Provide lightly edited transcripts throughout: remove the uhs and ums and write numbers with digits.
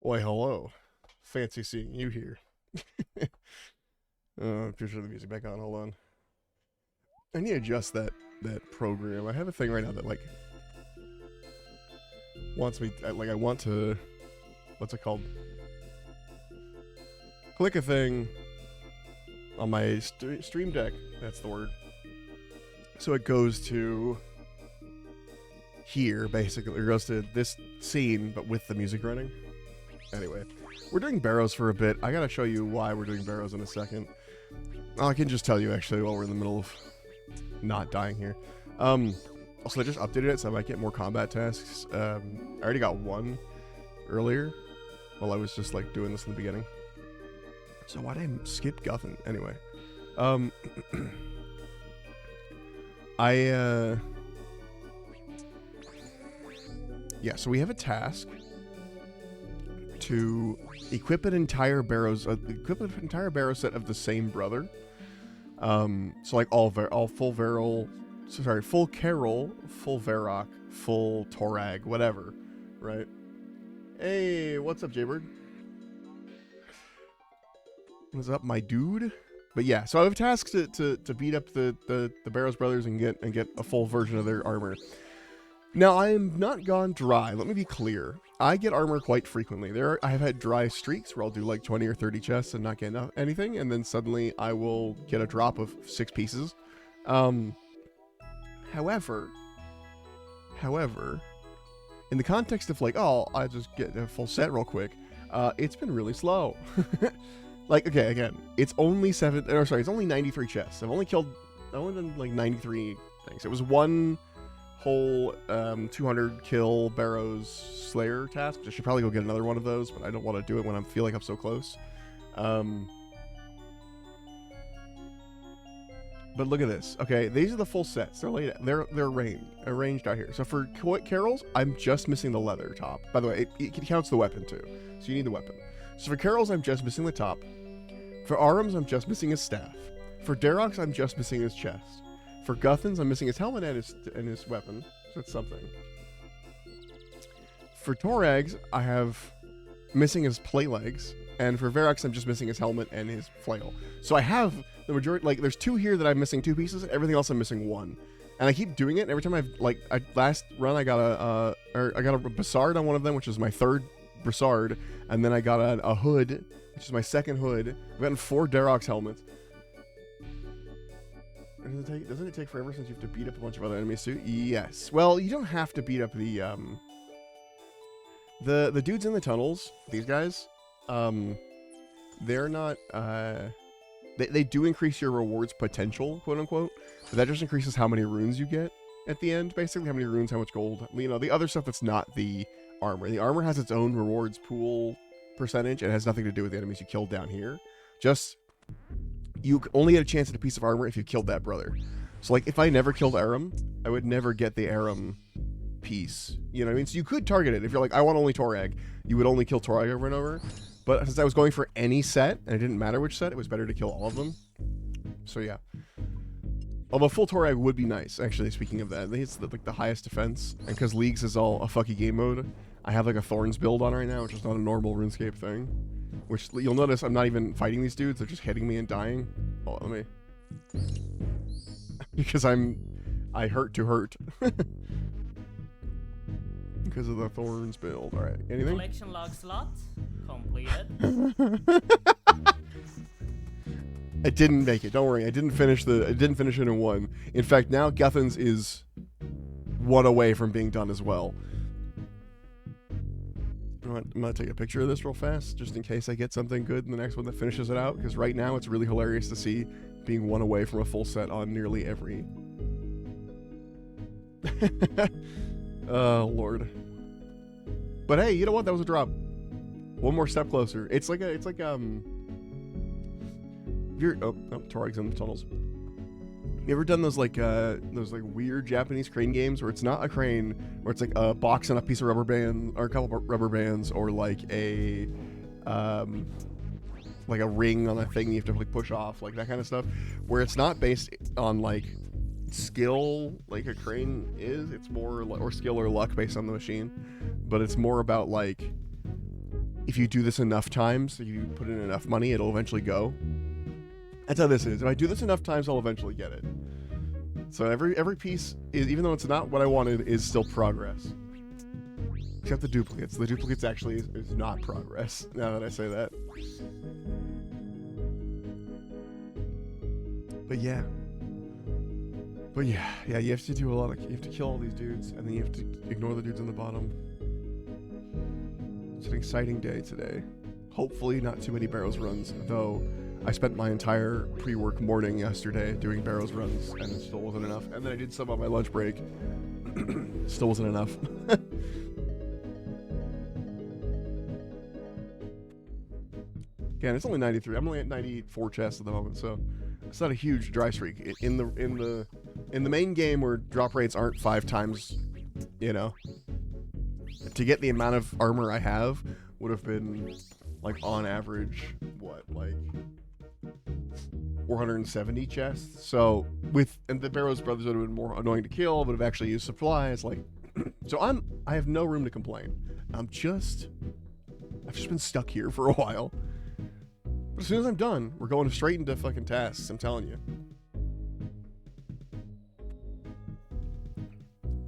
Why, hello. Fancy seeing you here. Picture the music back on. Hold on. I need to adjust that program. I have a thing right now that like wants me like I want to what's it called? Click a thing on my stream deck. That's the word. So it goes to here basically. It goes to this scene, but with the music running. Anyway, we're doing barrows for a bit. I gotta show you why we're doing barrows in a second. Oh, I can just tell you actually while we're in the middle of not dying here. Also, I just updated it, so I might get more combat tasks. I already got one earlier while I was just like doing this in the beginning. So why did I skip Guffin? Anyway, yeah. So we have a task to equip an entire barrow set of the same brother. So like all full Carol, full Varrock, full Torag, whatever, right? Hey, what's up, Jaybird? What's up, my dude? But yeah, so I have tasks to beat up the Barrows brothers and get a full version of their armor. Now, I am not gone dry. Let me be clear. I get armor quite frequently. I have had dry streaks where I'll do like 20 or 30 chests and not get anything, and then suddenly I will get a drop of 6 pieces. However, in the context of like, oh, I just get a full set real quick, it's been really slow. Like, okay, again, it's only it's only 93 chests. I've only done like 93 things. It was one whole 200 kill Barrows Slayer task. I should probably go get another one of those, but I don't want to do it when I feel like I'm so close. But look at this. Okay, these are the full sets. They're arranged out here. So for Carol's, I'm just missing the leather top. By the way, it counts the weapon too. So you need the weapon. So for Carol's, I'm just missing the top. For Aram's, I'm just missing his staff. For Darrock's, I'm just missing his chest. For Guthin's, I'm missing his helmet and his weapon. So that's something. For Torag's, I have missing his plate legs. And for Varrock's, I'm just missing his helmet and his flail. So I have the majority, like, there's 2 here that I'm missing 2 pieces. Everything else I'm missing 1. And I keep doing it. Every time last run, I got a Brassard on one of them, which is my 3rd Brassard. And then I got a hood, which is my 2nd hood. I've gotten 4 Darrock's helmets. Doesn't it take forever since you have to beat up a bunch of other enemies too? Yes. Well, you don't have to beat up the dudes in the tunnels. These guys, they're not. They do increase your rewards potential, quote unquote. But that just increases how many runes you get at the end. Basically, how many runes, how much gold. You know, the other stuff that's not the armor. The armor has its own rewards pool percentage. And it has nothing to do with the enemies you killed down here. Just you only get a chance at a piece of armor if you killed that brother. So, like, if I never killed Aram, I would never get the Aram piece. You know what I mean? So you could target it. If you're like, I want only Torag, you would only kill Torag over and over. But since I was going for any set, and it didn't matter which set, it was better to kill all of them. So, yeah. Although full Torag would be nice, actually, speaking of that. I think it's like the highest defense. And because Leagues is all a fucky game mode, I have like a Thorns build on right now, which is not a normal RuneScape thing. Which, you'll notice I'm not even fighting these dudes, they're just hitting me and dying. Oh, let me... because I hurt to hurt. Because of the Thorns build. Alright, anything? Collection log slot completed. I didn't make it, don't worry, I didn't finish it in 1. In fact, now Guthin's is 1 away from being done as well. I'm gonna take a picture of this real fast, just in case I get something good in the next one that finishes it out, because right now it's really hilarious to see being 1 away from a full set on nearly every... Oh, Lord. But hey, you know what? That was a drop. 1 more step closer. It's like you're... Oh, Torag's in the tunnels. You ever done those weird Japanese crane games where it's not a crane, where it's like a box and a piece of rubber band, or a couple of rubber bands, or like a ring on a thing you have to like push off, like that kind of stuff, where it's not based on like skill like a crane is. It's more or skill or luck based on the machine, but it's more about like if you do this enough times, if you put in enough money, it'll eventually go. That's how this is. If I do this enough times, I'll eventually get it. So every piece, is, even though it's not what I wanted, is still progress. Except the duplicates. The duplicates actually is not progress, now that I say that. But yeah. Yeah, you have to do a lot of, you have to kill all these dudes, and then you have to ignore the dudes on the bottom. It's an exciting day today. Hopefully not too many barrows runs, though I spent my entire pre-work morning yesterday doing barrows runs, and it still wasn't enough. And then I did some on my lunch break. Still wasn't enough. Again, it's only 93. I'm only at 94 chests at the moment, so it's not a huge dry streak. In the main game where drop rates aren't 5 times, you know, to get the amount of armor I have would have been like on average what, like 470 chests. So and the Barrows brothers would have been more annoying to kill, would have actually used supplies, like so I have no room to complain. I've just been stuck here for a while. But as soon as I'm done, we're going straight into fucking tasks, I'm telling you.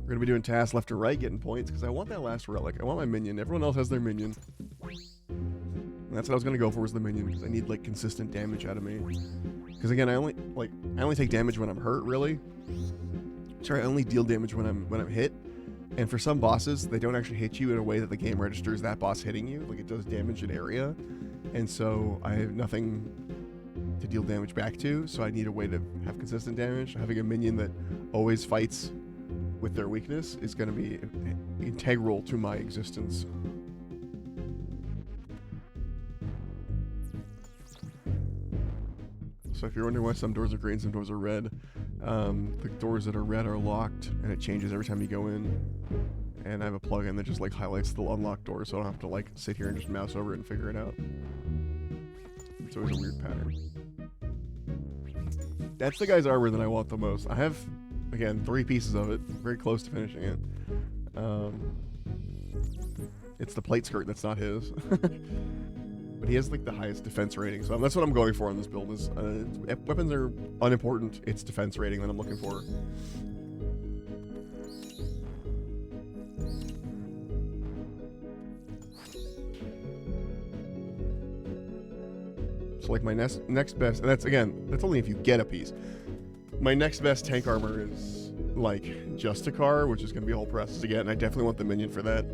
We're gonna be doing tasks left to right, getting points, because I want that last relic. I want my minion. Everyone else has their minion. And that's what I was gonna go for, was the minion, because I need like consistent damage out of me. Because again, I only take damage when I'm hurt, really. Sorry, I only deal damage when I'm hit. And for some bosses, they don't actually hit you in a way that the game registers that boss hitting you. Like, it does damage in area. And so I have nothing to deal damage back to, so I need a way to have consistent damage. Having a minion that always fights with their weakness is going to be integral to my existence. So if you're wondering why some doors are green, some doors are red, the doors that are red are locked, and it changes every time you go in. And I have a plugin that just like highlights the unlocked door, so I don't have to like sit here and just mouse over it and figure it out. It's always a weird pattern. That's the guy's armor that I want the most. I have, again, 3 pieces of it, very close to finishing it. It's the plate skirt that's not his. But he has like the highest defense rating, so that's what I'm going for on this build. Is weapons are unimportant. It's defense rating that I'm looking for. So like my next best, and that's only if you get a piece. My next best tank armor is like Justicar, which is going to be a whole process to get, and I definitely want the minion for that.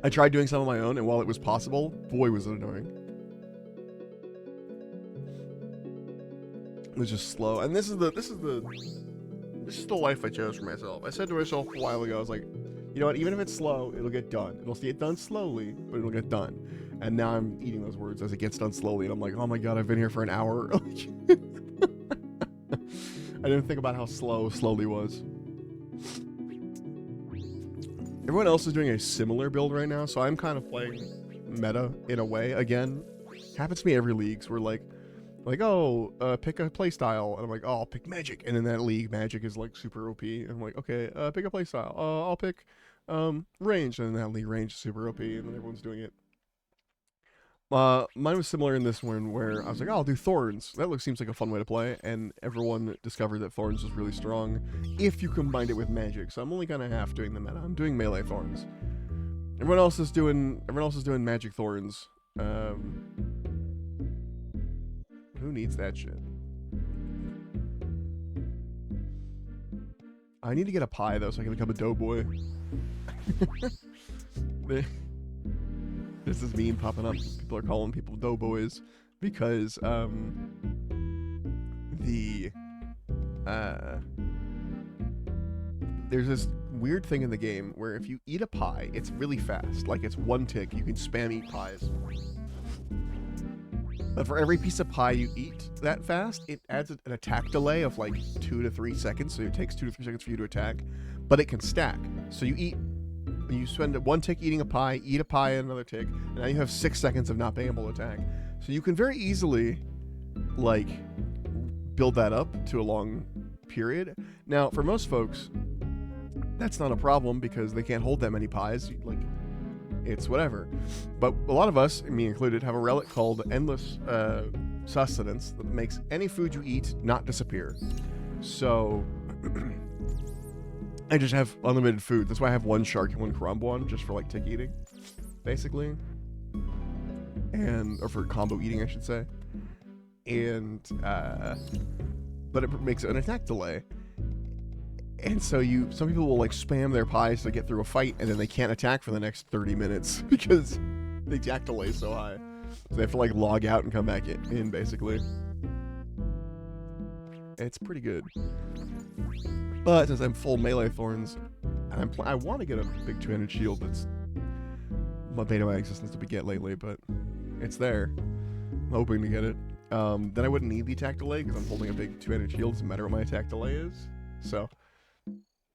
I tried doing some of my own, and while it was possible, boy was it annoying. It was just slow, and this is the life I chose for myself. I said to myself a while ago, I was like, you know what? Even if it's slow, it'll get done. It'll get done slowly, but it'll get done. And now I'm eating those words as it gets done slowly, and I'm like, oh my god, I've been here for an hour. I didn't think about how slowly was. Everyone else is doing a similar build right now, so I'm kind of playing meta in a way. Again, happens to me every league. So we're like, oh, pick a playstyle, and I'm like, oh, I'll pick magic, and in that league, magic is like super OP, and I'm like, okay, pick a playstyle. I'll pick range, and in that league, range is super OP, and then everyone's doing it. Mine was similar in this one, where I was like, oh, I'll do Thorns. That seems like a fun way to play, and everyone discovered that Thorns was really strong if you combined it with magic. So I'm only kind of half doing the meta. I'm doing melee Thorns. Everyone else is doing magic Thorns. Who needs that shit? I need to get a pie though, so I can become a doughboy. This is meme popping up. People are calling people doughboys because there's this weird thing in the game where if you eat a pie, it's really fast. Like, it's one tick. You can spam eat pies. But for every piece of pie you eat that fast, it adds an attack delay of like 2 to 3 seconds. So it takes 2 to 3 seconds for you to attack, but it can stack. So you spend 1 tick eating a pie, eat a pie, and another tick, and now you have 6 seconds of not being able to attack. So you can very easily, like, build that up to a long period. Now, for most folks, that's not a problem because they can't hold that many pies. Like, it's whatever. But a lot of us, me included, have a relic called Endless Sustenance that makes any food you eat not disappear. So I just have unlimited food. That's why I have one shark and one crumb one, just for like tick eating, basically, or for combo eating, I should say. And but it makes an attack delay. And so some people will like spam their pies to get through a fight, and then they can't attack for the next 30 minutes because the attack delay is so high. So they have to like log out and come back in basically. It's pretty good. But since I'm full melee thorns, and I want to get a big two-handed shield that's beta my existence to get lately, but it's there. I'm hoping to get it. Then I wouldn't need the attack delay because I'm holding a big two-handed shield. It doesn't matter what my attack delay is. So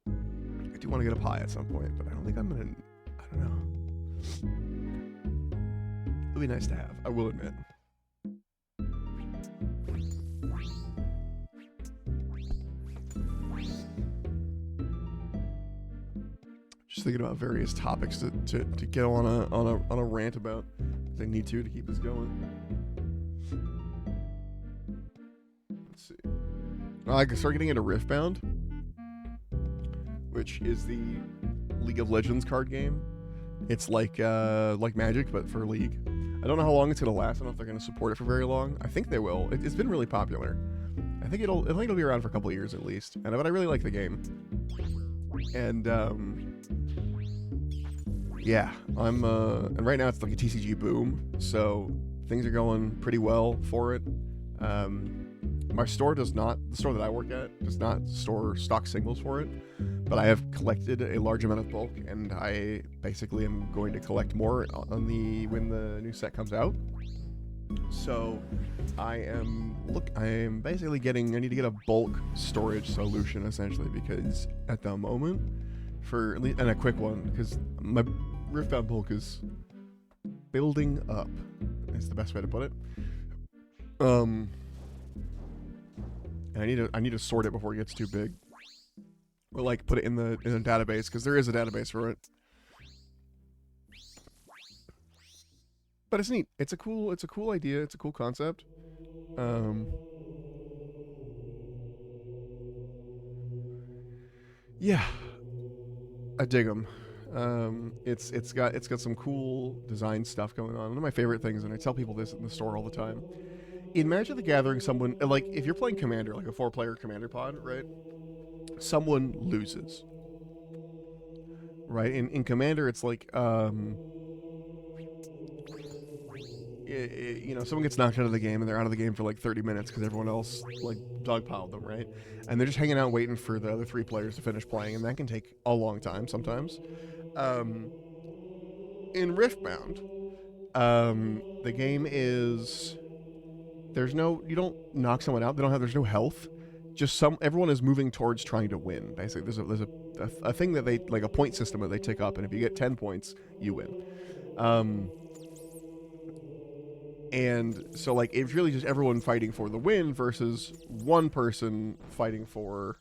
I do want to get a pie at some point, but I don't think I'm gonna. I don't know. It'd be nice to have, I will admit. Just thinking about various topics to get on a rant about. They need to keep this going. Let's see. I can start getting into Riftbound, which is the League of Legends card game. It's like Magic, but for League. I don't know how long it's gonna last. I don't know if they're gonna support it for very long. I think they will. It's been really popular. I think it'll be around for a couple of years at least. But I really like the game. And yeah, and right now it's like a TCG boom, so things are going pretty well for it. The store that I work at does not store stock singles for it, but I have collected a large amount of bulk, and I basically am going to collect more when the new set comes out. So I basically I need to get a bulk storage solution essentially, because at the moment, and a quick one, because my Riftbound bulk is building up, is the best way to put it. And I need to sort it before it gets too big, or like put it in a database, because there is a database for it. But it's neat. It's a cool idea. It's a cool concept. Yeah, I dig them. It's got some cool design stuff going on. One of my favorite things, and I tell people this in the store all the time. In Magic the Gathering, someone, like, if you're playing Commander, like a 4-player Commander pod, right? Someone loses. Right? In Commander, it's like, someone gets knocked out of the game, and they're out of the game for like 30 minutes because everyone else, like, dogpiled them, right? And they're just hanging out waiting for the other 3 players to finish playing, and that can take a long time sometimes. In Riftbound, the game is... you don't knock someone out. There's no health. Just everyone is moving towards trying to win. Basically, there's a thing that they, like a point system that they tick up, and if you get 10 points, you win. And so like it's really just everyone fighting for the win versus one person fighting for,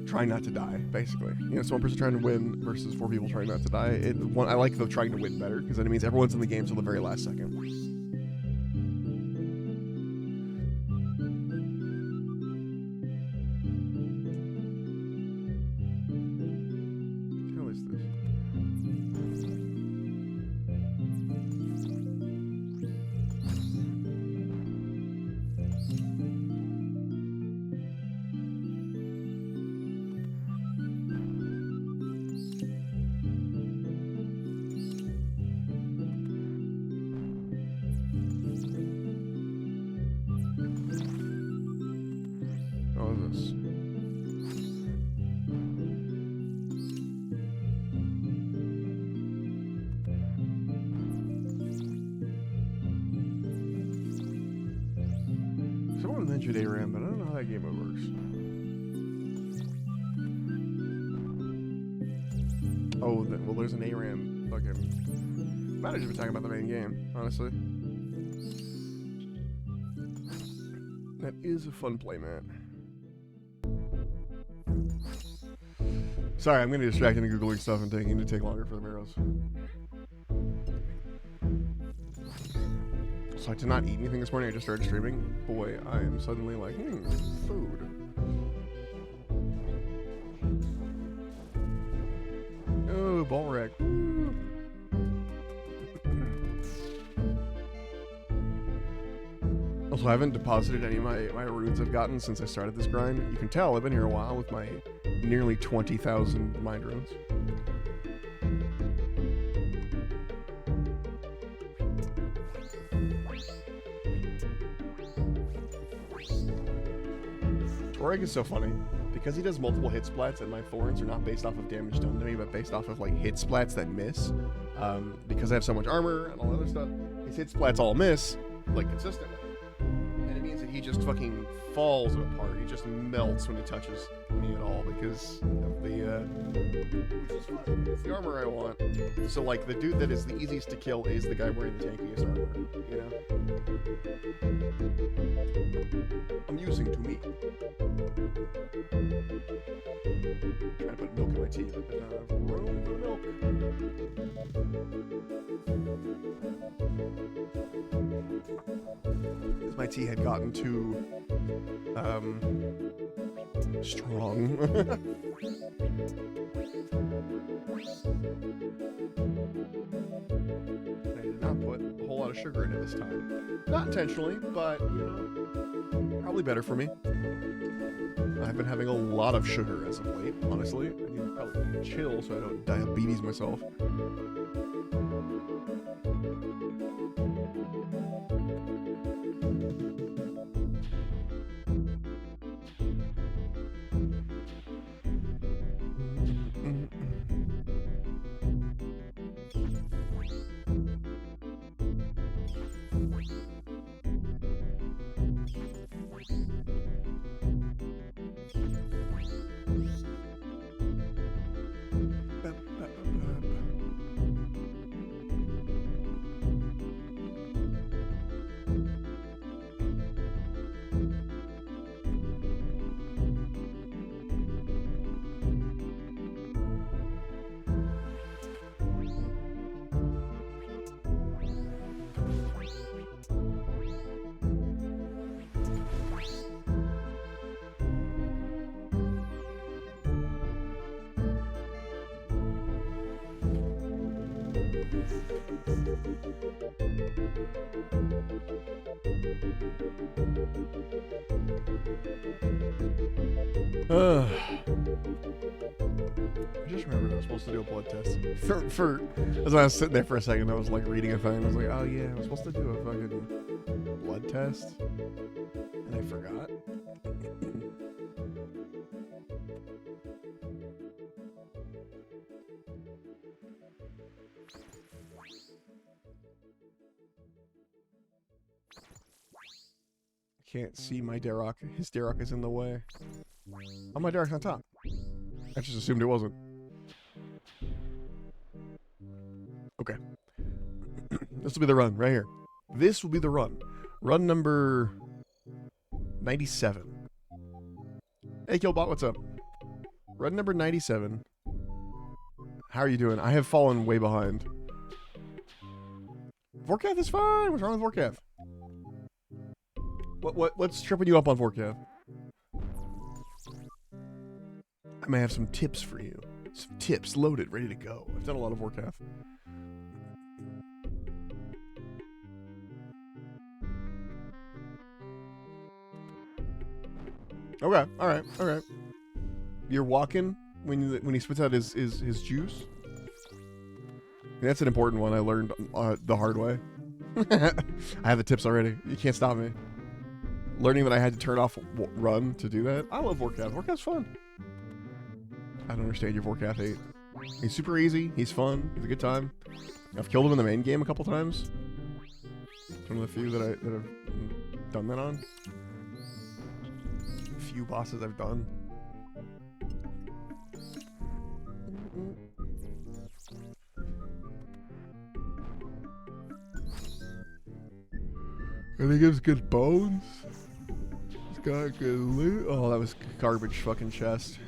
trying not to die, basically. It's one person trying to win versus 4 people trying not to die. I like the trying to win better, because then it means everyone's in the game till the very last second. What the hell is this? Someone mentioned ARAM, but I don't know how that game works. Oh, well, there's an ARAM fucking... Might have just been talking about the main game, honestly. That is a fun play, man. Sorry, I'm getting distracted and Googling stuff and taking to take longer for the barrows. So I did not eat anything this morning. I just started streaming. Boy, I am suddenly like, food. Oh, ball rack. Woo. Also, I haven't deposited any of my runes I've gotten since I started this grind. You can tell I've been here a while with my nearly 20,000 mind runes. Torag is so funny because he does multiple hit splats and my thorns are not based off of damage done to me but based off of like hit splats that miss. Because I have so much armor and all that other stuff, his hit splats all miss like consistently. And it means that he just fucking falls apart. He just melts when he touches me at all because of the which is fine. It's the armor I want. So like the dude that is the easiest to kill is the guy wearing the tankiest armor, you know? Amusing to me. Trying to put milk in my tea, but there's not enough room for milk. Because my tea had gotten too strong. I did not put a whole lot of sugar in it this time. Not intentionally, but you know, probably better for me. I've been having a lot of sugar as of late, honestly. I need to probably chill so I don't diabetes myself. I just remembered I was supposed to do a blood test. As I was sitting there for a second, I was like reading a thing. I was like, oh yeah, I was supposed to do a fucking blood test. And I forgot. Can't see my Darok. His Darok is in the way. Oh, my Darok's on top. I just assumed it wasn't. Okay. This will be the run, right here. This will be the run. Run number 97. Hey, Killbot, what's up? Run number 97. How are you doing? I have fallen way behind. Vorkath is fine. What's wrong with Vorkath? What's tripping you up on Vorkath? I may have some tips for you. Some tips loaded, ready to go. I've done a lot of Vorkath. Okay, alright, alright. You're walking when he spits out his juice? That's an important one I learned the hard way. I have the tips already. You can't stop me. Learning that I had to turn off run to do that. I love Vorkath. Vorkath's fun. I don't understand your Vorkath hate. He's super easy. He's fun. He's a good time. I've killed him in the main game a couple times. It's one of the few that I've done that on. Few bosses I've done. And he gives good bones. He's got good loot. Oh, that was garbage fucking chest.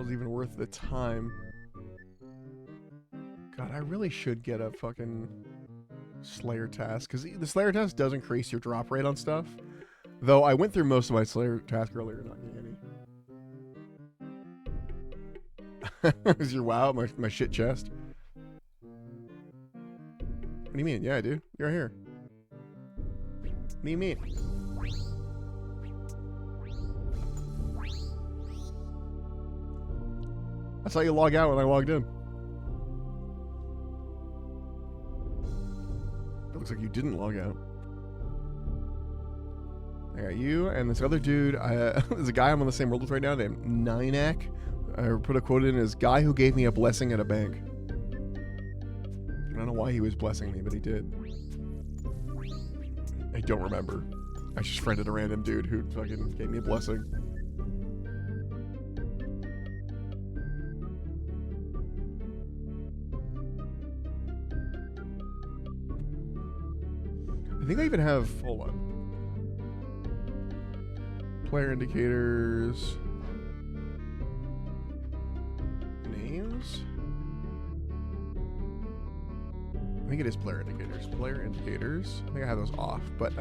was even worth the time. God, I really should get a fucking Slayer task, because the Slayer task does increase your drop rate on stuff. Though I went through most of my Slayer task earlier, not getting any. Is your WoW my shit chest? What do you mean? Yeah, dude. You're here. What do you mean? I saw you log out when I logged in. It looks like you didn't log out. I got you and this other dude. There's a guy I'm on the same world with right now named Ninak. I put a quote in as guy who gave me a blessing at a bank. I don't know why he was blessing me, but he did. I don't remember. I just friended a random dude who fucking gave me a blessing. I think I even have, hold on. Player indicators. Names? I think it is player indicators. Player indicators. I think I have those off, but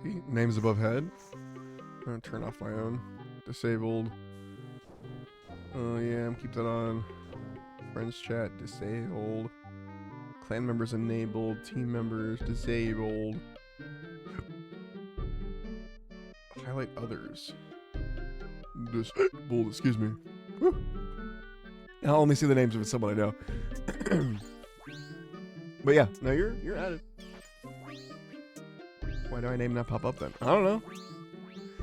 see, names above head. I'm gonna turn off my own. Disabled. Oh yeah, keep that on. Friends chat disabled. Clan members enabled. Team members disabled. Highlight others. Disabled, excuse me. Whew. I'll only see the names if it's someone I know. But yeah, no, you're at it. Why do my name not pop up then? I don't know.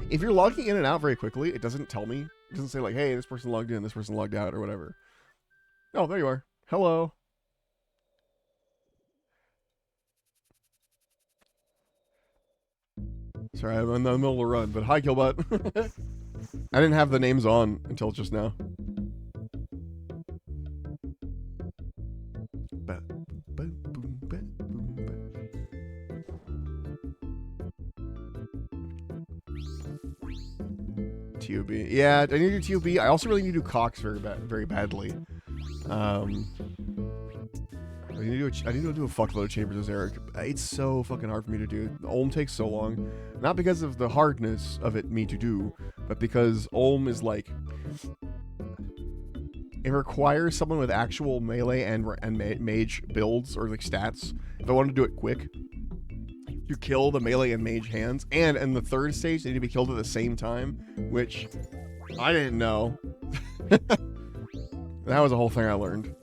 If you're logging in and out very quickly, it doesn't tell me. It doesn't say like, hey, this person logged in, this person logged out, or whatever. Oh, there you are. Hello. Sorry, I'm in the middle of a run, but hi, Killbot. I didn't have the names on until just now. TOB. Yeah, I need to do TOB. I also really need to do Cox very badly. I need to do a fuckload of Chambers of Zarek. It's so fucking hard for me to do. Olm takes so long. Not because of the hardness of it me to do, but because Olm is like... It requires someone with actual melee and mage builds, or like stats. If I want to do it quick, you kill the melee and mage hands. And in the third stage, they need to be killed at the same time, which I didn't know. That was a whole thing I learned.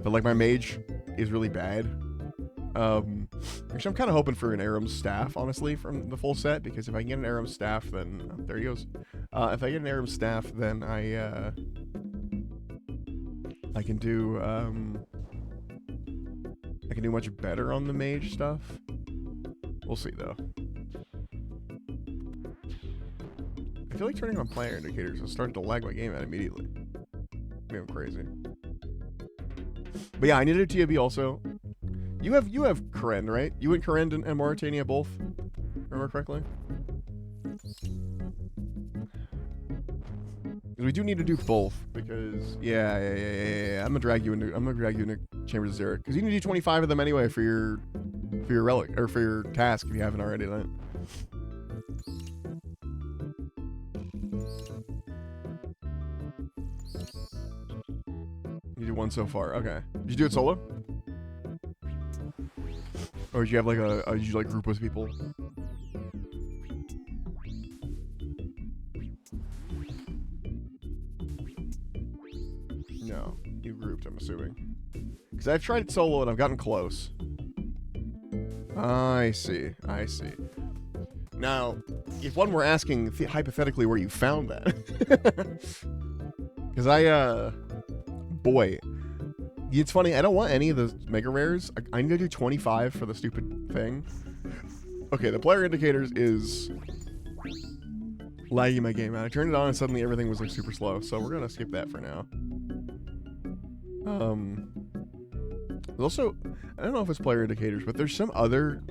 But like my mage is really bad. Actually, I'm kind of hoping for an Aram's staff, honestly, from the full set, because if I can get an Aram's staff, then there he goes. If I get an Aram's staff, then I can do much better on the mage stuff. We'll see though. I feel like turning on player indicators is starting to lag my game out immediately. Maybe I'm crazy. But yeah, I need a TOB also. You have Karen, right? You and Karen and Mauritania both? Remember correctly? We do need to do both because yeah. I'm gonna drag you into Chambers of Zarek because you need to do 25 of them anyway for your relic or for your task if you haven't already done it. You do one so far. Okay. Did you do it solo? Or did you have like did you like group with people? No, you grouped, I'm assuming. Because I've tried it solo and I've gotten close. I see. Now, if one were asking hypothetically where you found that. Because boy, it's funny, I don't want any of the mega rares. I need to do 25 for the stupid thing. Okay, the player indicators is lagging my game out. I turned it on and suddenly everything was like super slow. So we're gonna skip that for now. There's also, I don't know if it's player indicators, but there's some other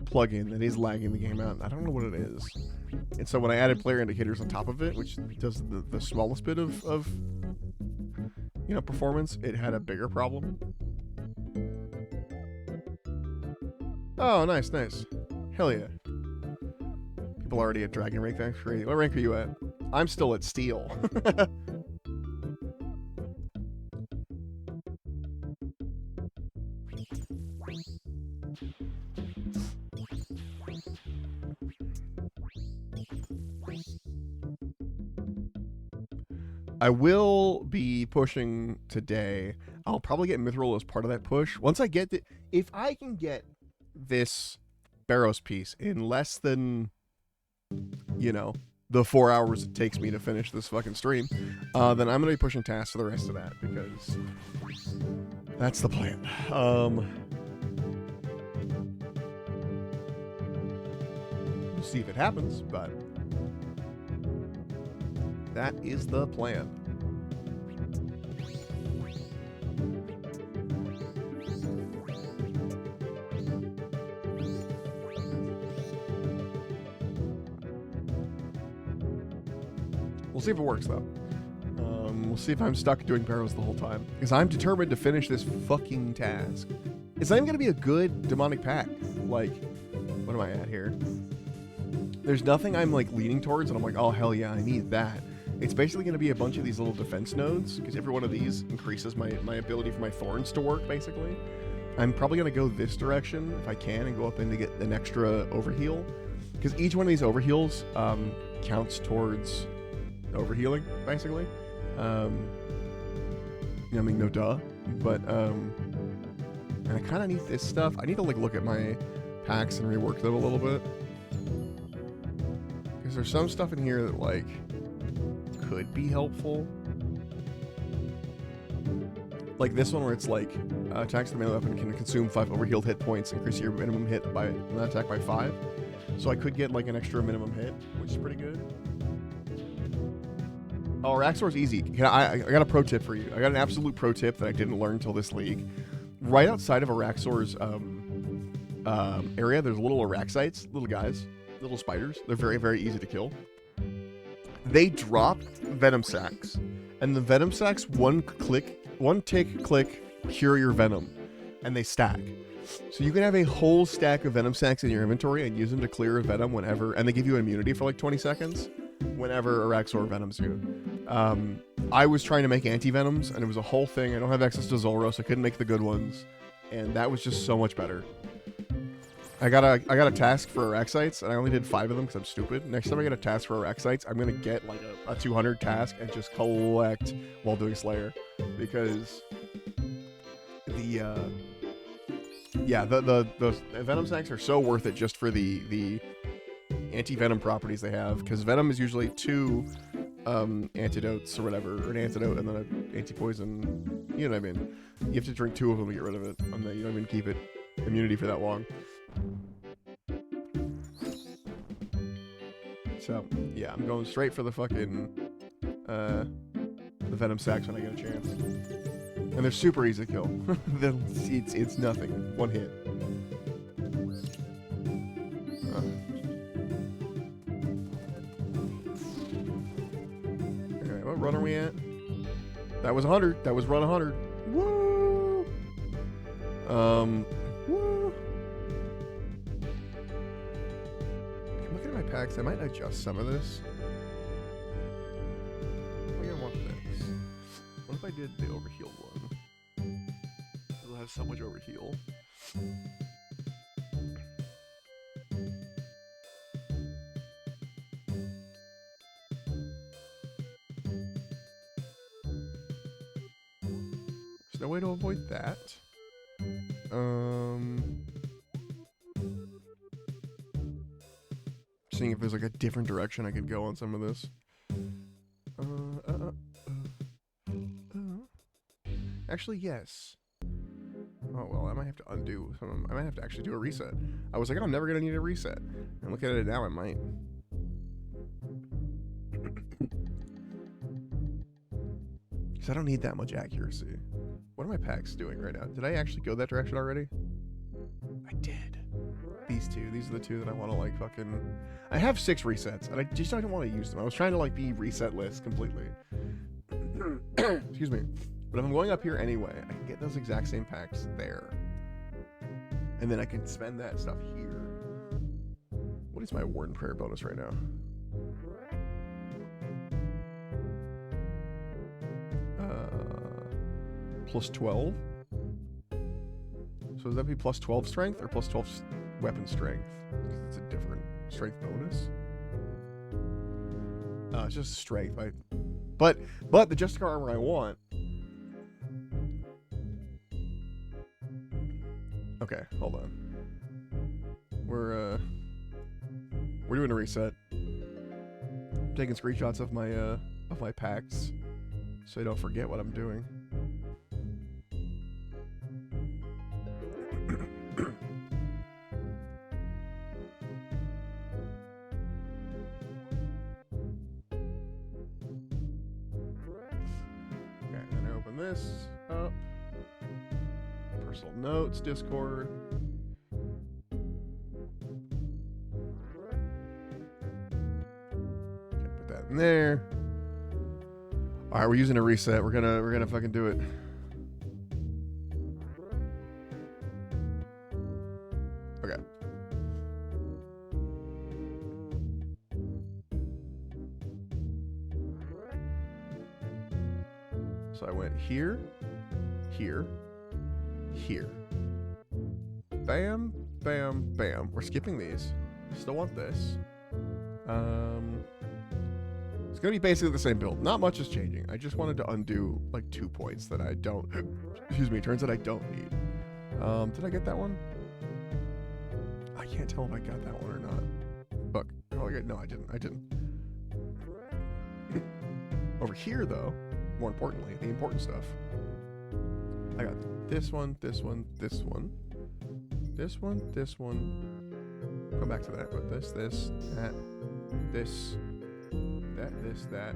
plugin that is lagging the game out. I don't know what it is. And so when I added player indicators on top of it, which does the smallest bit of you know, performance, it had a bigger problem. Oh, nice. Hell yeah. People already at Dragon rank, thanks. Great. What rank are you at? I'm still at Steel. I will be pushing today. I'll probably get Mithril as part of that push. Once I get if I can get this Barrows piece in less than, you know, the 4 hours it takes me to finish this fucking stream, then I'm gonna be pushing tasks for the rest of that, because that's the plan. We'll see if it happens, but that is the plan. We'll see if it works, though. We'll see if I'm stuck doing barrows the whole time, because I'm determined to finish this fucking task. It's not even going to be a good demonic pack. Like, what am I at here? There's nothing I'm, like, leaning towards, and I'm like, oh, hell yeah, I need that. It's basically going to be a bunch of these little defense nodes, because every one of these increases my ability for my thorns to work, basically. I'm probably going to go this direction, if I can, and go up in to get an extra overheal. Because each one of these overheals counts towards overhealing, basically. I mean, no duh. But, and I kind of need this stuff. I need to, like, look at my packs and rework them a little bit. Because there's some stuff in here that, like, could be helpful. Like this one where it's like, attacks the melee weapon can consume 5 overhealed hit points, increase your minimum hit by an attack by 5. So I could get like an extra minimum hit, which is pretty good. Oh, Raxor's easy. I got a pro tip for you. I got an absolute pro tip that I didn't learn until this league. Right outside of Araxor's area, there's little Araxites, little guys, little spiders. They're very, very easy to kill. They drop venom sacks, and the venom sacks one tick, click, cure your venom, and they stack. So you can have a whole stack of venom sacks in your inventory and use them to clear a venom whenever, and they give you immunity for like 20 seconds whenever Araxor venoms you. I was trying to make anti-venoms, and it was a whole thing. I don't have access to Zolros, so I couldn't make the good ones, and that was just so much better. I got a task for Araxites, and I only did 5 of them because I'm stupid. Next time I get a task for Araxites, I'm gonna get like a 200 task and just collect while doing Slayer, because the venom sacks are so worth it just for the anti-venom properties they have, because venom is usually 2 antidotes or whatever, or an antidote and then an anti-poison. You know what I mean? You have to drink 2 of them to get rid of it, and then you don't even keep it immunity for that long. So yeah, I'm going straight for the fucking the venom sacks when I get a chance, and they're super easy to kill. It's nothing, 1 hit. Alright, what run are we at? That was 100. That was run 100. Woo! Woo! I'm looking at my packs. I might adjust some of this. I think I want this. What if I did the overheal one? It'll have so much overheal. There's no way to avoid that. Seeing if there's like a different direction I could go on some of this. Actually, yes. Oh well, I might have to undo some of them. I might have to actually do a reset. I was like, oh, I'm never gonna need a reset. And look at it now, I might. Because I don't need that much accuracy. What are my packs doing right now? Did I actually go that direction already? I did. These two. These are the two that I want to like fucking... I have 6 resets, and I just don't want to use them. I was trying to like be resetless completely. Excuse me. But if I'm going up here anyway, I can get those exact same packs there. And then I can spend that stuff here. What is my Warden Prayer bonus right now? Plus 12. So does that be plus 12 strength or plus 12 weapon strength? It's a different strength bonus. It's just strength. But the Justicar armor I want. Okay, hold on. We're doing a reset. I'm taking screenshots of my packs so I don't forget what I'm doing. This up. Personal notes, Discord. Okay, put that in there. All right, we're using a reset. We're gonna fucking do it. Okay. So I went here, here, here. Bam, bam, bam. We're skipping these. Still want this. It's gonna be basically the same build. Not much is changing. I just wanted to undo like 2 points that I don't. Excuse me. Turns that I don't need. Did I get that one? I can't tell if I got that one or not. Look. Oh, no, I didn't. I didn't. Over here, though. More importantly, the important stuff. I got this one, this one, this one, this one, this one. Come back to that. But this, that, this, that, this, that,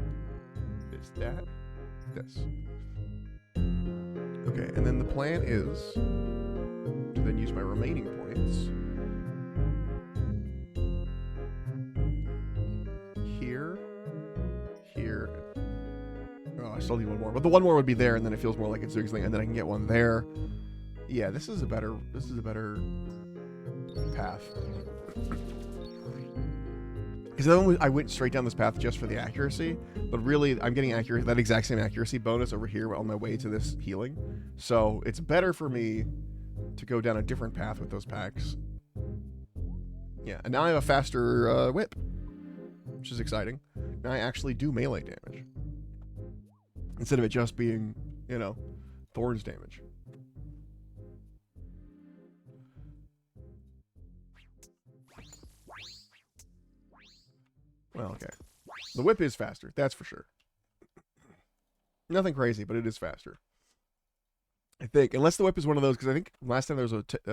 this, that, this. Okay, and then the plan is to then use my remaining points here, here. Oh, I still need one more, but the one more would be there, and then it feels more like it's doing something, and then I can get one there. Yeah, this is a better path. Because then I went straight down this path just for the accuracy, but really I'm getting that exact same accuracy bonus over here on my way to this healing. So it's better for me to go down a different path with those packs. Yeah, and now I have a faster whip, which is exciting. Now I actually do melee damage. Instead of it just being, you know, thorns damage. Well, okay. The whip is faster, that's for sure. Nothing crazy, but it is faster. I think, unless the whip is one of those, because I think last time there was a tout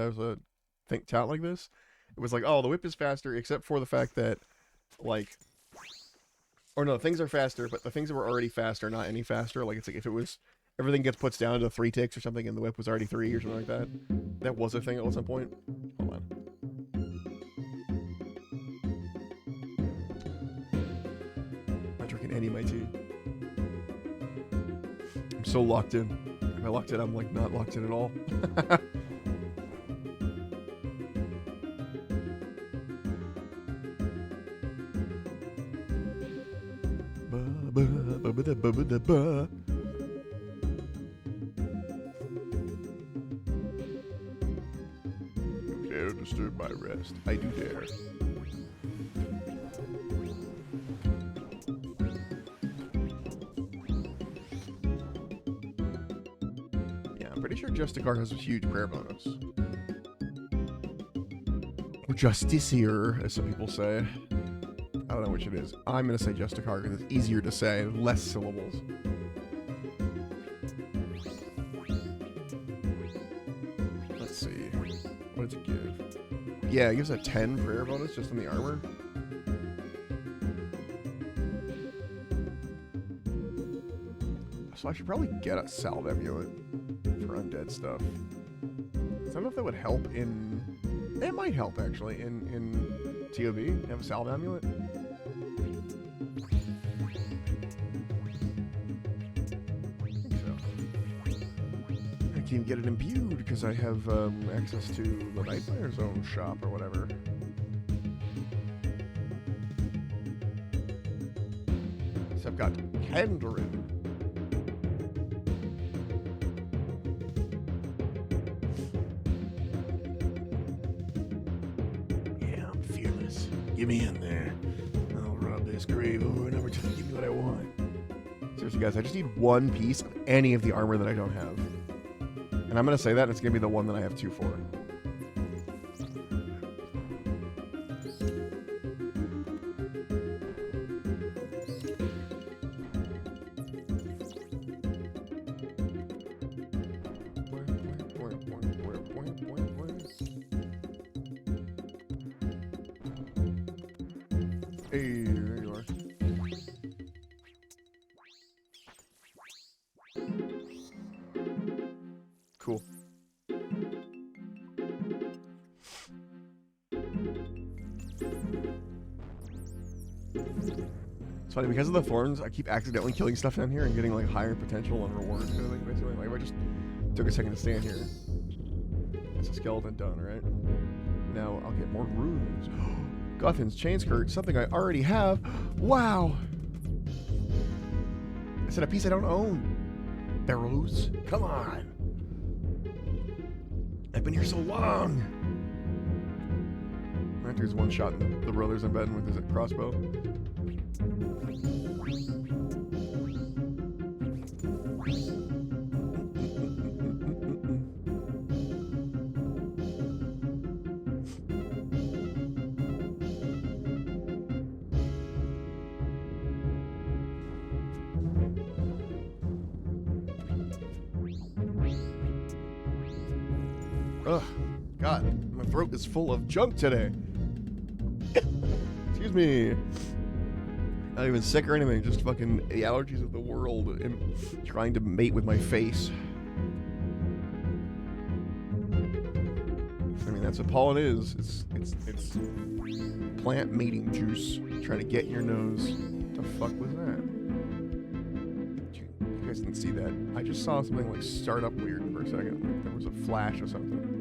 like this, it was like, oh, the whip is faster, except for the fact that, like, or no, things are faster, but the things that were already fast are not any faster. Like, it's like if it was, everything gets put down to 3 ticks or something, and the whip was already 3 or something like that. That was a thing at some point. Hold on. I'm not drinking any of my tea. I'm so locked in. If I locked in, I'm like not locked in at all. You dare disturb my rest. I do dare. Yeah, I'm pretty sure Justicar has a huge prayer bonus. Or Justiciar, as some people say. I don't know which it is. I'm going to say Justicar because it's easier to say, less syllables. Let's see. Yeah, it gives a 10 prayer bonus just on the armor. So I should probably get a salve amulet for undead stuff. I don't know if that would help in... It might help, actually, in TOB. Have a salve amulet. I can even get it imbued because I have access to the Nightmare Zone shop or whatever. So I've got Kandarin. Yeah, I'm fearless. Get me in there. I'll rob this grave over and over till they give me what I want. Seriously, guys, I just need one piece of any of the armor that I don't have. And I'm going to say that, and it's going to be the one that I have 2 for. Hey, there you are. Cool. It's funny, because of the thorns, I keep accidentally killing stuff down here and getting like higher potential and rewards. Kind of like, basically, like if I just took a second to stand here. That's a skeleton done, right? Now I'll get more runes. Gothin's chain skirt, something I already have. Wow! I said a piece I don't own. Barrows, come on! I've been here so long. Right, there's one shot in the brothers I'm betting with. Is it crossbow? Ugh, God, my throat is full of junk today. Excuse me. Not even sick or anything, just fucking the allergies of the world and trying to mate with my face. I mean, that's what pollen is. It's plant mating juice trying to get in your nose. What the fuck was that? You guys didn't see that. I just saw something like start up weird for a second. Like there was a flash or something.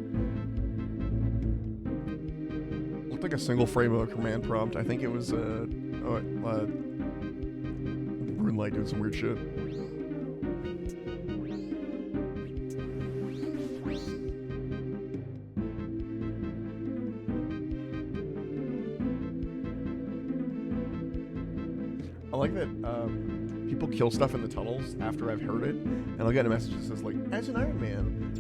Looked like a single frame of a command prompt. I think it was Runelight doing some weird shit. I like that people kill stuff in the tunnels after I've heard it, and I'll get a message that says like, as an Iron Man,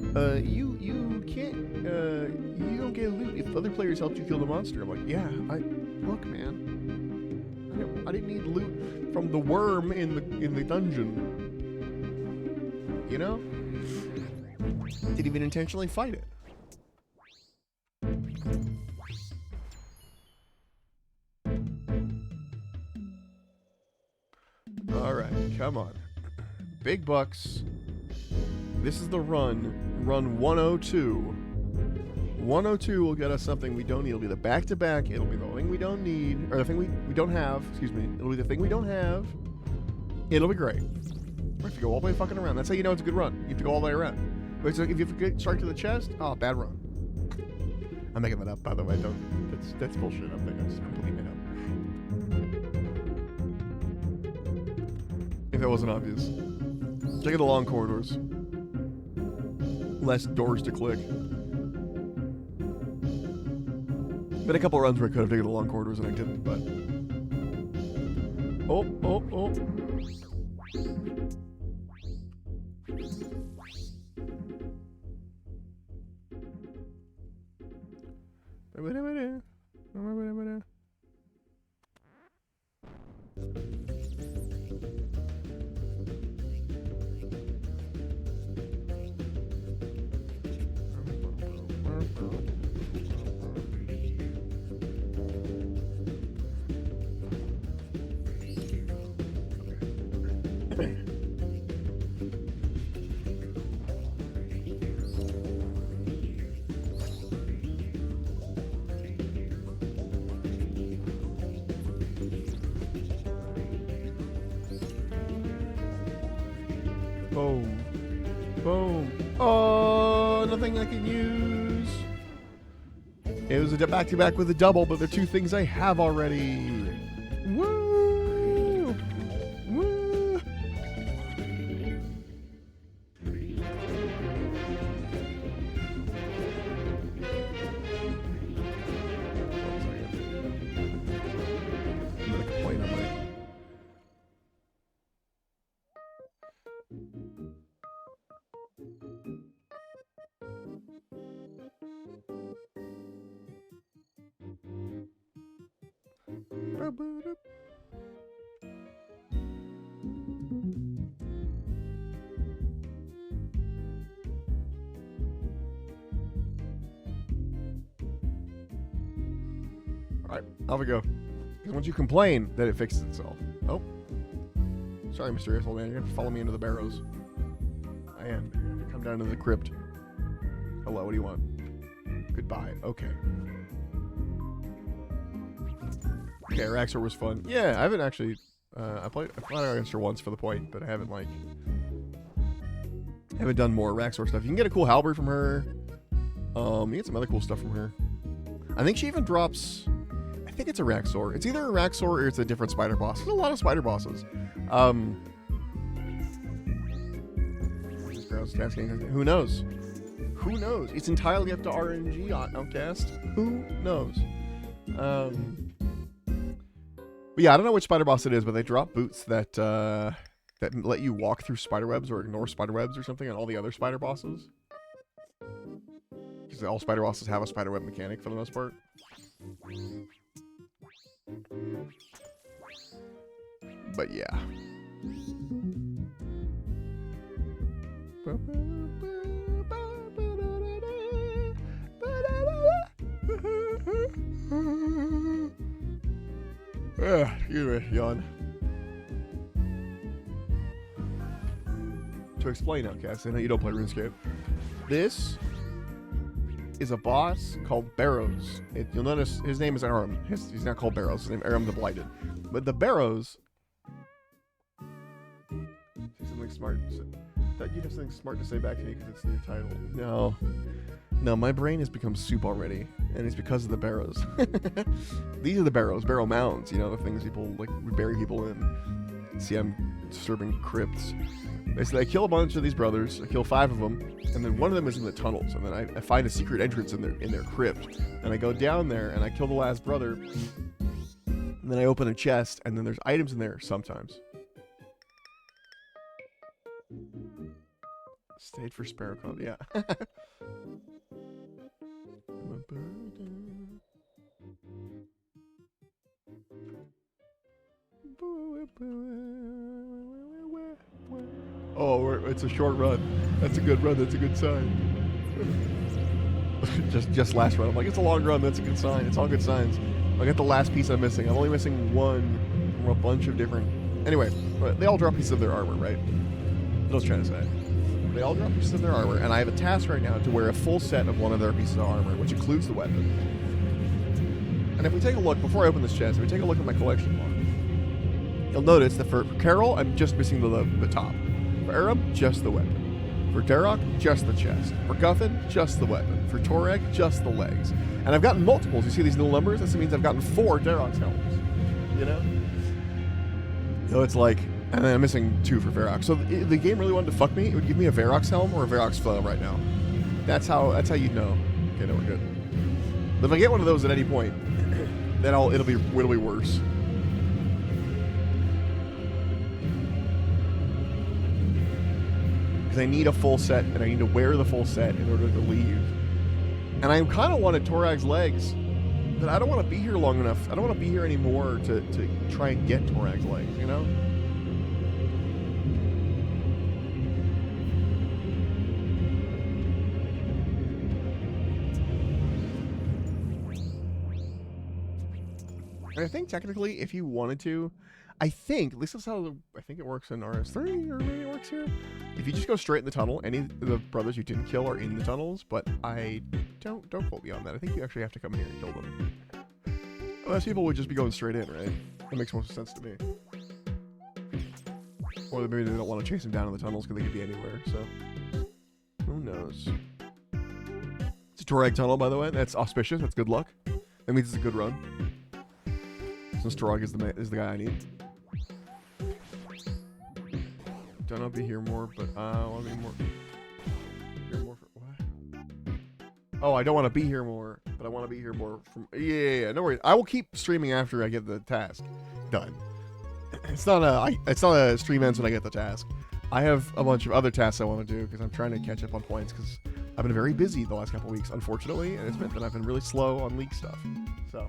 you can't you don't get loot if other players helped you kill the monster. I'm like, yeah, look, man, I didn't need loot from the worm in the dungeon. You know? Didn't even intentionally fight it. Alright, come on. Big bucks. This is the run. Run 102. 102 will get us something we don't need. It'll be the back-to-back. It'll be the thing we don't need. Or the thing we don't have. Excuse me. It'll be the thing we don't have. It'll be great. We have to go all the way fucking around. That's how you know it's a good run. You have to go all the way around. But so if you forget start to the chest, oh, bad run. I'm making that up, by the way. That's bullshit. I'm just completely made up. If that wasn't obvious. Check out the long corridors. Less doors to click. Been a couple runs where I could have taken the long corridors and I didn't, but... Oh. Boom. Boom. Oh, nothing I can use. It was a back-to-back with a double, but they're two things I have already. Woo! Woo! I'm gonna complain on my... Alright, off we go. Because once you complain, then it fixes itself. Oh. Sorry, mysterious old man. You're going to have to follow me into the barrows. I am. You're going to come down to the crypt. Hello, what do you want? Goodbye. Okay. Okay, Raxor was fun. Yeah, I haven't actually... I played against her once for the point, but I haven't, like... haven't done more Raxor stuff. You can get a cool halberd from her. You get some other cool stuff from her. I think she even drops... I think it's a Raxor. It's either a Raxor or it's a different spider boss. There's a lot of spider bosses. Who knows? Who knows? It's entirely up to RNG on Outcast. Who knows? But yeah, I don't know which spider boss it is, but they drop boots that that let you walk through spider webs or ignore spider webs or something on all the other spider bosses. Because all spider bosses have a spider web mechanic for the most part. But yeah. You're a yawn. To explain, Outcast, I know you don't play RuneScape. This is a boss called Barrows. You'll notice his name is Aram. He's not called Barrows. His name is Aram the Blighted. But the Barrows... Say something smart. Thought you'd have something smart to say back to me because it's in your title. No. No, my brain has become soup already. And it's because of the Barrows. These are the Barrows. Barrow mounds. You know, the things people, like, would bury people in. See, I'm disturbing crypts. Basically, I kill a bunch of these brothers. I kill 5 of them, and then one of them is in the tunnels. And then I find a secret entrance in their crypt, and I go down there and I kill the last brother. And then I open a chest, and then there's items in there sometimes. Stayed for Sparrow Club, yeah. Oh, it's a short run. That's a good run. That's a good sign. just last run. I'm like, it's a long run. That's a good sign. It's all good signs. I got the last piece I'm missing. I'm only missing one from a bunch of different... Anyway, they all drop pieces of their armor, right? That's what I was trying to say. They all drop pieces of their armor, and I have a task right now to wear a full set of one of their pieces of armor, which includes the weapon. And if we take a look, before I open this chest, if we take a look at my collection log, you'll notice that for Carol, I'm just missing the top. For Aram, just the weapon. For Darok, just the chest. For Guffin, just the weapon. For Torag, just the legs. And I've gotten multiples. You see these little numbers? That means I've gotten 4 Darok's helms. You know? So it's like... And then I'm missing 2 for Varrock. So the game really wanted to fuck me. It would give me a Varrock's helm or a Varrock's foe right now. That's how you'd know. Okay, no, we're good. But if I get one of those at any point, then it'll be worse. Because I need a full set, and I need to wear the full set in order to leave. And I kind of wanted Torag's legs, but I don't want to be here long enough. I don't want to be here anymore to try and get Torag's legs, you know? And I think technically, if you wanted to, I think, at least that's how I think it works in RS3, or maybe it works here. If you just go straight in the tunnel, any of the brothers you didn't kill are in the tunnels, but I don't quote me on that. I think you actually have to come in here and kill them. Unless people would just be going straight in, right? That makes most sense to me. Or maybe they don't want to chase him down in the tunnels because they could be anywhere, so. Who knows? It's a Torag tunnel, by the way. That's auspicious. That's good luck. That means it's a good run. Since Torag is the guy I need. Don't know if be here more, but I want to be more. Here more for what? Oh, I don't want to be here more, but I want to be here more from. Yeah. No worries. I will keep streaming after I get the task done. It's not a stream ends when I get the task. I have a bunch of other tasks I want to do because I'm trying to catch up on points because I've been very busy the last couple of weeks, unfortunately, and it's meant that I've been really slow on league stuff. So.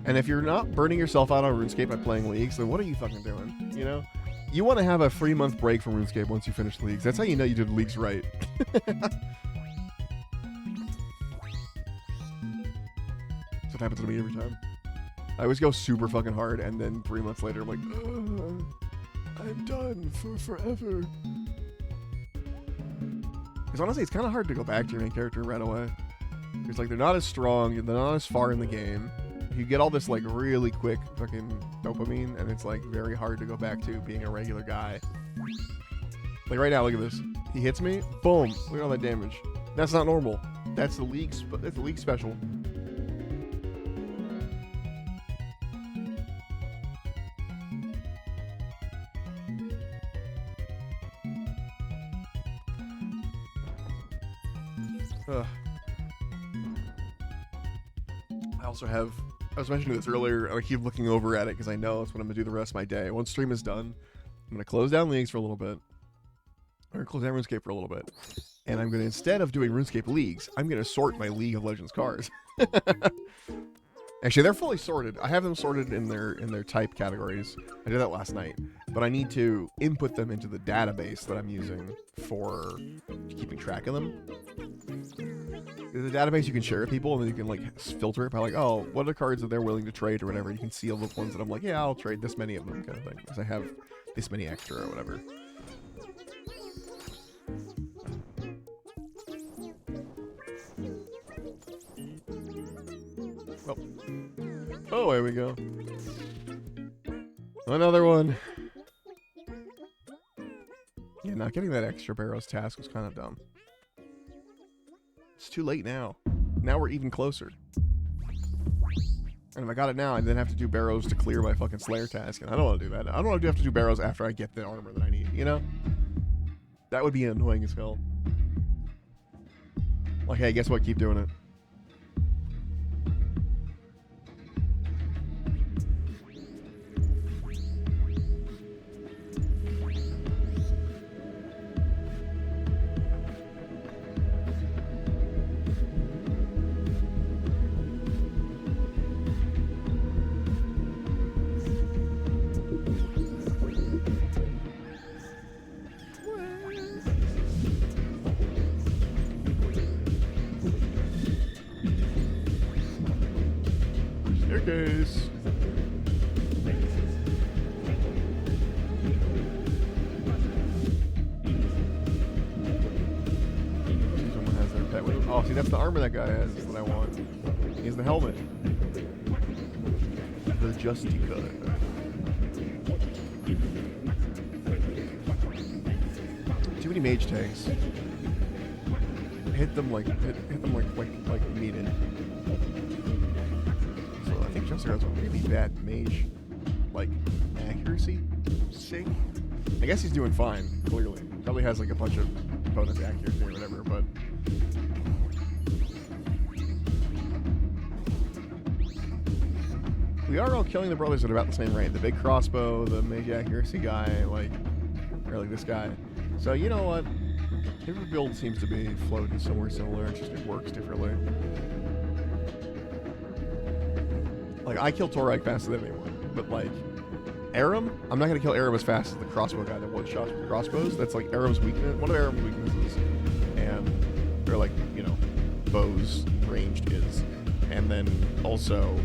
And if you're not burning yourself out on RuneScape by playing leagues, then what are you fucking doing? You know? You want to have a free month break from RuneScape once you finish leagues. That's how you know you did leagues right. That's what happens to me every time. I always go super fucking hard, and then 3 months later, I'm like, I'm done for forever. Because honestly, it's kind of hard to go back to your main character right away. Because like they're not as strong, they're not as far in the game. You get all this like really quick fucking dopamine, and it's like very hard to go back to being a regular guy. Like right now, look at this. He hits me, boom! Look at all that damage. That's not normal. That's the league. That's the league special. Ugh. I also have. I was mentioning this earlier, and I keep looking over at it because I know that's what I'm going to do the rest of my day. Once stream is done, I'm going to close down leagues for a little bit. I'm going to close down RuneScape for a little bit. And I'm going to, instead of doing RuneScape leagues, I'm going to sort my League of Legends cards. Actually, they're fully sorted. I have them sorted in their type categories. I did that last night. But I need to input them into the database that I'm using for keeping track of them. There's a database you can share with people, and then you can like filter it by like, oh, what are the cards that they're willing to trade or whatever. You can see all the ones that I'm like, yeah, I'll trade this many of them, kind of thing, because I have this many extra or whatever. Oh, here we go. Another one. Yeah, not getting that extra barrows task was kind of dumb. It's too late now. Now we're even closer. And if I got it now, I then have to do barrows to clear my fucking Slayer task, and I don't want to do that. I don't want to have to do barrows after I get the armor that I need, you know? That would be annoying as hell. Like, hey, guess what? Keep doing it. Staircase. Someone has their pet with. Oh, see, that's the armor that guy has. Is what I want. He has the helmet. The Justica. Too many mage tags. Hit them like needed. So I think Justica has a really bad mage like accuracy sync. I guess he's doing fine, clearly. Probably has like a bunch of bonus accuracy or whatever, but we are all killing the brothers at about the same rate. The big crossbow, the mage accuracy guy, like this guy. So you know what? Every build seems to be floating somewhere similar. It's just it works differently. Like I kill Torag faster than anyone, but like Aram, I'm not gonna kill Aram as fast as the crossbow guy that one shots with crossbows. That's like Aram's weakness, one of Aram's weaknesses, and they're like, you know, bows ranged is, and then also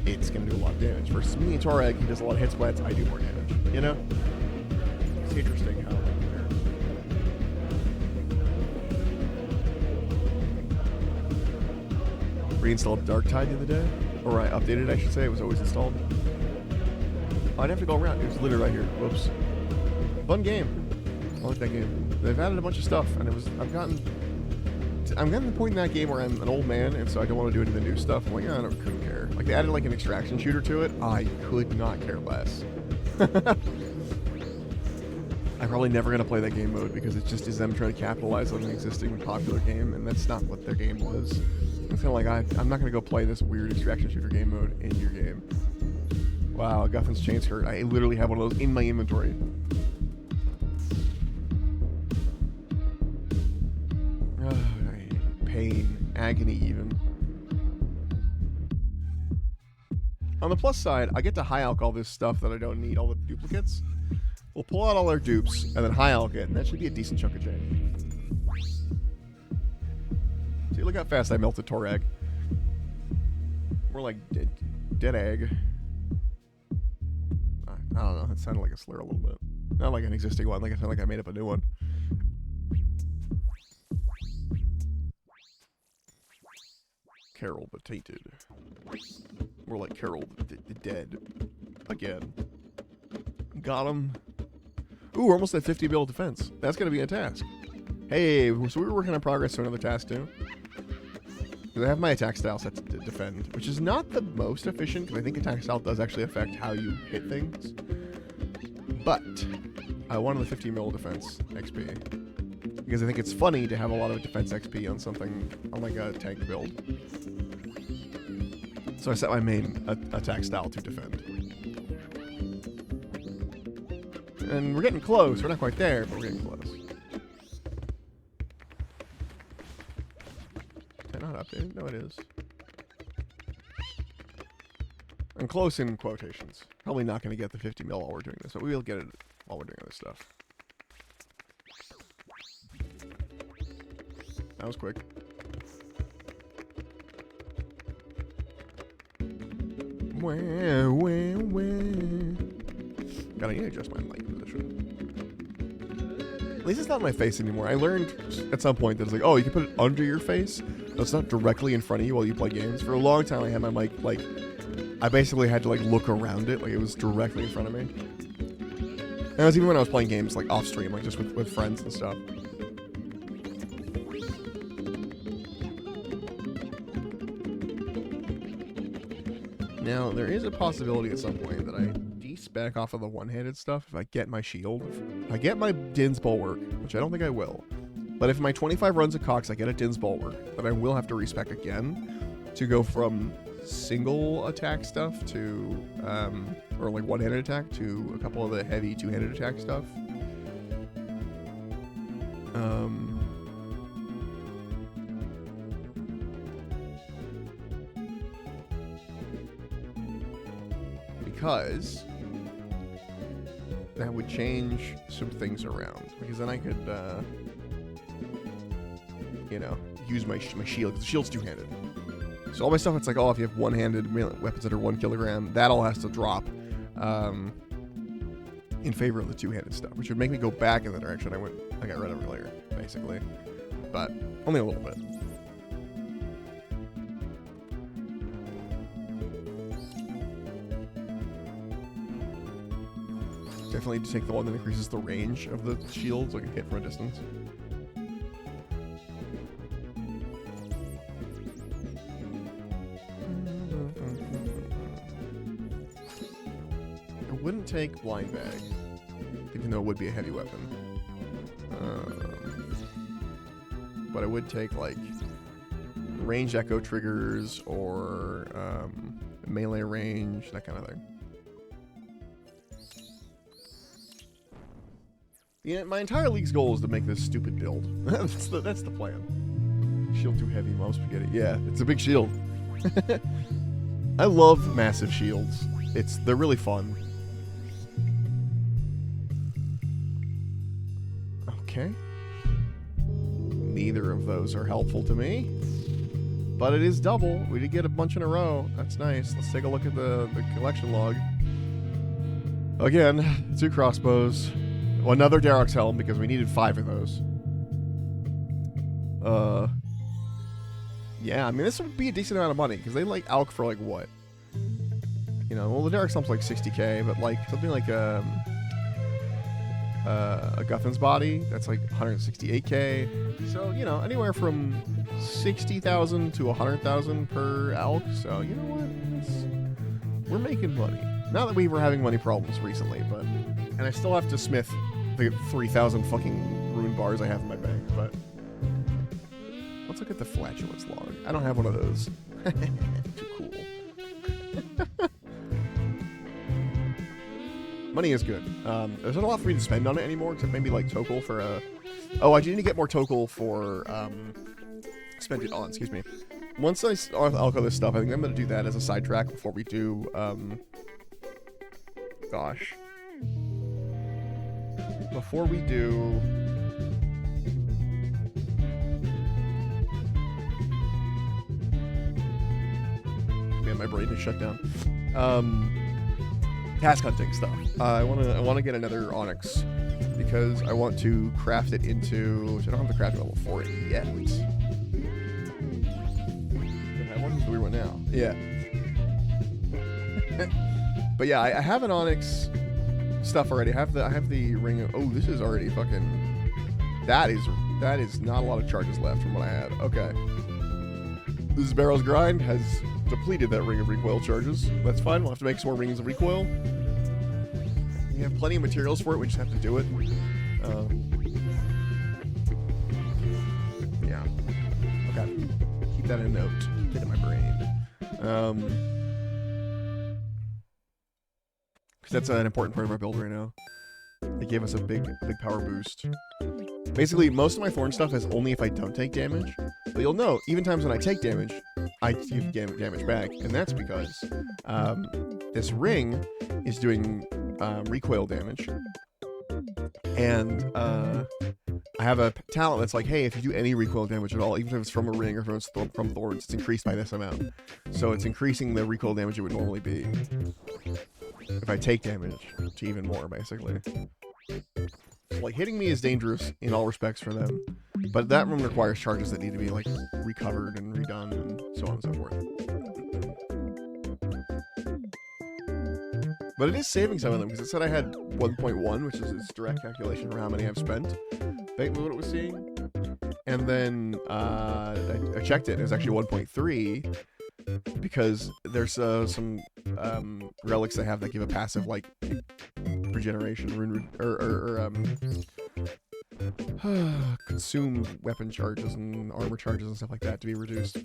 it's gonna do a lot of damage. Versus me and Torag, he does a lot of hit splats. I do more damage, you know. It's interesting how reinstalled Dark Tide the other day, or I updated it, I should say. It was always installed. Oh, I'd have to go around. It was literally right here. Whoops. Fun game. I like that game. They've added a bunch of stuff, and I'm getting to the point in that game where I'm an old man, and so I don't want to do any of the new stuff. I'm like, oh, couldn't care. Like, they added like an extraction shooter to it. I could not care less. I'm probably never going to play that game mode because it just is them trying to capitalize on an existing popular game, and that's not what their game was. It's kind of like, I'm not going to go play this weird extraction shooter game mode in your game. Wow, Guffin's Chain Skirt. I literally have one of those in my inventory. Pain, agony even. On the plus side, I get to high alch all this stuff that I don't need, all the duplicates. We'll pull out all our dupes and then high alch it, and that should be a decent chunk of change. See, look how fast I melted Torag. More like dead egg. I don't know, it sounded like a slur a little bit. Not like an existing one, like I sound like I made up a new one. Carol the Tainted. More like Carol the Dead. Again. Got him. Ooh, we're almost at 50 build defense. That's going to be a task. Hey, so we were working on progress to another task too. Because I have my attack style set to defend, which is not the most efficient, because I think attack style does actually affect how you hit things. But I wanted the 50 mil defense XP. Because I think it's funny to have a lot of defense XP on something, on like a tank build. So I set my main attack style to defend. And we're getting close. We're not quite there, but we're getting close. Is that not updated? No, it is. I'm close in quotations. Probably not going to get the 50 mil while we're doing this, but we will get it while we're doing other stuff. That was quick. Gotta need to adjust my mic position. At least it's not in my face anymore. I learned at some point that it's like, oh, you can put it under your face, so it's not directly in front of you while you play games. For a long time, I had my mic, like, I basically had to, like, look around it, like it was directly in front of me. And that was even when I was playing games, like, off-stream, like, just with friends and stuff. Now, there is a possibility at some point that I de-spec off of the one-handed stuff if I get my shield. If I get my Din's Bulwark, which I don't think I will, but if my 25 runs of Cox I get a Din's Bulwark, then I will have to respec again to go from single attack stuff to, or like one-handed attack to a couple of the heavy two-handed attack stuff. Because that would change some things around. Because then I could, you know, use my shield. Because the shield's two-handed. So all my stuff, it's like, oh, if you have one-handed weapons that are 1 kilogram, that all has to drop in favor of the two-handed stuff, which would make me go back in the direction I got rid of earlier, basically. But only a little bit. Definitely to take the one that increases the range of the shield so I can hit from a distance. I wouldn't take blind bag, even though it would be a heavy weapon. But I would take like range echo triggers or melee range, that kind of thing. Yeah, my entire league's goal is to make this stupid build. that's the plan. Shield too heavy, mom spaghetti. Yeah, it's a big shield. I love massive shields. They're really fun. Okay. Neither of those are helpful to me. But it is double. We did get a bunch in a row. That's nice. Let's take a look at the collection log. Again, 2 crossbows. Well, another Darrock's helm because we needed 5 of those. Yeah, I mean, this would be a decent amount of money because they like Alk for like what? You know, well, the Darrock's helm's like 60k, but like something like a Guthan's body that's like 168k. So you know, anywhere from 60,000 to 100,000 per Alk. So you know what? We're making money. Not that we were having money problems recently, but and I still have to smith the 3,000 fucking rune bars I have in my bank, but. Let's look at the flatulence log. I don't have one of those. Too cool. Money is good. There's not a lot for me to spend on it anymore, except maybe like Tokal for a... Oh, I do need to get more Tokal for... Spend it on, excuse me. Once I alco this stuff, I think I'm going to do that as a sidetrack before we do... Gosh. Before we do... My brain is shut down. Task hunting stuff. I want to get another onyx because I want to craft it into. So I don't have the craft level for it yet. Do I have one? Do we want now? Yeah. But yeah, I have an onyx stuff already. I have the ring of. Oh, this is already fucking. That is not a lot of charges left from what I had. Okay. This Barrow's grind has depleted that ring of recoil charges. That's fine. We'll have to make some more rings of recoil. We have plenty of materials for it. We just have to do it. Yeah. Okay. Keep that in a note. Get in my brain. Because that's an important part of our build right now. It gave us a big power boost. Basically, most of my thorn stuff is only if I don't take damage. But you'll know, even times when I take damage, I give damage back. And that's because this ring is doing recoil damage. And I have a talent that's like, hey, if you do any recoil damage at all, even if it's from a ring or from thorns, it's increased by this amount. So it's increasing the recoil damage it would normally be. If I take damage to even more, basically. Like, hitting me is dangerous in all respects for them. But that one requires charges that need to be, like, recovered and redone and so on and so forth. But it is saving some of them, because it said I had 1.1, which is its direct calculation for how many I've spent. Basically what it was seeing. And then I checked it, and it was actually 1.3, because there's some relics I have that give a passive, like, regeneration, consume weapon charges and armor charges and stuff like that to be reduced.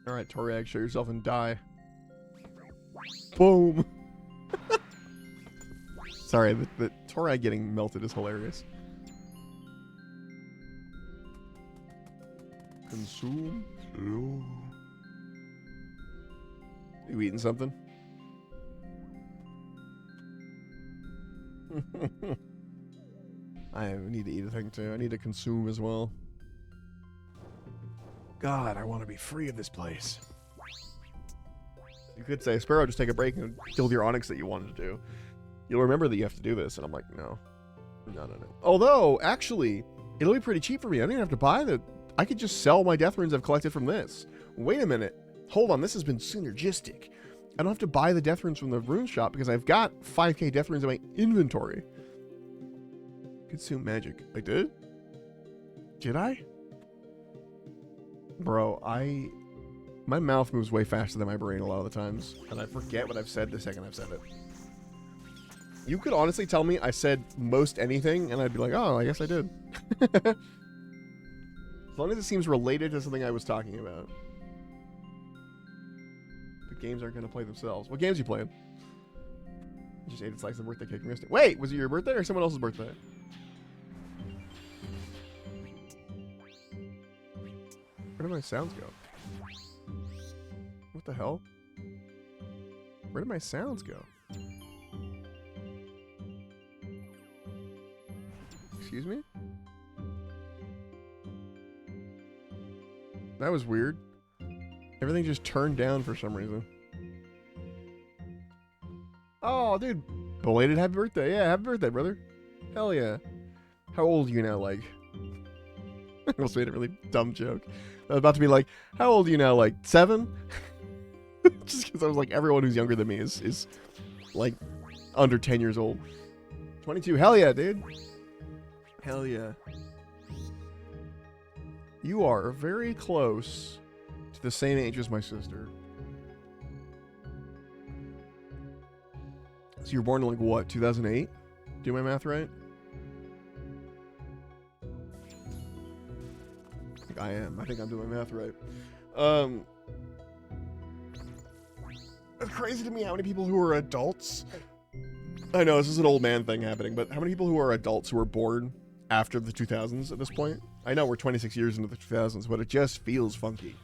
Alright, Torag, show yourself and die. Boom! Sorry, the Torag getting melted is hilarious. Consume? Ooh. You eating something? I need to eat a thing too. I need to consume as well. God, I want to be free of this place. You could say, Sparrow, just take a break and kill your onyx that you wanted to do. You'll remember that you have to do this. And I'm like, no. No. Although, actually, it'll be pretty cheap for me. I don't even have to buy the... I could just sell my death runes I've collected from this. Wait a minute. Hold on, this has been synergistic. I don't have to buy the death runes from the rune shop because I've got 5k death runes in my inventory. Consume magic. I did? Did I? Bro, my mouth moves way faster than my brain a lot of the times, and I forget what I've said the second I've said it. You could honestly tell me I said most anything, and I'd be like, oh, I guess I did. As long as it seems related to something I was talking about. The games aren't going to play themselves. What games are you playing? I just ate a slice of birthday cake. Missed it. Wait, was it your birthday or someone else's birthday? Where did my sounds go? What the hell? Where did my sounds go? Excuse me? That was weird. Everything just turned down for some reason. Oh, dude. Belated happy birthday. Yeah, happy birthday, brother. Hell yeah. How old are you now, like? I almost made a really dumb joke. I was about to be like, how old are you now, like 7? Just because I was like, everyone who's younger than me is like under 10 years old. 22. Hell yeah, dude. Hell yeah. You are very close to the same age as my sister. So you were born in like what, 2008? Do my math right? I think I am. I think I'm doing my math right. It's crazy to me how many people who are adults. I know this is an old man thing happening, but how many people who are adults who were born after the 2000s at this point? I know we're 26 years into the 2000s, but it just feels funky.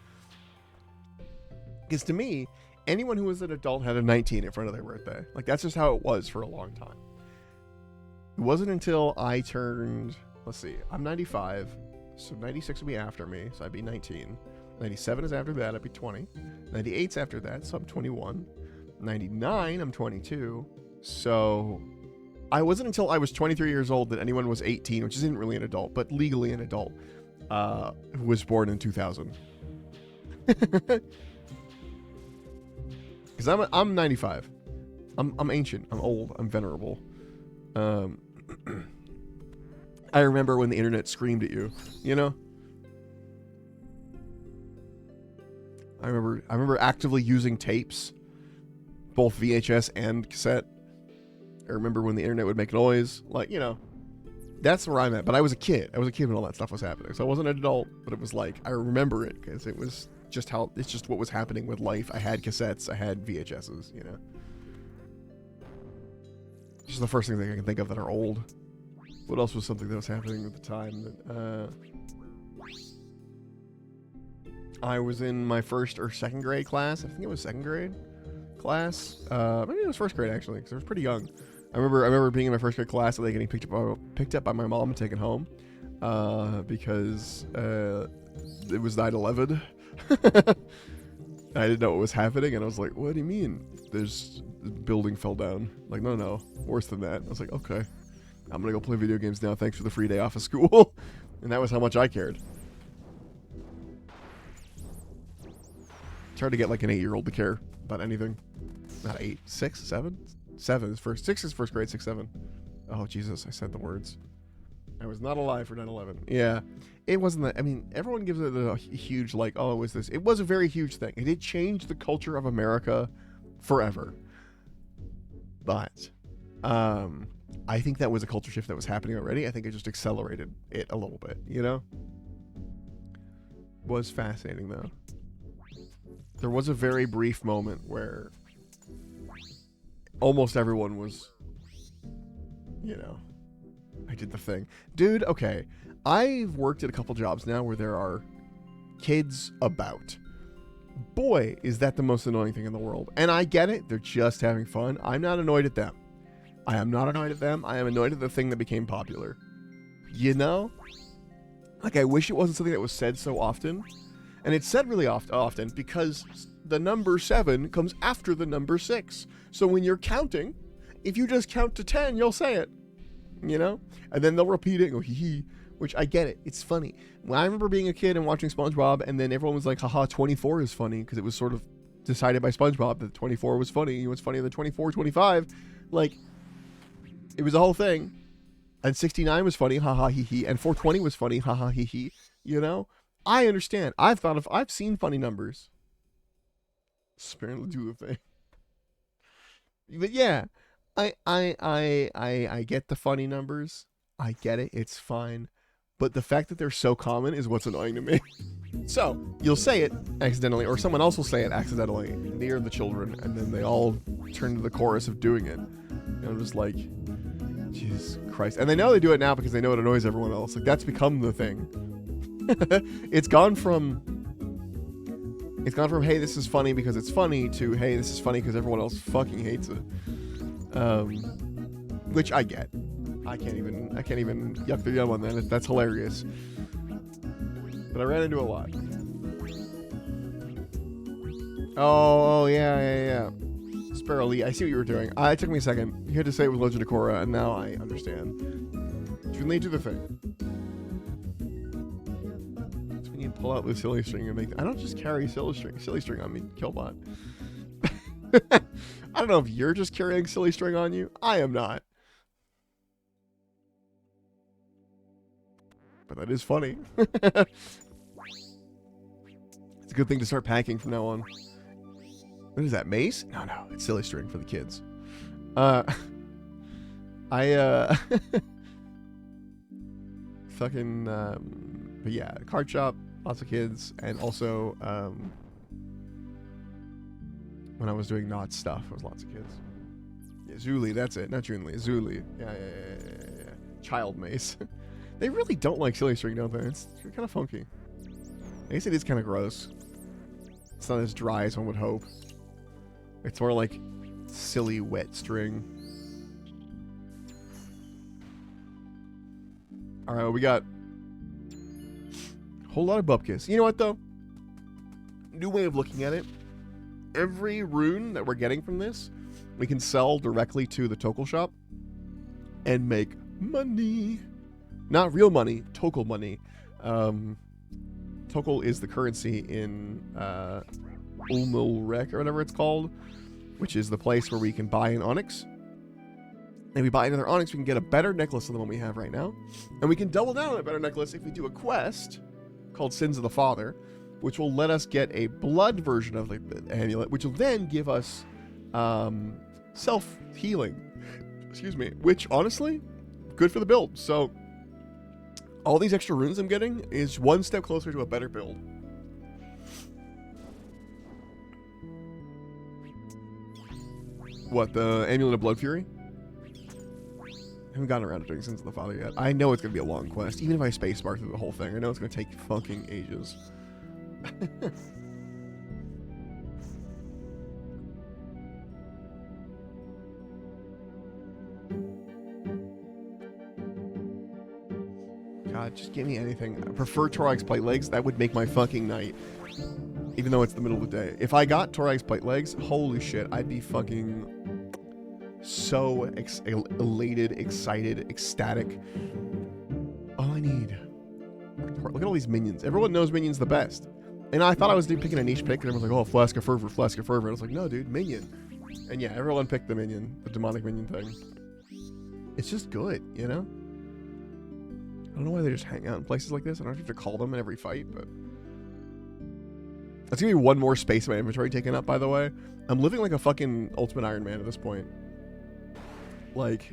Because to me, anyone who was an adult had a 19 in front of their birthday. Like, that's just how it was for a long time. It wasn't until I turned, let's see, I'm 95, so 96 would be after me, so I'd be 19. 97 is after that, I'd be 20. 98's after that, so I'm 21. 99, I'm 22. So I wasn't until I was 23 years old that anyone was 18, which isn't really an adult, but legally an adult, who was born in 2000. Because I'm 95. I'm ancient. I'm old. I'm venerable. I remember when the internet screamed at you, you know? I remember actively using tapes, both VHS and cassette. I remember when the internet would make noise, like, you know, that's where I'm at. But I was a kid. I was a kid when all that stuff was happening. So I wasn't an adult, but it was like, I remember it because it was just how, it's just what was happening with life. I had cassettes, I had VHSs, you know. Just the first things I can think of that are old. What else was something that was happening at the time that, I was in my first or second grade class. I think it was second grade class. Maybe it was first grade actually, because I was pretty young. I remember being in my first grade class and then getting picked up by my mom and taken home, because it was 9/11. I didn't know what was happening, and I was like, "What do you mean? The building fell down?" Like, no, worse than that. I was like, "Okay, I'm gonna go play video games now. Thanks for the free day off of school." And that was how much I cared. It's hard to get like an 8-year-old to care about anything. Not 8, 6, 7? 7 is first. 6 is first grade, 6, 7. Oh, Jesus, I said the words. I was not alive for 9/11. Yeah, it wasn't that. I mean, everyone gives it a huge, like, oh, it was this. It was a very huge thing. It did change the culture of America forever. But I think that was a culture shift that was happening already. I think it just accelerated it a little bit, you know? Was fascinating, though. There was a very brief moment where almost everyone was, you know, I did the thing. Dude, okay. I've worked at a couple jobs now where there are kids about. Boy, is that the most annoying thing in the world. And I get it. They're just having fun. I'm not annoyed at them. I am not annoyed at them. I am annoyed at the thing that became popular. You know? Like, I wish it wasn't something that was said so often. And it's said really often because the number 7 comes after the number 6. So when you're counting, if you just count to 10, you'll say it. You know? And then they'll repeat it and go, hee hee. Which, I get it. It's funny. When I remember being a kid and watching SpongeBob, and then everyone was like, haha, 24 is funny, because it was sort of decided by SpongeBob that 24 was funny. You know what's funnier than 24, 25? Like, it was a whole thing. And 69 was funny, haha, hee hee. And 420 was funny, haha, hee hee. You know? I understand. I've seen funny numbers. Apparently do the thing. But yeah, I get the funny numbers. I get it. It's fine. But the fact that they're so common is what's annoying to me. So, you'll say it accidentally, or someone else will say it accidentally near the children, and then they all turn to the chorus of doing it. And I'm just like, Jesus Christ. And they know they do it now because they know it annoys everyone else. Like, that's become the thing. It's gone from It's gone from, hey, this is funny because it's funny, to, hey, this is funny because everyone else fucking hates it. Which I get. I can't even yuck the yum on that. That's hilarious. But I ran into a lot. Oh, yeah. Sparrow Lee, I see what you were doing. It took me a second. You had to say it was Legend of Korra, and now I understand. Junlei, do the thing. So when you pull out the silly string and make... I don't just carry silly string on me, Killbot. I don't know if you're just carrying silly string on you. I am not. But that is funny. It's a good thing to start packing from now on. What is that, mace? No, it's silly string for the kids. Fucking, but yeah, card shop, lots of kids, and also, when I was doing not stuff, it was lots of kids. Yeah, Zuli, that's it, not Junli, Zuli. Yeah. Child mace. They really don't like silly string, don't they? It's kind of funky. I guess it is kind of gross. It's not as dry as one would hope. It's more like silly wet string. Alright, we got a whole lot of bupkis. You know what, though? New way of looking at it. Every rune that we're getting from this, we can sell directly to the Tokal shop and make money. Not real money, Tokal money. Tokal is the currency in Ulmulrek or whatever it's called, which is the place where we can buy an onyx. And if we buy another onyx, we can get a better necklace than the one we have right now. And we can double down on a better necklace if we do a quest called Sins of the Father, which will let us get a blood version of the amulet, which will then give us self-healing. Excuse me. Which, honestly, good for the build. So, all these extra runes I'm getting is one step closer to a better build. What, the Amulet of Blood Fury? I haven't gotten around to doing Sins of the Father yet. I know it's going to be a long quest. Even if I spacebar through the whole thing, I know it's going to take fucking ages. God, just give me anything. I prefer Torag's plate legs. That would make my fucking night. Even though it's the middle of the day. If I got Torag's plate legs, holy shit, I'd be fucking so elated, excited, ecstatic. All I need. Look at all these minions. Everyone knows minions the best. And I thought I was picking a niche pick, and everyone's like, oh, Flask of Fervor, Flask of Fervor. And I was like, no, dude, minion. And yeah, everyone picked the minion, the demonic minion thing. It's just good, you know? I don't know why they just hang out in places like this. I don't have to call them in every fight, but... That's gonna be one more space in my inventory taken up, by the way. I'm living like a fucking Ultimate Iron Man at this point. Like...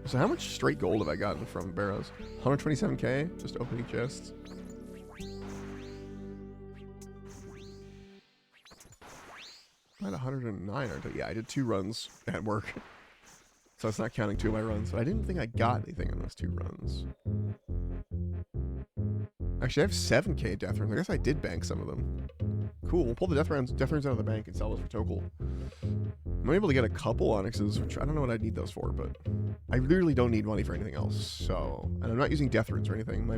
So how much straight gold have I gotten from barrows? 127k? Just opening chests. I'm at 109, aren't I? Yeah, I did 2 runs at work. So it's not counting 2 of my runs. But I didn't think I got anything on those 2 runs. Actually, I have 7k death runes. I guess I did bank some of them. Cool. We'll pull the death runes out of the bank and sell those for Tokal. I'm able to get a couple onyxes, which I don't know what I'd need those for, but I literally don't need money for anything else. So, and I'm not using death runes or anything. My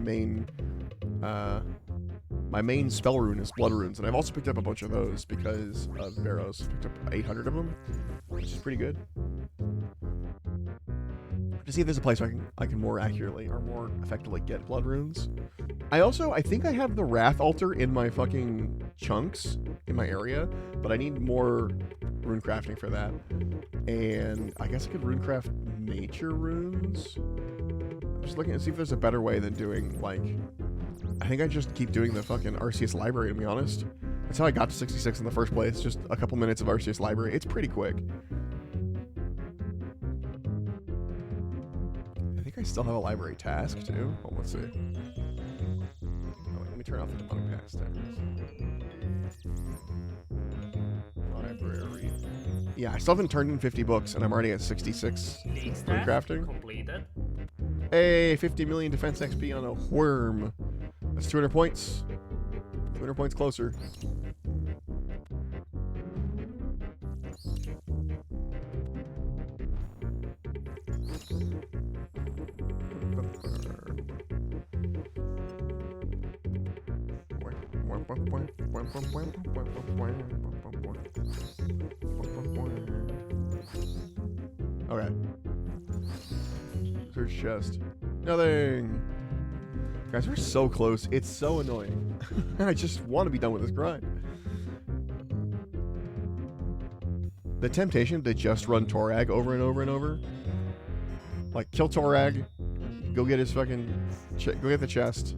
main spell rune is blood runes, and I've also picked up a bunch of those because of barrows. Picked up 800 of them, which is pretty good. To see if there's a place where I can more accurately or more effectively get blood runes. I think I have the Wrath Altar in my fucking chunks in my area, but I need more rune crafting for that. And I guess I could rune craft nature runes. I'm just looking to see if there's a better way than doing, like... I think I just keep doing the fucking RCS library, to be honest. That's how I got to 66 in the first place. Just a couple minutes of RCS library. It's pretty quick. I think I still have a library task, too. Oh, let's see. Oh, let me turn off the demonic pastimes. Library. Yeah, I still haven't turned in 50 books, and I'm already at 66 for crafting. Completed. Hey, 50 million defense XP on a worm. That's 200 points. 200 points closer. Okay. Search chest. Nothing. Guys, we're so close. It's so annoying. I just want to be done with this grind. The temptation to just run Torag over and over and over. Like, kill Torag. Go get his fucking... go get the chest.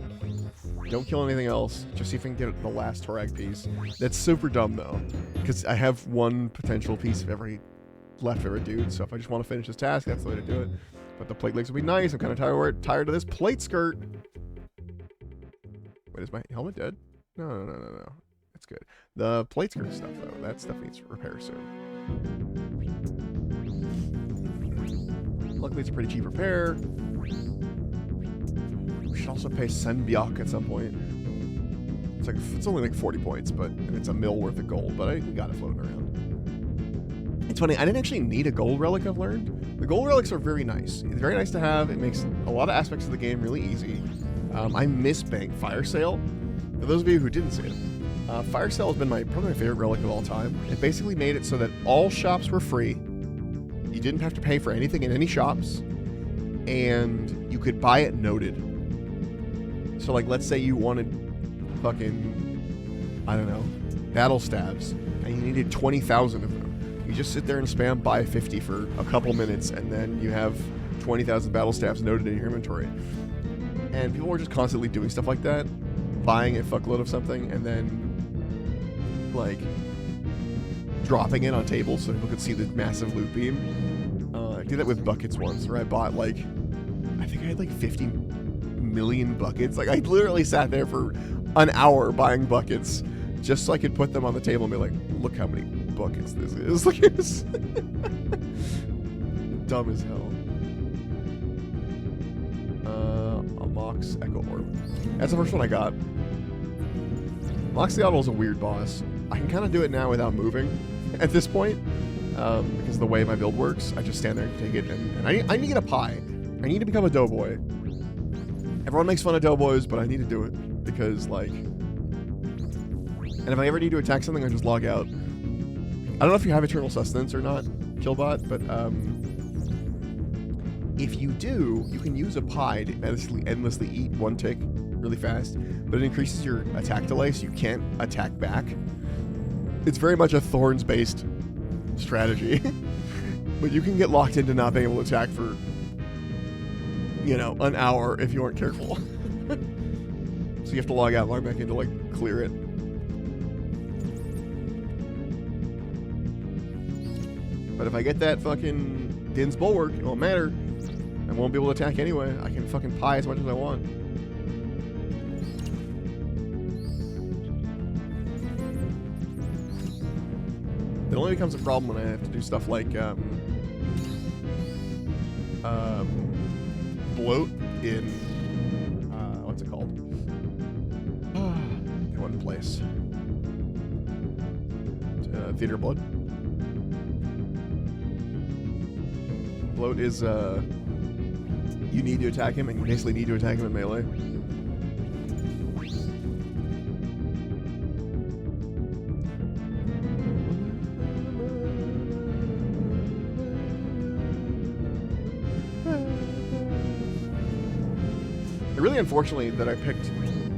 Don't kill anything else. Just see if I can get the last Torag piece. That's super dumb, though. Because I have one potential piece of every leftover dude. So if I just want to finish this task, that's the way to do it. But the plate legs would be nice. I'm kind of tired of this plate skirt. Wait, is my helmet dead? No. It's good. The plate skirt stuff, though, that stuff needs repair soon. Luckily, it's a pretty cheap repair. We should also pay Senbyok at some point. It's only like 40 points, but and it's a mil worth of gold, but I got it floating around. It's funny, I didn't actually need a gold relic, I've learned. The gold relics are very nice. It's very nice to have. It makes a lot of aspects of the game really easy. I miss Bank Fire Sale. For those of you who didn't see it, Fire Sale has been probably my favorite relic of all time. It basically made it so that all shops were free. You didn't have to pay for anything in any shops, and you could buy it noted. So, like, let's say you wanted fucking, I don't know, battle stabs, and you needed 20,000 of them. You just sit there and spam buy 50 for a couple minutes, and then you have 20,000 battle stabs noted in your inventory. And people were just constantly doing stuff like that, buying a fuckload of something, and then, like, dropping it on tables so people could see the massive loot beam. I did that with buckets once, where I bought, like, I think I had, like, 50 million buckets. Like, I literally sat there for an hour buying buckets just so I could put them on the table and be like, look how many buckets this is. Look at this. Dumb as hell. Mox Echo Orb. That's the first one I got. Moxxiatl is a weird boss. I can kind of do it now without moving at this point, because of the way my build works. I just stand there and take it, and I need to get a pie. I need to become a doughboy. Everyone makes fun of doughboys, but I need to do it, because, like... And if I ever need to attack something, I just log out. I don't know if you have Eternal Sustenance or not, Killbot, but, if you do, you can use a pie to endlessly eat one tick really fast, but it increases your attack delay, so you can't attack back. It's very much a Thorns-based strategy, but you can get locked into not being able to attack for, you know, an hour if you aren't careful. So you have to log out, log back in to, like, clear it. But if I get that fucking Din's Bulwark, it won't matter. I won't be able to attack anyway. I can fucking pie as much as I want. It only becomes a problem when I have to do stuff like bloat in what's it called? In one place. Theater of Blood. Bloat is you need to attack him, and you basically need to attack him in melee. Really, unfortunately, that I picked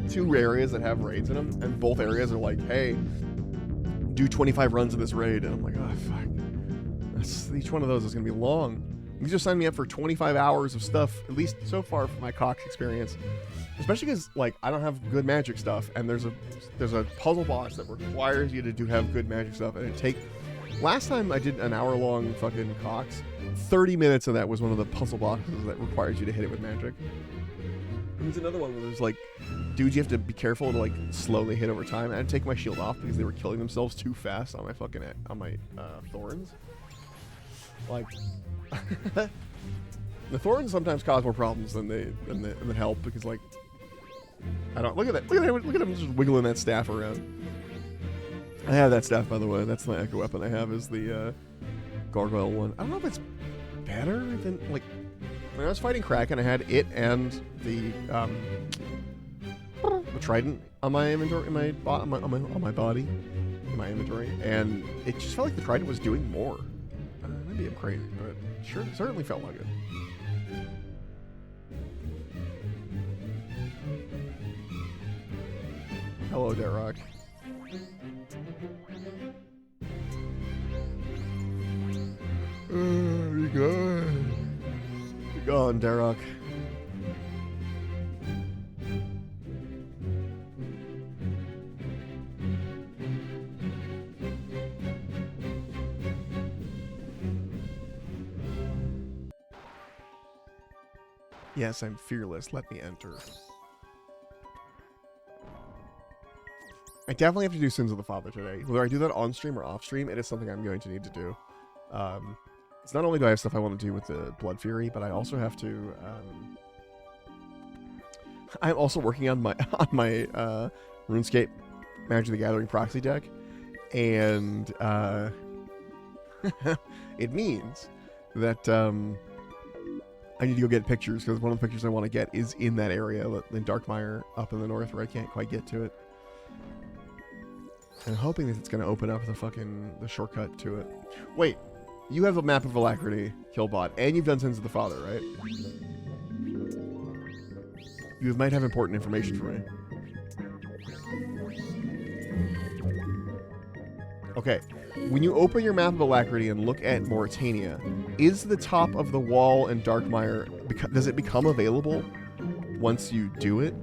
two areas that have raids in them, and both areas are like, hey, do 25 runs in this raid, and I'm like, oh, fuck. Each one of those is going to be long. You just signed me up for 25 hours of stuff, at least so far from my Cox experience. Especially because, like, I don't have good magic stuff, and there's a puzzle boss that requires you to have good magic stuff, and last time I did an hour-long fucking Cox, 30 minutes of that was one of the puzzle bosses that requires you to hit it with magic. And there's another one where there's, like, dudes you have to be careful to, like, slowly hit over time. I had to take my shield off because they were killing themselves too fast on my fucking, Thorns. Like... The Thorns sometimes cause more problems than they help, because, like, I don't look at him just wiggling that staff around. I have that staff, by the way. That's my echo weapon I have, is the gargoyle one. I don't know if it's better than, like, when I was fighting Kraken, I had it and the the trident on my inventory, on my body, in my inventory, and it just felt like the trident was doing more. Maybe I'm crazy, but sure, it certainly felt like it. Hello, Derrock. You're gone. You're gone, Derrock. Yes, I'm fearless. Let me enter. I definitely have to do Sins of the Father today. Whether I do that on stream or off stream, it is something I'm going to need to do. It's not only do I have stuff I want to do with the Blood Fury, but I also have to. I'm also working on my RuneScape Magic the Gathering proxy deck, and it means that I need to go get pictures, because one of the pictures I want to get is in that area in Darkmire up in the north where I can't quite get to it. I'm hoping that it's going to open up the shortcut to it. Wait, you have a map of Alacrity, Killbot, and you've done Sins of the Father, right? You might have important information for me. Okay, when you open your map of Alacrity and look at Mauritania, is the top of the wall in Darkmire, does it become available once you do it?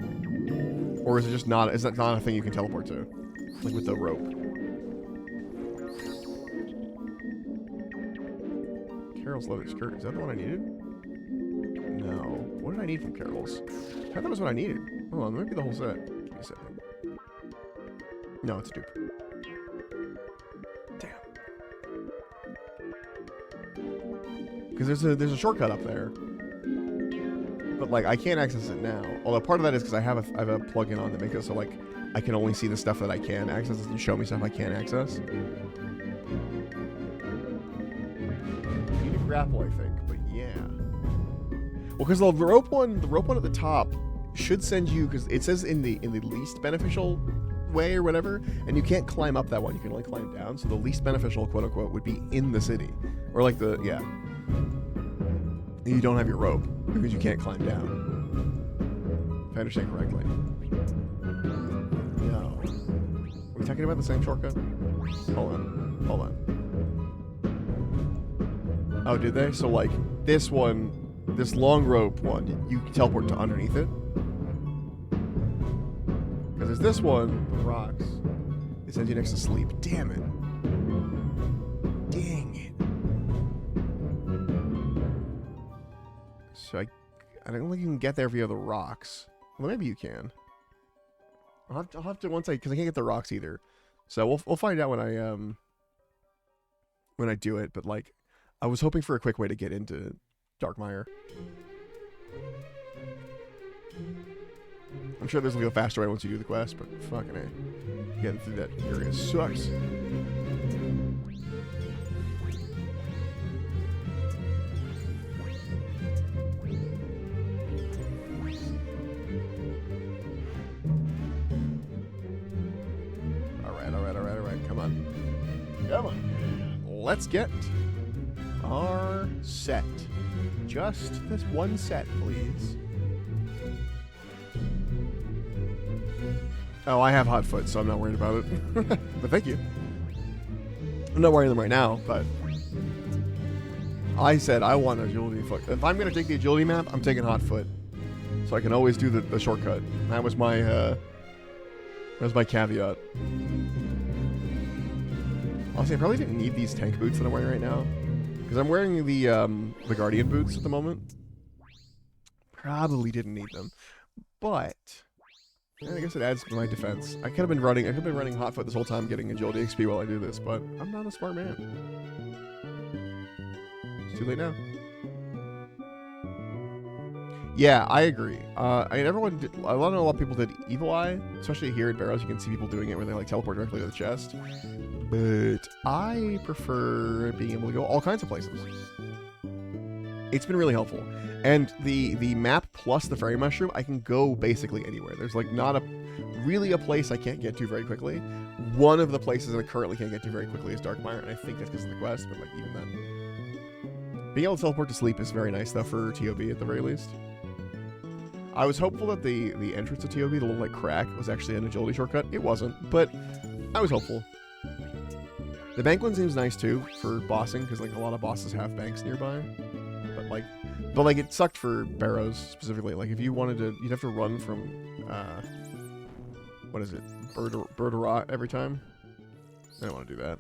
Or is it just not, is that not a thing you can teleport to? Like with the rope. Carol's leather skirt. Is that the one I needed? No. What did I need from Carol's? I thought that was what I needed. Hold on, that might be the whole set. Give me a second. No, it's a dupe. Damn. Because there's a shortcut up there. But like I can't access it now. Although part of that is because I have a plugin on that makes it so like I can only see the stuff that I can access and show me stuff I can't access. You need to grapple, I think, but yeah. Well, because the rope one at the top should send you, because it says in the least beneficial way or whatever, and you can't climb up that one. You can only climb down. So the least beneficial, quote unquote, would be in the city, or like you don't have your rope because you can't climb down. If I understand correctly. No. Are we talking about the same shortcut? Hold on. Oh, did they? So like this one, this long rope one, you can teleport to underneath it. Because there's this one with rocks. It sends you next to sleep. Damn it. Dang it. So I don't think you can get there via the rocks. Well, maybe you can. I'll have to once because I can't get the rocks either. So we'll find out when I do it. But like, I was hoping for a quick way to get into Darkmire. I'm sure there's gonna be a faster way once you do the quest, but fucking A. Getting through that area sucks. Alright, come on. Let's get our set. Just this one set, please. Oh, I have hot foot, so I'm not worried about it. But thank you. I'm not wearing them right now, but I said I want agility foot. If I'm going to take the agility map, I'm taking hot foot. So I can always do the shortcut. That was my caveat. Honestly, I probably didn't need these tank boots that I'm wearing right now. Because I'm wearing the Guardian boots at the moment. Probably didn't need them. But I guess it adds to my defense. I could have been running hot foot this whole time, getting agility XP while I do this, but I'm not a smart man. It's too late now. Yeah, I agree. I mean, a lot of people did Evil Eye, especially here at Barrows. You can see people doing it where they like teleport directly to the chest. But I prefer being able to go all kinds of places. It's been really helpful. And the map plus the fairy mushroom, I can go basically anywhere. There's like not really a place I can't get to very quickly. One of the places I currently can't get to very quickly is Darkmire, and I think that's because of the quest, but like even then. Being able to teleport to sleep is very nice though for TOB at the very least. I was hopeful that the entrance to TOB, the little like crack, was actually an agility shortcut. It wasn't, but I was hopeful. The bank one seems nice too for bossing, because like a lot of bosses have banks nearby. But like it sucked for barrows specifically. Like if you wanted to, you'd have to run from what is it, bird to rot every time. I don't want to do that.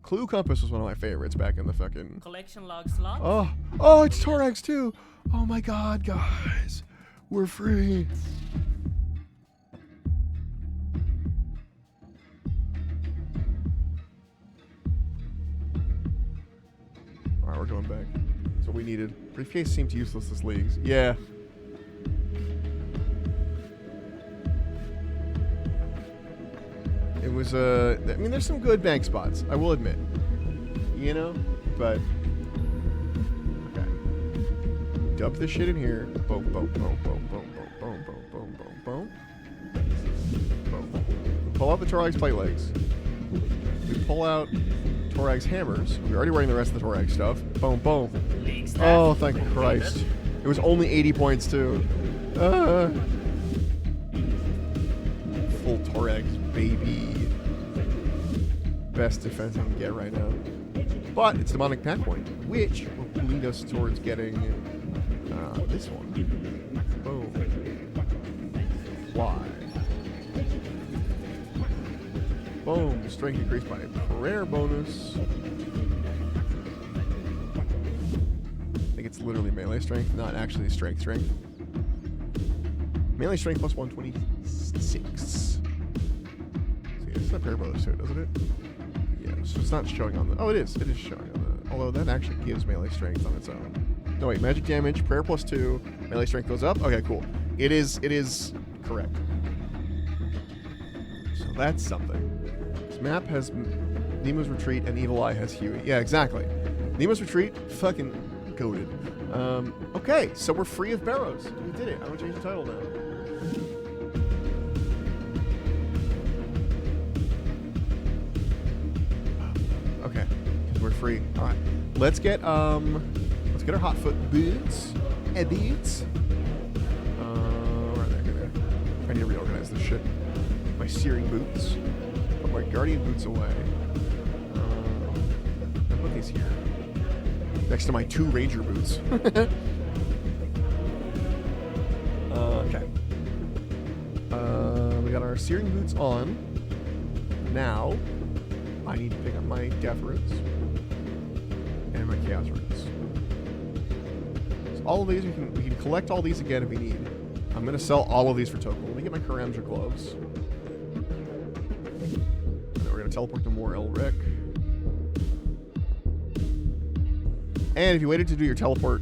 Clue Compass was one of my favorites back in the fucking Collection log slot. Oh, it's Torax too. Oh my god, guys, we're free. Alright, we're going back. That's what we needed. Briefcase seemed useless this leagues. Yeah. It was, I mean, there's some good bank spots, I will admit. You know? But, okay. Dump this shit in here. Boom, boom, boom, boom, boom, boom, boom, boom, boom, boom, boom. Boom. Pull out the Torax plate legs. We pull out Torax hammers. We're already wearing the rest of the Torax stuff. Boom, boom. Oh, thank Christ. It was only 80 points, too. Full Torax, baby. Best defense I can get right now. But it's demonic pack point, which will lead us towards getting this one. Boom. Fly. Boom. Strength increased by a prayer bonus. I think it's literally melee strength, not actually strength. Melee strength plus 126. See, it's not prayer bonus too, doesn't it? Yeah, so it's not showing on the... Oh, it is. It is showing on the... Although that actually gives melee strength on its own. No, wait. Magic damage, prayer plus 2, melee strength goes up. Okay, cool. It is correct. So that's something. This map has Nemo's Retreat and Evil Eye has Huey. Yeah, exactly. Nemo's Retreat, fucking goated. Okay, so we're free of barrows. We did it. I'm gonna change the title now. Okay, because we're free. All right, let's get our hot foot boots. Boots. Right there. I need to reorganize this shit. My searing boots. Put my guardian boots away. I put these here next to my 2 ranger boots. Okay. We got our searing boots on. Now, I need to pick up my death roots and my chaos roots. So all of these, we can collect all these again if we need. I'm going to sell all of these for token. Let me get my Karamja gloves. And then we're going to teleport to more Elric. And if you waited to do your teleport,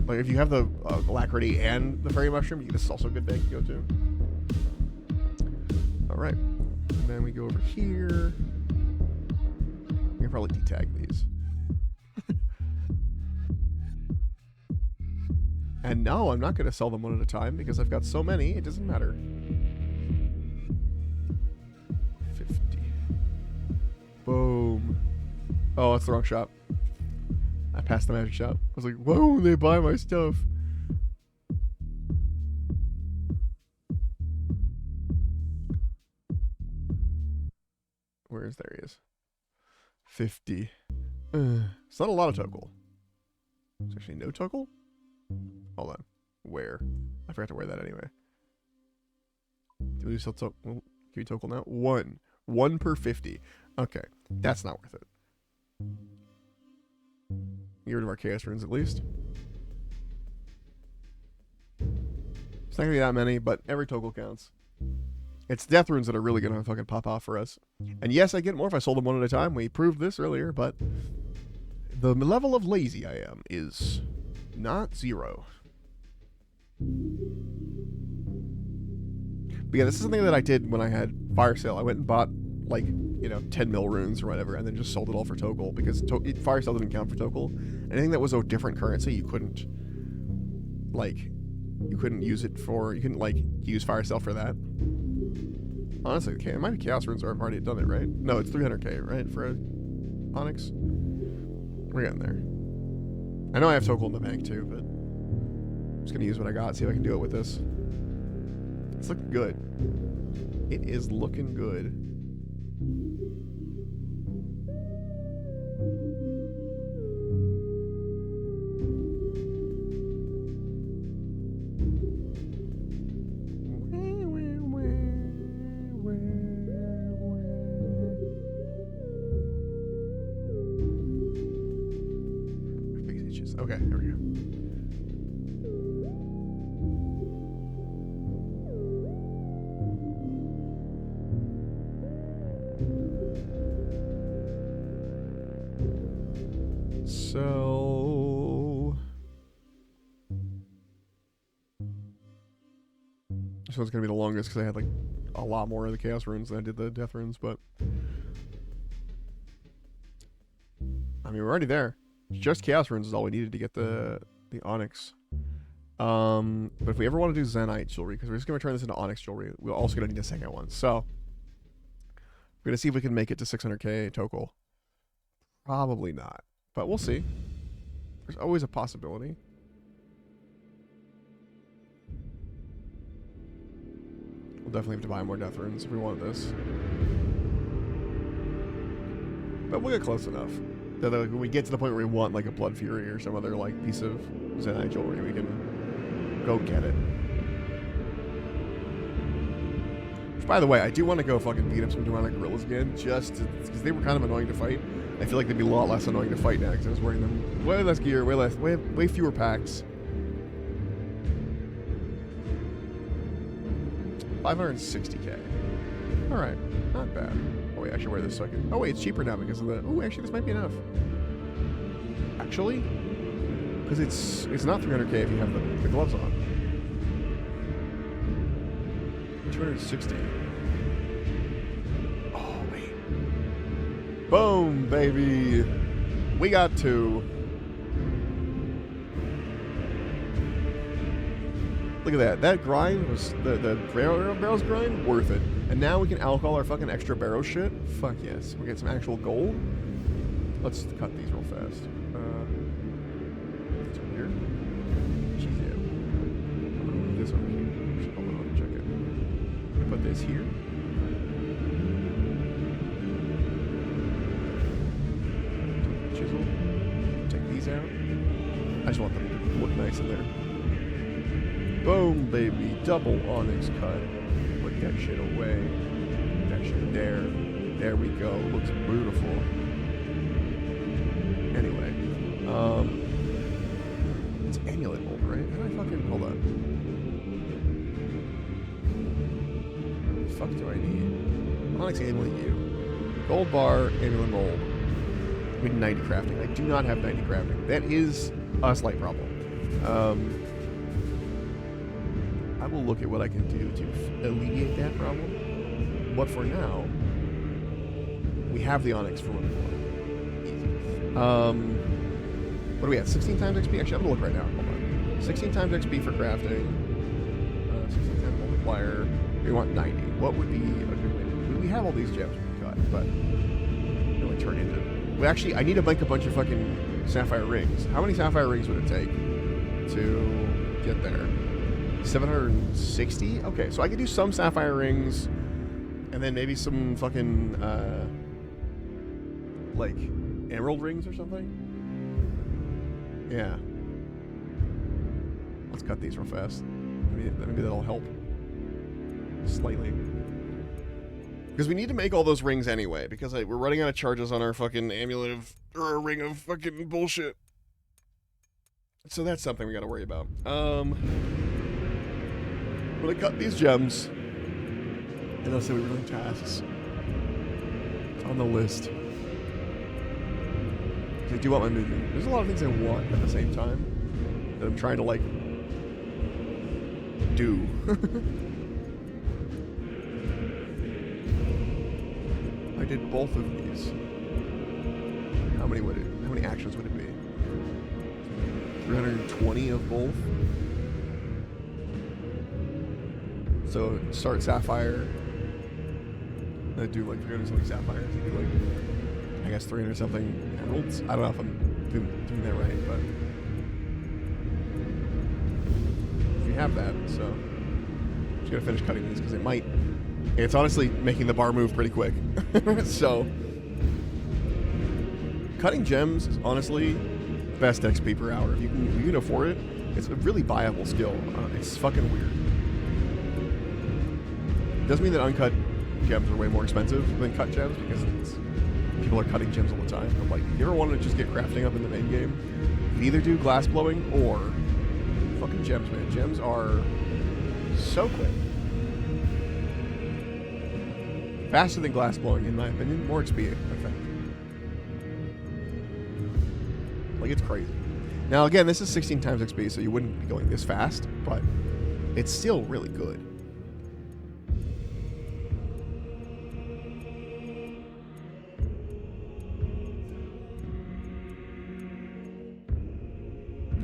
like if you have the alacrity and the fairy mushroom, this is also a good bank to go to. Alright. And then we go over here. We can probably detag these. And no, I'm not going to sell them one at a time because I've got so many, it doesn't matter. 50. Boom. Oh, that's the wrong shop. I passed the magic shop. I was like, why won't they buy my stuff? Where is there he is? 50. It's not a lot of Tokul. There's actually no Tokul? Hold on. Where? I forgot to wear that anyway. Do we still Tokul? Can we Tokul now? 1. 1 per 50. Okay. That's not worth it. Get rid of our chaos runes at least. It's not gonna be that many, but every Tokul counts. It's death runes that are really gonna fucking pop off for us. And yes, I get more if I sold them one at a time. We proved this earlier, but the level of lazy I am is not 0. But yeah, this is something that I did when I had fire sale. I went and bought like, 10 mil runes or whatever, and then just sold it all for Tokal, because Fire Cell didn't count for Tokal. Anything that was a different currency, you couldn't use it for, you couldn't, use Fire Cell for that. Honestly, it might be Chaos Runes, or I've already done it, right? No, it's 300k, right, for Onyx? We're getting there. I know I have Tokal in the bank, too, but I'm just gonna use what I got, see if I can do it with this. It's looking good. It is looking good. Okay, here we go. So this one's gonna be the longest because I had like a lot more of the Chaos Runes than I did the Death Runes, but I mean we're already there. Just Chaos Runes is all we needed to get the Onyx. But if we ever want to do Zenite jewelry, because we're just gonna turn this into Onyx jewelry, we're also gonna need a second one. So we're gonna see if we can make it to 600k Tokal. Probably not, but we'll see. There's always a possibility. We'll definitely have to buy more Death Runes if we want this. But we'll get close enough that when we get to the point where we want like a Blood Fury or some other like piece of Zenite jewelry, we can go get it. Which, by the way, I do want to go fucking beat up some demonic gorillas again, just because they were kind of annoying to fight. I feel like they'd be a lot less annoying to fight now because I was wearing them way less gear, way fewer packs. 560k. All right, not bad. Oh wait, I should wear this so I can. Oh wait, it's cheaper now because of the. Oh, actually, this might be enough. Actually, because it's not 300k if you have the gloves on. 260. Oh wait. Boom, baby. We got two. Look at that. That grind was the barrows grind worth it. And now we can alcohol our fucking extra barrow shit. Fuck yes. We get some actual gold. Let's cut these real fast. It's weird. Jeez, yeah. I'm gonna move this over here. Hold on, check it. Put this here. Chisel. Take these out. I just want them to look nice in there. Boom, baby. Double Onyx cut. Put that shit away. Put that shit there. There we go. Looks beautiful. Anyway. It's amulet mold, right? How do I fucking... Hold on. What the fuck do I need? Onyx amulet U. Gold bar, amulet mold. I need 90 crafting. I do not have 90 crafting. That is a slight problem. I will look at what I can do to alleviate that problem. But for now, we have the Onyx for what we want. Easy. What do we have? 16 times XP? Actually, I'm gonna look right now. Hold on. 16 times XP for crafting. 16 times multiplier. We want 90. What would be a good way to do it? We have all these gems we cut, but really turn into. Well, actually, I need to make a bunch of fucking sapphire rings. How many sapphire rings would it take to get there? 760? Okay, so I could do some sapphire rings, and then maybe some fucking, like, emerald rings or something? Yeah. Let's cut these real fast. Maybe that'll help. Slightly. Because we need to make all those rings anyway, because we're running out of charges on our fucking amulet of, or a ring of fucking bullshit. So that's something we gotta worry about. I'm gonna cut these gems, and I'll say we're doing tasks on the list. I do want my movement. There's a lot of things I want at the same time that I'm trying to like do. did both of these, how many actions would it be? 320 of both. So start Sapphire. I do like 300 something Sapphires. I do like, I guess 300 something Emeralds. I don't know if I'm doing that right, but if you have that, so I'm just gonna finish cutting these because it might. It's honestly making the bar move pretty quick. So cutting gems is honestly best XP per hour. If you can afford it, it's a really viable skill. It's fucking weird. Doesn't mean that uncut gems are way more expensive than cut gems because people are cutting gems all the time. But like, if you ever want to just get crafting up in the main game, you can either do glass blowing or fucking gems, man. Gems are so quick. Faster than glass blowing, in my opinion. More XP, I think. Like, it's crazy. Now, again, this is 16 times XP, so you wouldn't be going this fast, but it's still really good.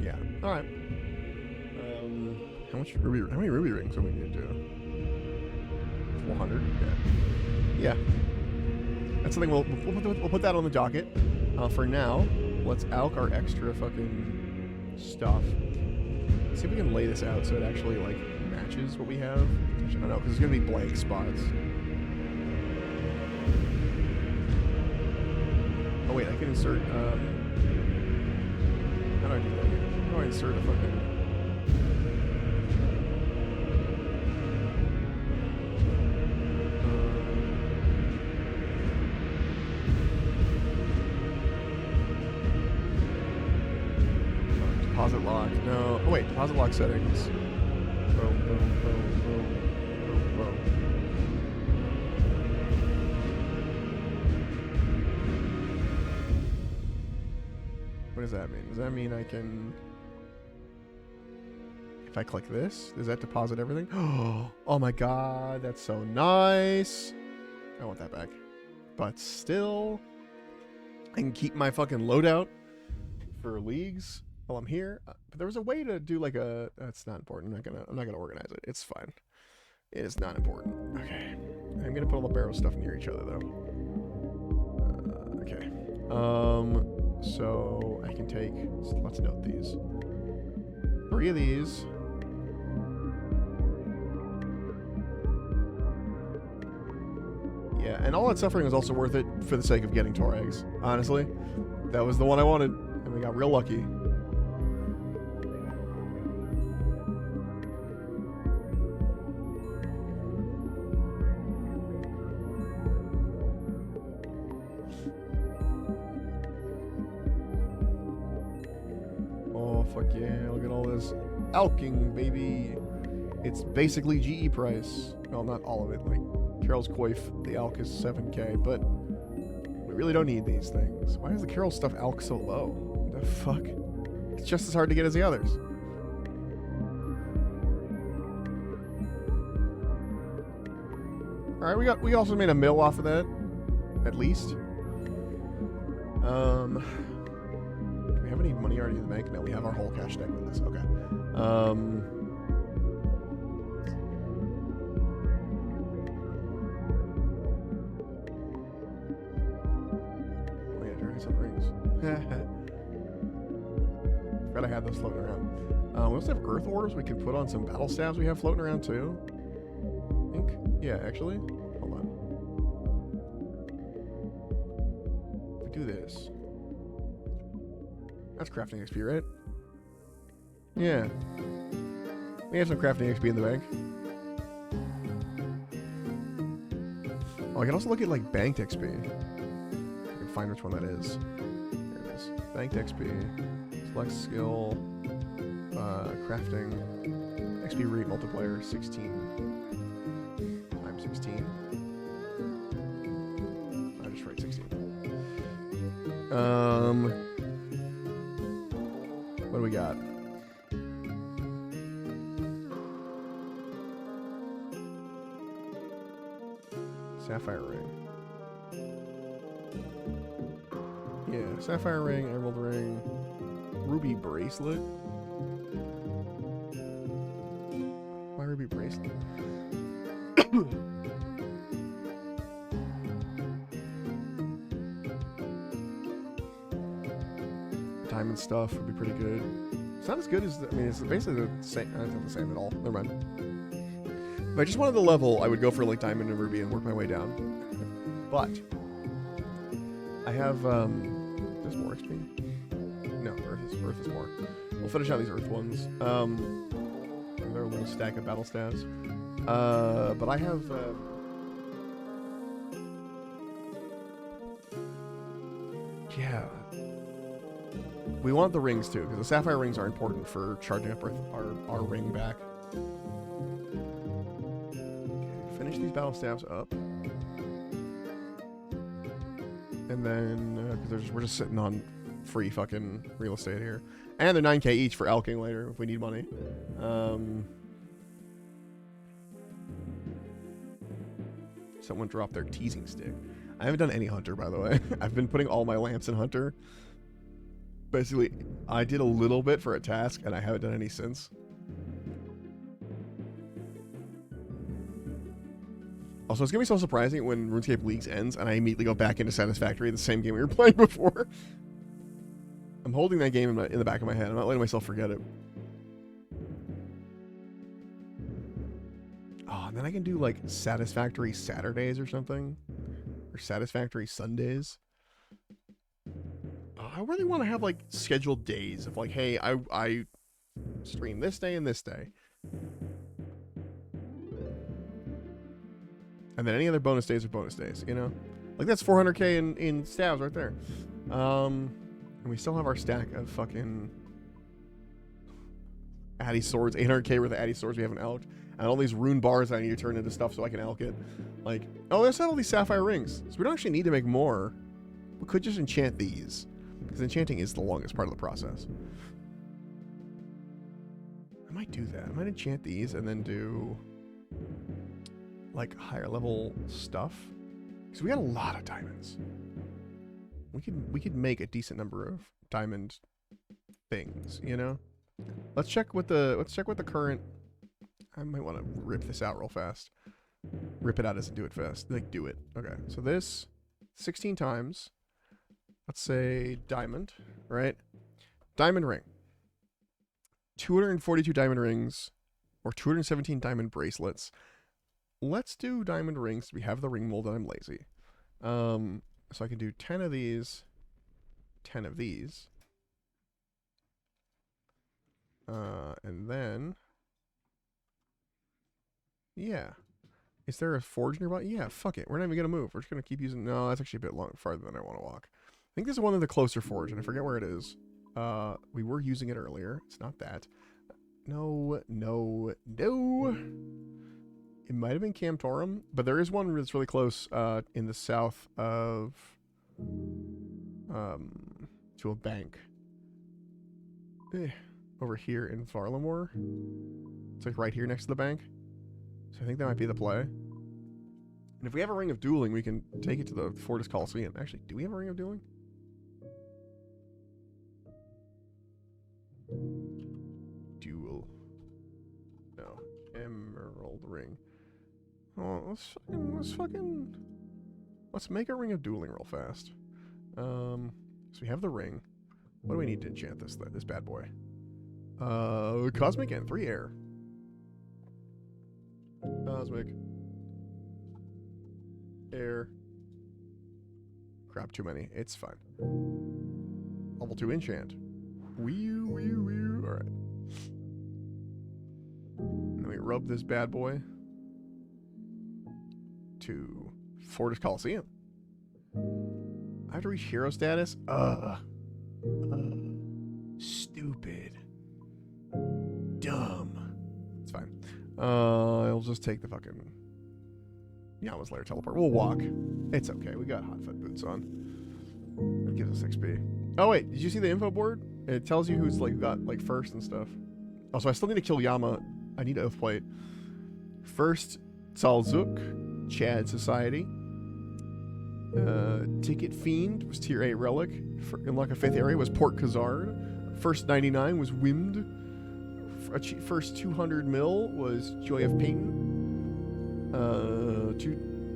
Yeah. All right. How many ruby rings do we need to do? 400. Yeah. Yeah. That's something we'll put that on the docket. For now, let's alch our extra fucking stuff. Let's see if we can lay this out so it actually like matches what we have. I don't know, because there's gonna be blank spots. Oh wait, I can insert. How do I do that? How do I insert a fucking? Deposit lock. No. Oh wait, deposit lock settings. Boom, boom, boom, boom, boom, boom. What does that mean? Does that mean I can... If I click this, does that deposit everything? Oh my god, that's so nice. I want that back. But still, I can keep my fucking loadout for leagues while I'm here. But there was a way to do like a... That's not important. I'm not gonna organize it. It's fine. It is not important. Okay. I'm gonna put all the barrow stuff near each other though. Okay. So I can take... Let's note these. 3 of these. Yeah, and all that suffering was also worth it for the sake of getting Tor eggs. Honestly, that was the one I wanted, and we got real lucky. Oh, fuck yeah, look at all this alching, baby. It's basically GE price. Well, not all of it, like Carol's coif, the alch is 7k, but we really don't need these things. Why is the Carol stuff alch so low? What the fuck? It's just as hard to get as the others. Alright, we also made a mill off of that. At least. Do we have any money already in the bank? No, we have our whole cash deck with us. Okay. Some rings. Forgot I had those floating around. We also have earth ores we can put on some battle staves we have floating around too. I think. Yeah, actually. Hold on. If we do this. That's crafting XP, right? Yeah. We have some crafting XP in the bank. Oh, I can also look at like banked XP. Find which one that is. There it is. Banked XP. Select skill. Crafting. XP rate multiplier 16 times 16. I just write 16. What do we got? Sapphire ring. sapphire ring, emerald ring, ruby bracelet. Why ruby bracelet? Diamond stuff would be pretty good. It's not as good as, I mean, it's basically the same. It's not the same at all. Never mind. If I just wanted the level, I would go for like diamond and ruby and work my way down. But I have, there's more XP. No, Earth is more. We'll finish out these Earth ones. They're a little stack of battle staves. But I have, yeah. We want the rings too, because the sapphire rings are important for charging up our ring back. Okay, finish these battle staves up. And then, because we're just sitting on free fucking real estate here. And they're 9k each for alking later if we need money. Someone dropped their teasing stick. I haven't done any hunter, by the way. I've been putting all my lamps in hunter. Basically, I did a little bit for a task, and I haven't done any since. Also, it's gonna be so surprising when RuneScape Leagues ends, and I immediately go back into Satisfactory, the same game we were playing before. I'm holding that game in the back of my head. I'm not letting myself forget it. Oh, and then I can do, like, Satisfactory Saturdays or something. Or Satisfactory Sundays. I really want to have, like, scheduled days of, like, hey, I stream this day and this day. And then any other bonus days are bonus days, you know? Like, that's 400k in stabs right there. And we still have our stack of fucking Addy swords, 800k worth of Addy swords we haven't elked. And all these rune bars I need to turn into stuff so I can elk it. Like, oh, let's have all these sapphire rings. So we don't actually need to make more. We could just enchant these. Because enchanting is the longest part of the process. I might do that. I might enchant these and then do, like, higher level stuff. Because we got a lot of diamonds. We could make a decent number of diamond things, you know? Let's check what the current. I might want to rip this out real fast. Rip it out doesn't do it fast. Like, do it. Okay, so this 16 times. Let's say diamond, right? Diamond ring. 242 diamond rings, or 217 diamond bracelets. Let's do diamond rings. We have the ring mold, and I'm lazy. So I can do 10 of these, 10 of these. And then, yeah. Is there a forge nearby? Yeah, fuck it. We're not even going to move. We're just going to keep using, no, that's actually a bit farther than I want to walk. I think this is one of the closer forge, and I forget where it is. We were using it earlier. It's not that. No. It might have been Camtorum, but there is one that's really close in the south of to a bank. Over here in Varlamore. It's like right here next to the bank. So I think that might be the play. And if we have a ring of dueling, we can take it to the Fortis Coliseum. Actually, do we have a ring of dueling? Duel. No. Emerald ring. Oh, let's make a ring of dueling real fast. So we have the ring. What do we need to enchant this bad boy? Cosmic and 3 air. Cosmic. Air. Crap, too many. It's fine. Level 2 enchant. Alright. And then we rub this bad boy to Fortis Coliseum. I have to reach hero status? Stupid. Dumb. It's fine. I'll just take the fucking Yama's Lair teleport. We'll walk. It's okay. We got hotfoot boots on. That gives us XP. Oh wait, did you see the info board? It tells you who's like got like first and stuff. Also, I still need to kill Yama. I need Oath Plate. First, Salzuk, Chad Society. Ticket Fiend was tier 8 relic. in like a 5th area was Port Khazard. First 99 was Wind. First 200 mil was Joy of Payton.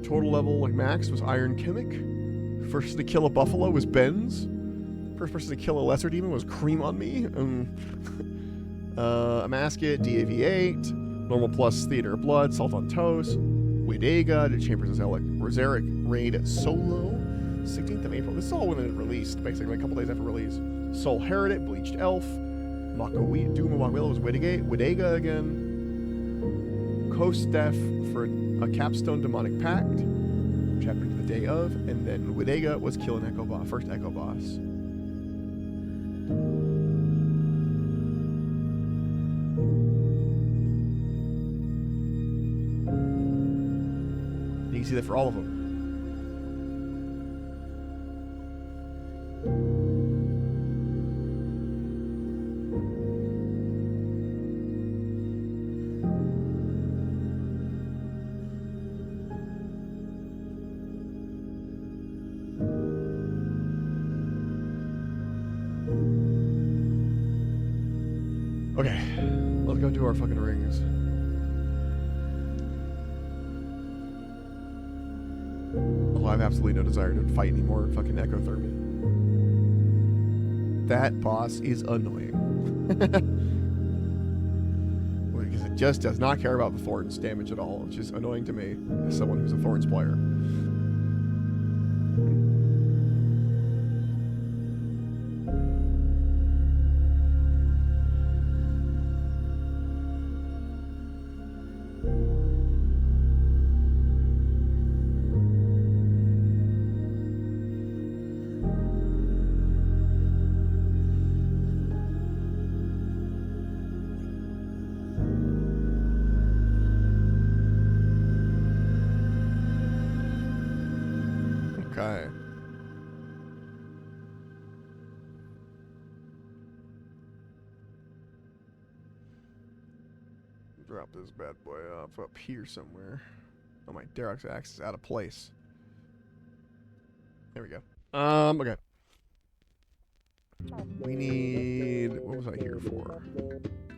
Total level like max was Iron Chemic. First to kill a buffalo was Benz. First person to kill a lesser demon was Cream on Me. A Masket, DAV8, Normal Plus Theater of Blood, Salt on Toast, Widega, the Chambers of Zelic, Rosaric Raid Solo, 16th of April. This is all when it released, basically, a couple days after release. Soul Heretic, Bleached Elf, Mako Doom of Will was Widega again, Coast Death for a Capstone Demonic Pact, which happened the day of, and then Widega was Kill an Echo Boss, first Echo Boss. You can see that for all of them. Okay, let's go do our fucking rings. Although I have absolutely no desire to fight any more fucking ecothermy. That boss is annoying. Because it just does not care about the Thorns damage at all, which is annoying to me as someone who's a Thorns player. Okay. Drop this bad boy off up here somewhere. Oh, my Derek's axe is out of place. There we go. Okay. We need... What was I here for?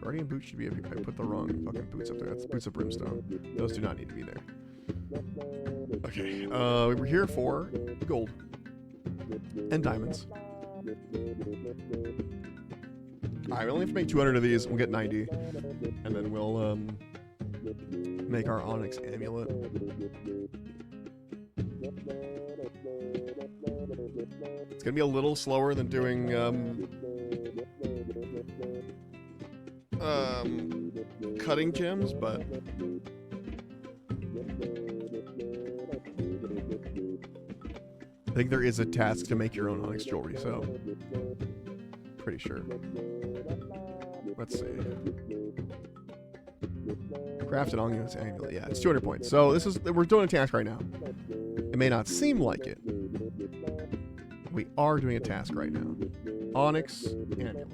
Guardian boots should be up here. I put the wrong fucking boots up there. That's boots of brimstone. Those do not need to be there. Okay, we were here for gold and diamonds. Alright, we only have to make 200 of these. We'll get 90, and then we'll make our onyx amulet. It's gonna be a little slower than doing cutting gems, but I think there is a task to make your own onyx jewelry, so pretty sure. Let's see. Crafted onyx amulet. Yeah, it's 200 points. So this is we're doing a task right now. It may not seem like it. We are doing a task right now. Onyx amulet.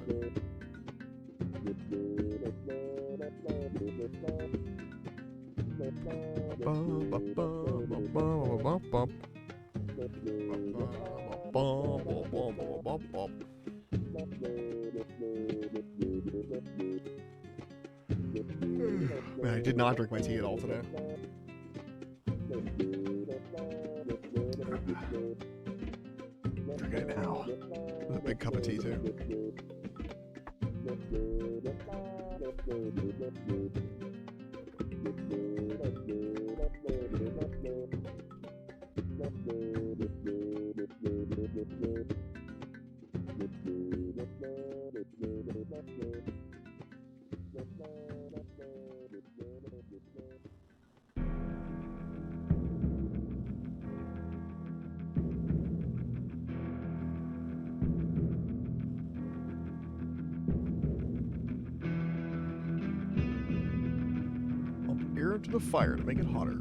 Man, I did not drink my tea at all today. Drink it now. With a big cup of tea too. Air to the fire to make it hotter.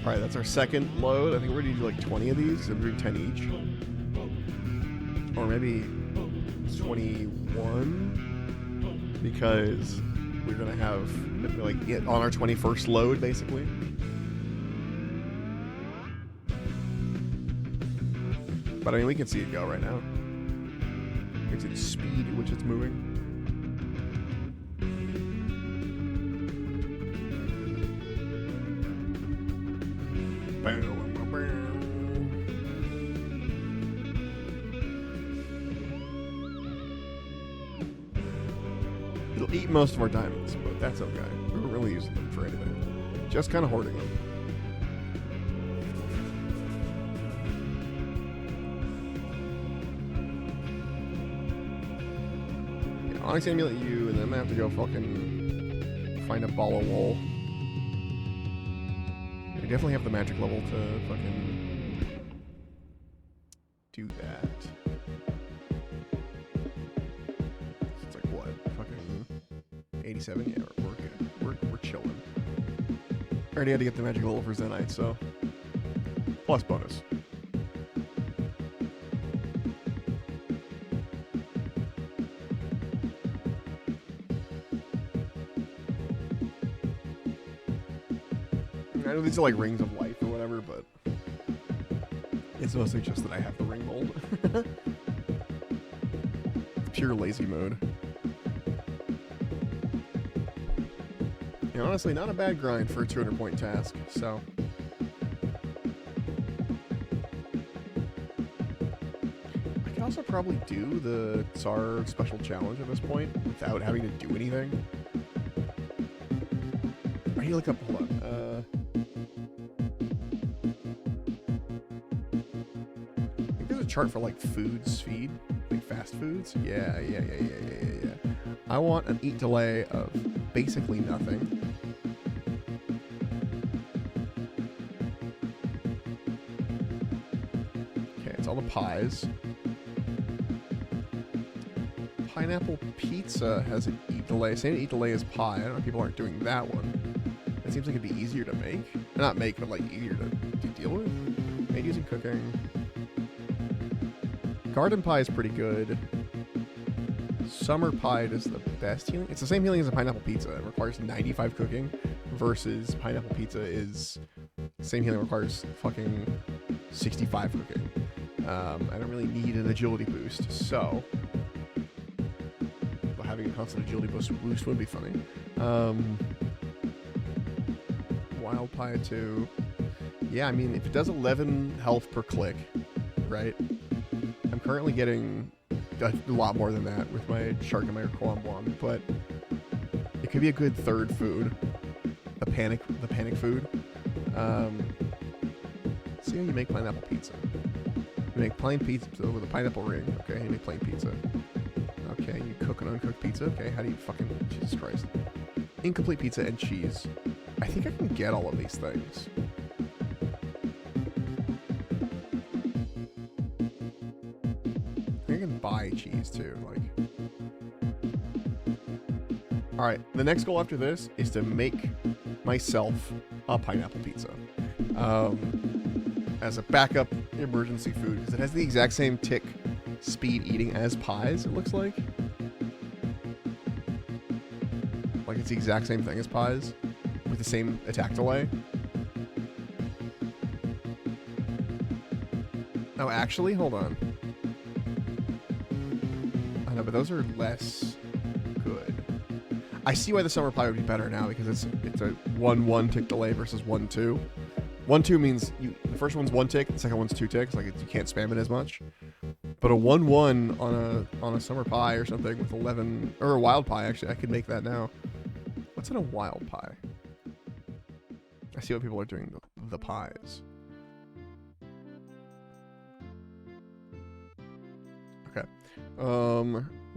Alright, that's our second load. I think we're gonna do like 20 of these, so we're doing 10 each. Or maybe 21 because we're gonna have like it on our 21st load basically. But I mean, we can see it go right now. We can see the speed at which it's moving. It'll eat most of our diamonds, but that's okay. We weren't really using them for anything. Just kind of hoarding them. Yeah, Onyx Amulet you, and then I'm gonna have to go fucking find a ball of wool. I definitely have the magic level to fucking do that. It's like what? Fucking 87? Yeah, we're good. We're chilling. I already had to get the magic level for Zenite, so plus bonus. I know these are like rings of life or whatever, but it's mostly just that I have the ring mold. Pure lazy mode. And honestly, not a bad grind for a 200-point task, so. I could also probably do the Tsar special challenge at this point without having to do anything. I need to look up, hold on. Chart for like foods feed, like fast foods. Yeah. I want an eat delay of basically nothing. Okay, it's all the pies. Pineapple pizza has an eat delay. Same eat delay as pie. I don't know if people aren't doing that one. It seems like it'd be easier to make. Not make, but like easier to deal with. Maybe using cooking. Garden pie is pretty good. Summer pie is the best healing. It's the same healing as a pineapple pizza. It requires 95 cooking versus pineapple pizza is same healing requires fucking 65 cooking. I don't really need an agility boost, so having a constant agility boost would be funny. Wild pie too. Yeah, I mean, if it does 11 health per click, right? I'm currently getting a lot more than that with my shark and my Kwambwan, but it could be a good third food. The panic food. See how you make pineapple pizza. You make plain pizza with a pineapple ring. Okay, you make plain pizza. Okay, you cook an uncooked pizza. Okay, how do you fucking... Jesus Christ. Incomplete pizza and cheese. I think I can get all of these things. I can buy cheese too, like. Alright, the next goal after this is to make myself a pineapple pizza. As a backup emergency food, because it has the exact same tick speed eating as pies, it looks like. Like it's the exact same thing as pies, with the same attack delay. Oh, actually, hold on. I know, but those are less good. I see why the summer pie would be better now, because it's a 1-1 tick delay versus 1-2. 1-2 means the first one's 1 tick, the second one's 2 ticks. Like you can't spam it as much. But a 1-1 on a summer pie or something with 11, or a wild pie actually, I could make that now. What's in a wild pie? I see what people are doing the pies. Okay.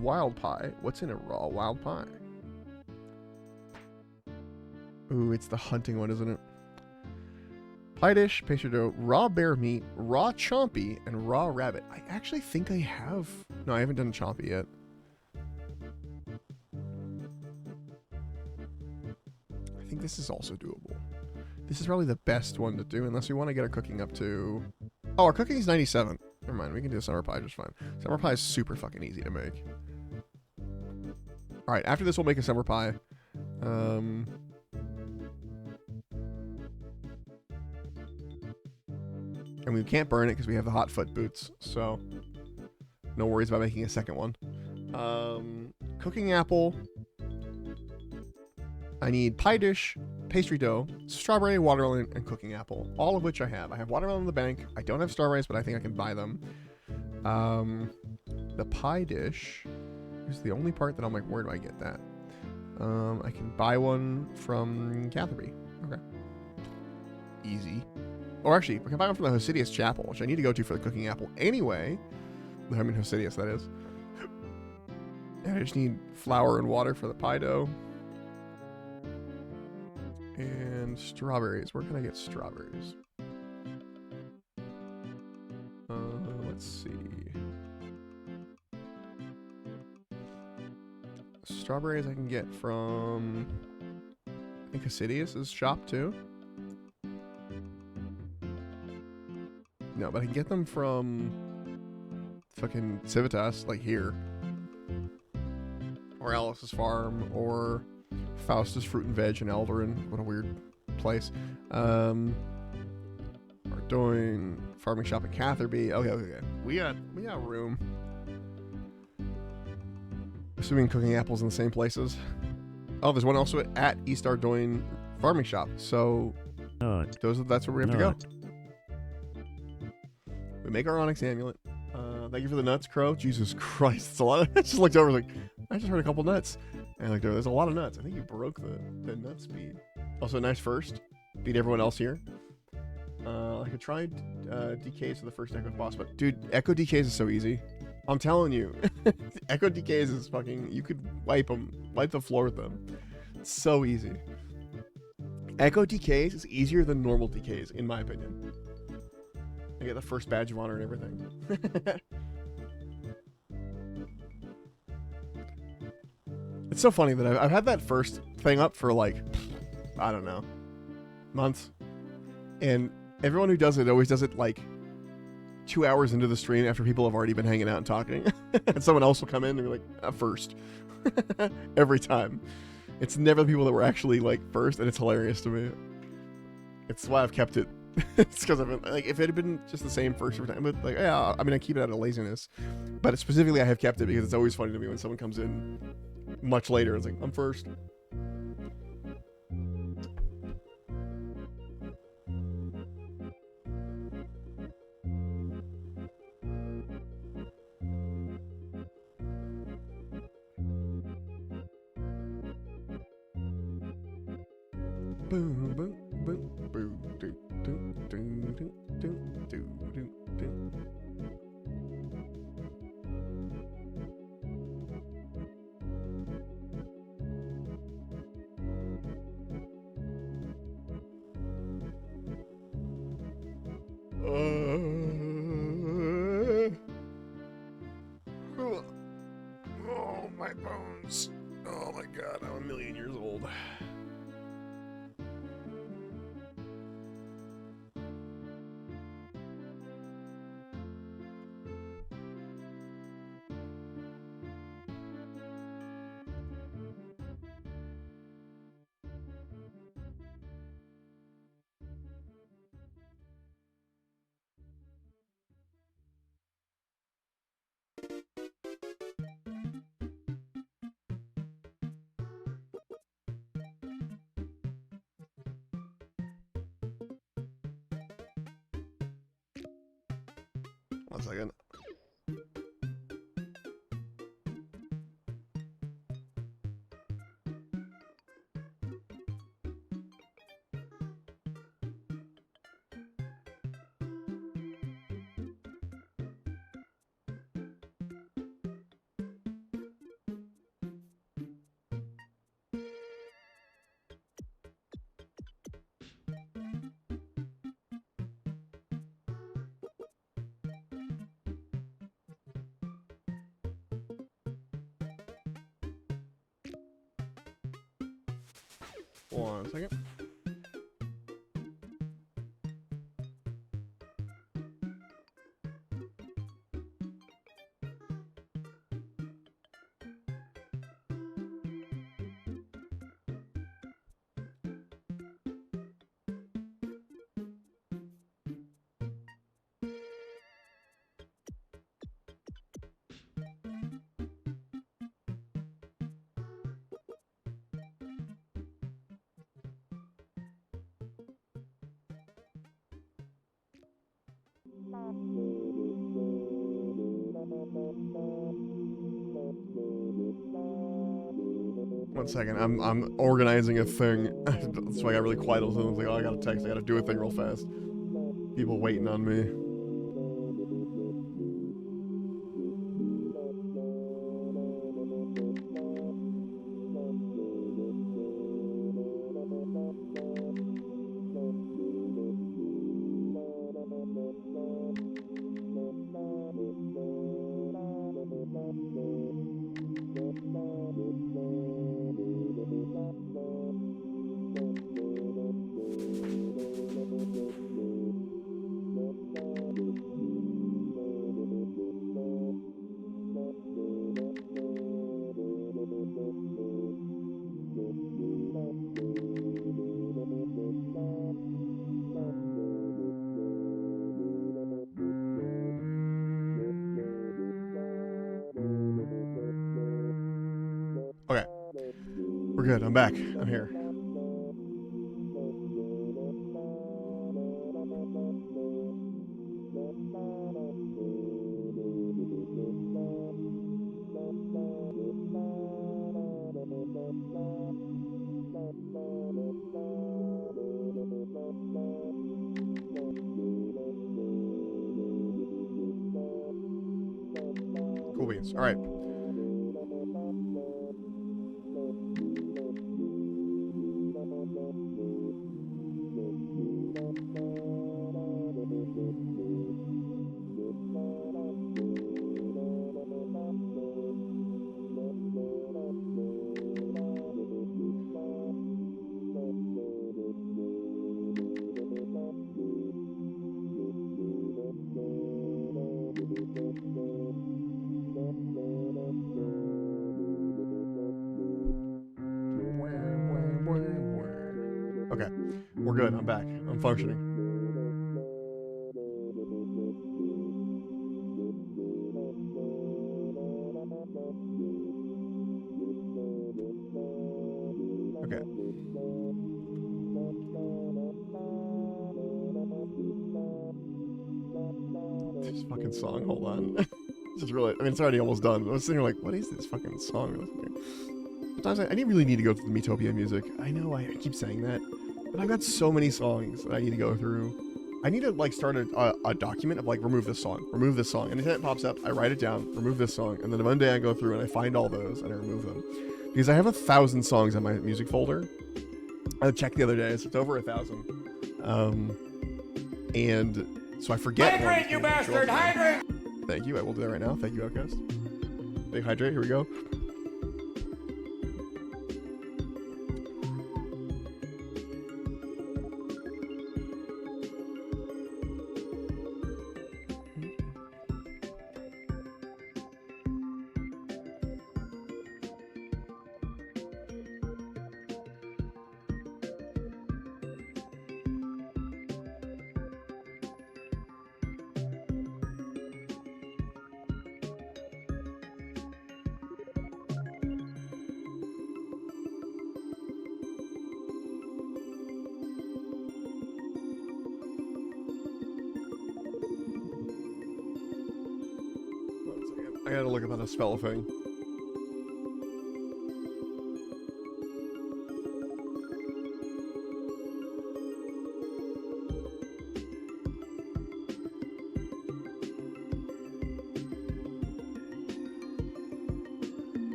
Wild pie. What's in a raw wild pie? Ooh, it's the hunting one, isn't it? Pie dish, pastry dough, raw bear meat, raw chompy, and raw rabbit. I actually think I have... No, I haven't done chompy yet. I think this is also doable. This is probably the best one to do, unless we want to get our cooking up to... Oh, our cooking is 97. Never mind, we can do summer pie just fine. Summer pie is super fucking easy to make. Alright, after this we'll make a summer pie. And we can't burn it because we have the hot foot boots, so no worries about making a second one. Cooking apple. I need pie dish, pastry dough, strawberry, watermelon, and cooking apple. All of which I have. I have watermelon in the bank. I don't have strawberries, but I think I can buy them. The pie dish is the only part that I'm like, where do I get that? I can buy one from Catherby. Okay. Easy. Or actually, I can buy one from the Hosidius Chapel, which I need to go to for the cooking apple anyway. I mean, Hosidius, that is. And I just need flour and water for the pie dough. And strawberries. Where can I get strawberries? Let's see. Strawberries I can get from, I think, Hosidius' shop too. No, but I can get them from fucking Civitas, like here. Or Alice's Farm, or Faustus Fruit and Veg in Eldorin. What a weird place. We're doing farming shop at Catherby. Okay. We got room. Assuming cooking apples in the same places. Oh, there's one also at East Ardoyne farming shop. So that's where we have to go. We make our onyx amulet. Thank you for the nuts, Crow. Jesus Christ, it's a lot. I just looked over like, I just heard a couple nuts. And like, there's a lot of nuts. I think you broke the nut speed. Also, nice first. Beat everyone else here. I could try DKs for the first Echo boss, but dude, Echo DKs is so easy. I'm telling you. Echo DKs is fucking, you could wipe the floor with them. It's so easy. Echo DKs is easier than normal DKs, in my opinion. I get the first badge of honor and everything. It's so funny that I've had that first thing up for like, I don't know, months. And everyone who does it always does it like 2 hours into the stream after people have already been hanging out and talking. And someone else will come in and be like, first. Every time. It's never the people that were actually like first, and it's hilarious to me. It's why I've kept it. It's because I've been like, if it had been just the same first every time, but like, yeah, I mean, I keep it out of laziness. But specifically, I have kept it because it's always funny to me when someone comes in much later. It's like, I'm first. Boom, boom, boom, boom, do, do, do, do, do, do, do, do. Oh, my bones. Oh my god, I'm a million years old. One second. One second. One second, I'm organizing a thing. That's why I got really quiet. I was like, oh, I got a text. I got to do a thing real fast. People waiting on me. Okay. We're good. I'm back. I'm here. Cool beans. All right. Okay. We're good. I'm back. I'm functioning. Okay. This fucking song. Hold on. This is really. I mean, it's already almost done. I was sitting like, what is this fucking song? Sometimes I really need to go through the Metopia music. I know I keep saying that, but I've got so many songs that I need to go through. I need to like start a document of like remove this song, and anytime it pops up, I write it down, remove this song, and then one day I go through and I find all those and I remove them because I have 1,000 songs in my music folder. I checked the other day, so it's over 1,000. And so I forget. Hydrate, you bastard! Hydrate! Thank you. I will do that right now. Thank you, Outcast. Big hydrate. Here we go. I gotta look up how to spell a thing.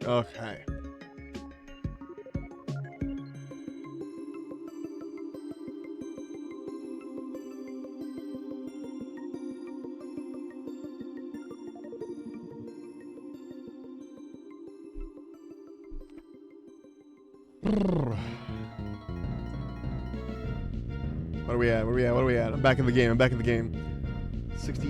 Okay. What are we at? What are we at? What are we at? I'm back in the game. I'm back in the game. 60.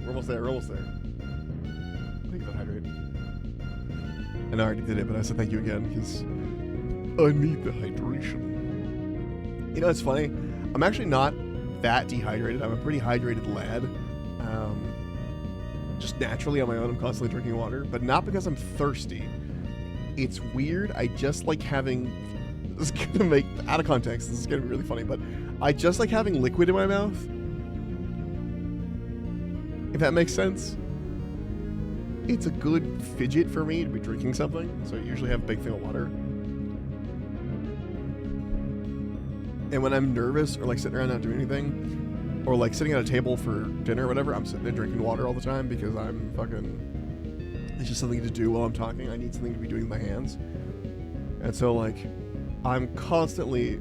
We're almost there. We're almost there. I think that hydrate. And I already did it, but I said thank you again because I need the hydration. You know, it's funny. I'm actually not that dehydrated. I'm a pretty hydrated lad. Just naturally on my own, I'm constantly drinking water, but not because I'm thirsty. It's weird. I just like having. This is gonna make out of context. This is gonna be really funny, but I just like having liquid in my mouth. If that makes sense. It's a good fidget for me to be drinking something, so I usually have a big thing of water. And when I'm nervous or like sitting around not doing anything, or like sitting at a table for dinner or whatever, I'm sitting there drinking water all the time because I'm fucking. It's just something to do while I'm talking. I need something to be doing with my hands. And so like, I'm constantly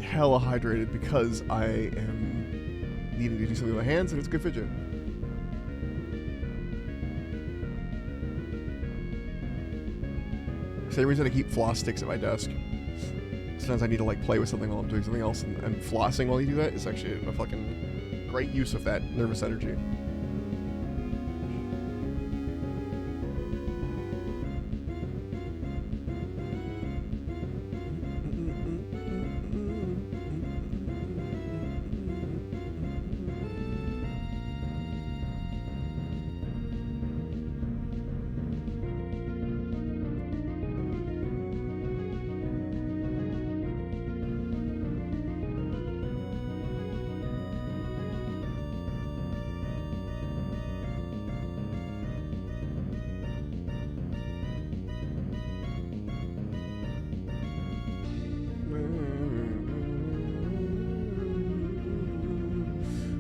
hella hydrated because I am needing to do something with my hands, and it's a good fidget. Same reason I keep floss sticks at my desk. Sometimes I need to like play with something while I'm doing something else, and flossing while you do that is actually a fucking great use of that nervous energy.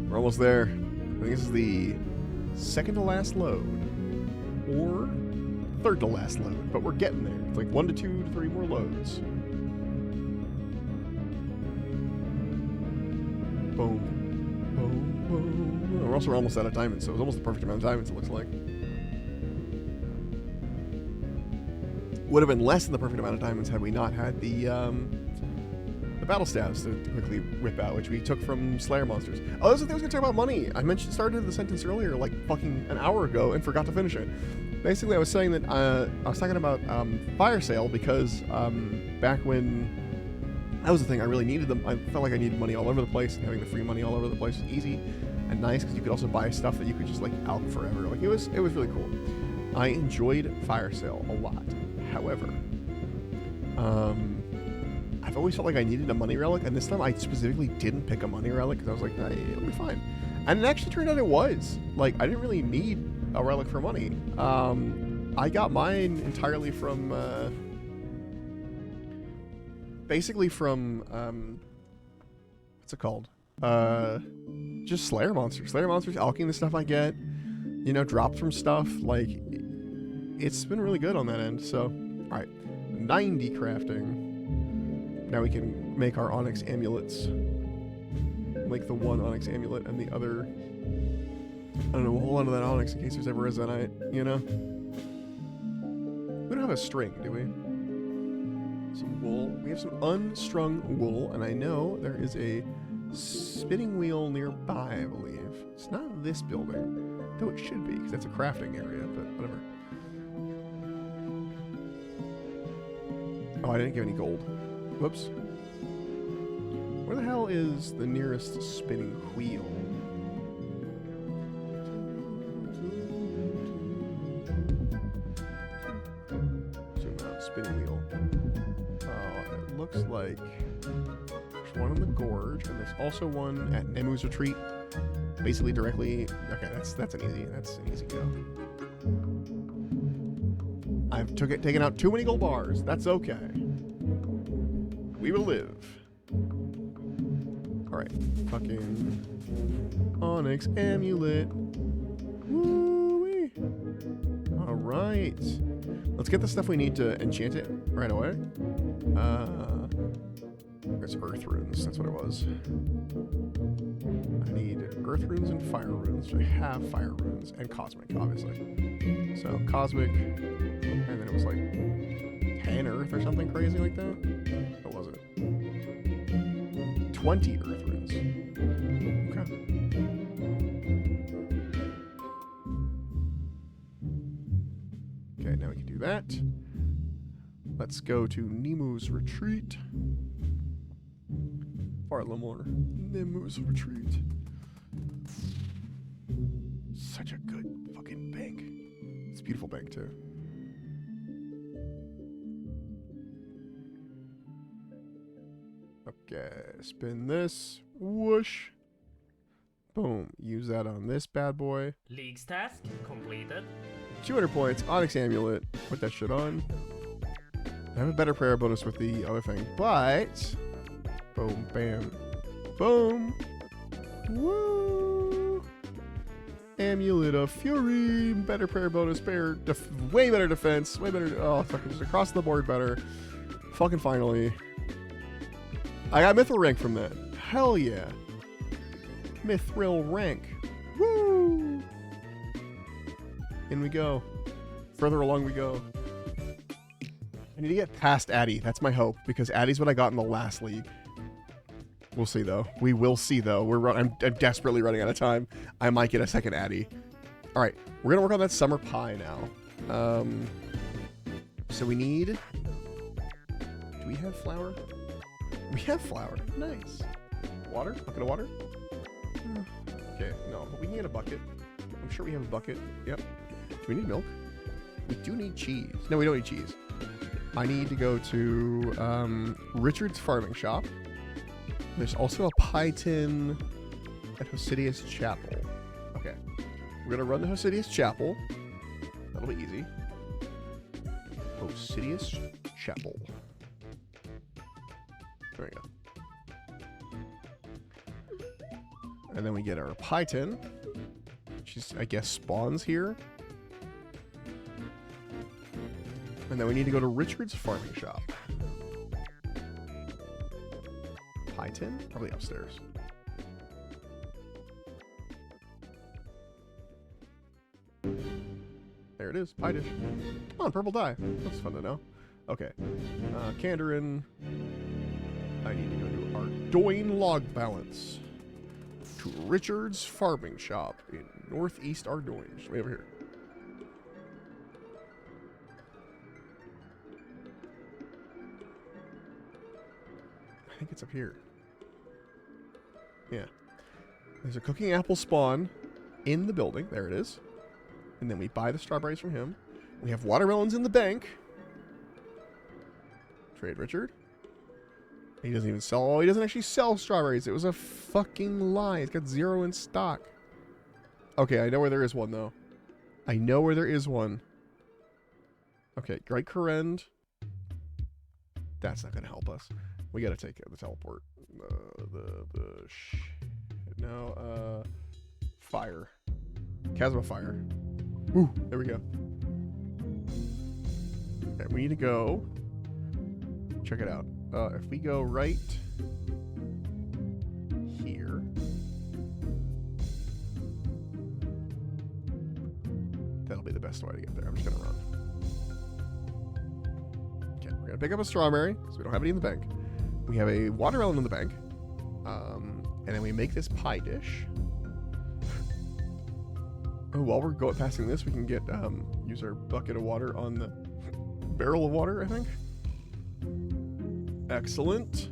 We're almost there. I think this is the second to last load, or third to last load, but we're getting there. It's like 1 to 2 to 3 more loads. Boom, boom, boom. We're also almost out of diamonds, so it's almost the perfect amount of diamonds, it looks like. Would have been less than the perfect amount of diamonds had we not had the battle staves to quickly rip out, which we took from Slayer monsters. Oh, that's the thing I was gonna talk about money. I started the sentence earlier, like fucking an hour ago, and forgot to finish it. Basically, I was saying that I was talking about fire sale because back when that was the thing, I really needed them. I felt like I needed money all over the place, and having the free money all over the place was easy and nice because you could also buy stuff that you could just like out forever. Like it was really cool. I enjoyed fire sale a lot. However, I've always felt like I needed a money relic, and this time I specifically didn't pick a money relic because I was like, nah, it'll be fine. And it actually turned out it was. Like, I didn't really need a relic for money. I got mine entirely from, basically from, what's it called? Just Slayer monsters. Slayer monsters, alchemy, the stuff I get, you know, drops from stuff. Like, it's been really good on that end. So, all right, 90 crafting. Now we can make our onyx amulets. Like the one onyx amulet and the other. I don't know, we'll hold on to that onyx in case there's ever a Zenite, you know? We don't have a string, do we? Some wool. We have some unstrung wool, and I know there is a spinning wheel nearby, I believe. It's not this building, though it should be, because that's a crafting area, but whatever. Oh, I didn't get any gold. Whoops. Where the hell is the nearest spinning wheel? Zoom out, spinning wheel. It looks like there's one in the gorge, and there's also one at Nemu's retreat. Basically directly. Okay, that's an easy go. I've taken out too many gold bars. That's okay. We will live. Alright. Fucking onyx amulet. Woo-wee. Alright. Let's get the stuff we need to enchant it right away. There's earth runes. That's what it was. I need earth runes and fire runes. I have fire runes and cosmic, obviously. So cosmic, and then it was like 10 earth or something crazy like that. What was it? 20 earth runes. points. Okay. Okay, now we can do that. Let's go to Nemu's Retreat. Farlamore. Nemu's Retreat. Such a good fucking bank. It's a beautiful bank, too. Okay, spin this. Whoosh. Boom. Use that on this bad boy. League's task completed. 200 points. Onyx Amulet. Put that shit on. I have a better prayer bonus with the other thing, but... Boom, bam, boom. Woo! Amulet of Fury. Better prayer bonus. Way better defense. Way better... Oh, fucking just across the board better. Fucking finally. I got Mithril rank from that. Hell yeah. Mithril rank. Woo! In we go. Further along we go. I need to get past Addy. That's my hope, because Addy's what I got in the last league. We'll see, though. We will see, though. I'm desperately running out of time. I might get a second Addy. All right. We're going to work on that summer pie now. So we need... Do we have flour? We have flour. Nice. Water? Bucket of water? Okay, no. But we can get a bucket. I'm sure we have a bucket. Yep. Do we need milk? We do need cheese. No, we don't need cheese. I need to go to Richard's farming shop. There's also a pie tin at Hosidius Chapel. Okay. We're going to run to Hosidius Chapel. That'll be easy. Hosidius Chapel. There we go. And then we get our pie tin. Which, I guess, spawns here. And then we need to go to Richard's farming shop. Pie tin? Probably upstairs. There it is, pie dish. Come on, purple dye. That's fun to know. Okay. Kandarin. I need to go to Ardoin Log Balance. To Richard's farming shop in Northeast Ardoin. Just way over here. I think it's up here. Yeah. There's a cooking apple spawn in the building. There it is. And then we buy the strawberries from him. We have watermelons in the bank. Trade Richard. He doesn't even sell. Oh, he doesn't actually sell strawberries. It was a fucking lie. It's got 0 in stock. Okay, I know where there is one, though. I know where there is one. Okay, Great Corrend. That's not going to help us. We got to take the teleport. Fire. Chasm of Fire. Ooh, there we go. Okay, we need to go. Check it out. If we go right here. That'll be the best way to get there. I'm just going to run. Okay, we're going to pick up a strawberry, because we don't have any in the bank. We have a watermelon in the bank. And then we make this pie dish. Oh, while we're passing this, we can get use our bucket of water on the barrel of water, I think. Excellent.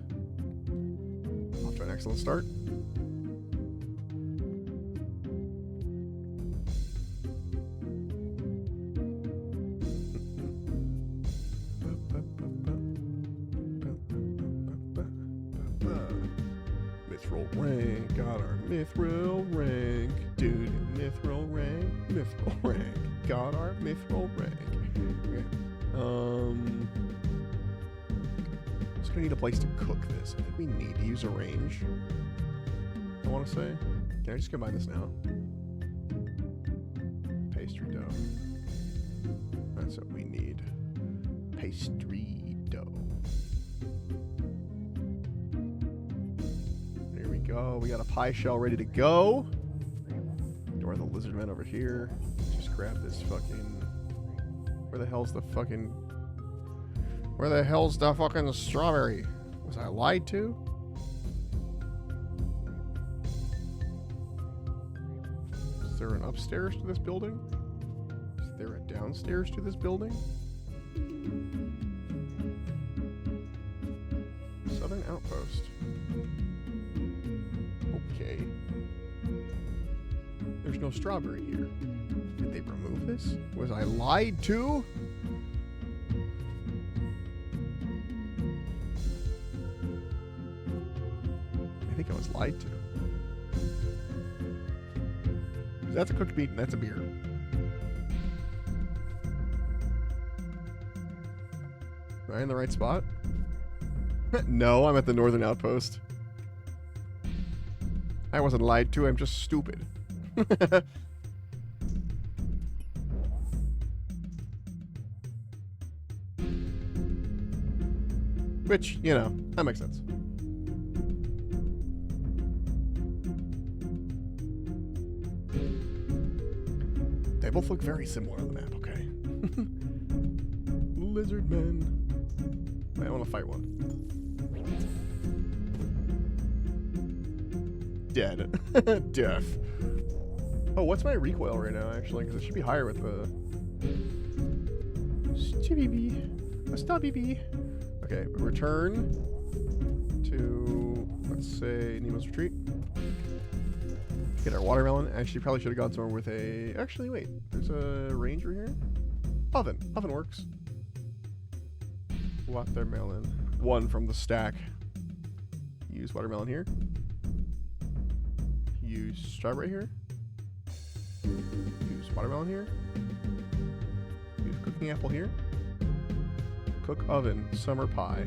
Off to an excellent start. Mithril rank, got our mithril rank, dude. Mithril rank, got our mithril rank. Okay. Just gonna need a place to cook this. I think we need to use a range. I want to say. Can I just combine this now? Pastry dough. That's what we need. Pastry dough. There we go. We got a pie shell ready to go. Ignore the lizard man over here. Just grab this fucking... Where the hell's the fucking strawberry? Was I lied to? Is there an upstairs to this building? Is there a downstairs to this building? Southern outpost. Okay. There's no strawberry here. Did they remove this? Was I lied to? I think I was lied to. That's a cooked meat and that's a beer. Am I in the right spot? No, I'm at the northern outpost. I wasn't lied to, I'm just stupid. Which, you know, that makes sense. They both look very similar on the map, okay? Lizard men. Wait, I want to fight one. Dead. Death. Oh, what's my recoil right now, actually? Because it should be higher with the... Stop BB. Okay, return to, let's say, Nemo's Retreat. Get our watermelon. Actually, probably should have gone somewhere with a... Actually, wait. There's a ranger here? Oven. Oven works. Watermelon. One from the stack. Use watermelon here. Use strawberry here. Use watermelon here. Use cooking apple here. Cook oven. Summer pie.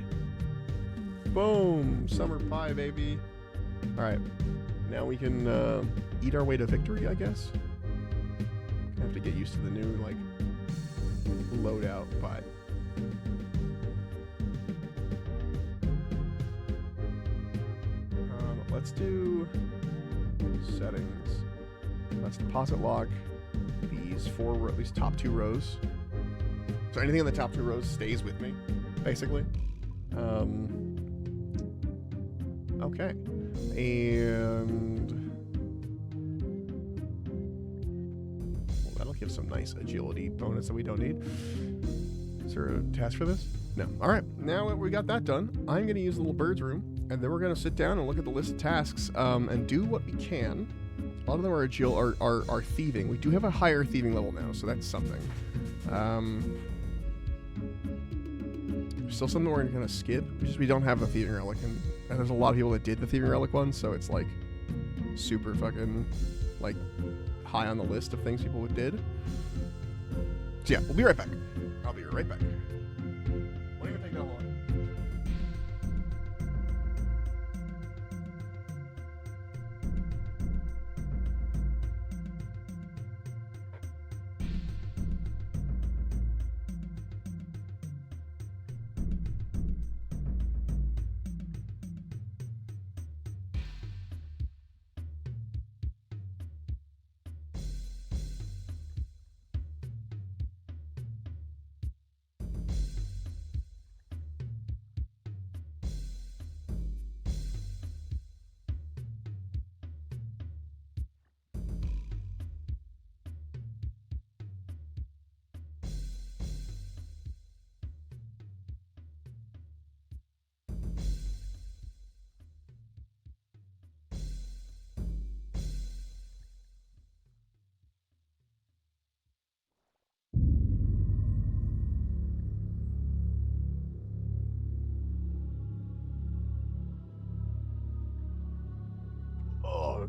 Boom! Summer pie, baby. Alright. Now we can eat our way to victory, I guess. Gonna have to get used to the new, like, loadout, but... let's do settings. Let's deposit lock these four, at least top two rows. So anything in the top two rows stays with me, basically. Okay. And well, that'll give some nice agility bonus that we don't need. Is there a task for this? No. All right. Now that we got that done, I'm going to use the little bird's room, and then we're going to sit down and look at the list of tasks and do what we can. A lot of them are are thieving. We do have a higher thieving level now, so that's something. Still something we're going to skip. Just we don't have the thieving relic, and there's a lot of people that did the thieving relic one, so it's like super fucking like high on the list of things people did. So yeah, we'll be right back. I'll be right back. Won't even take that long.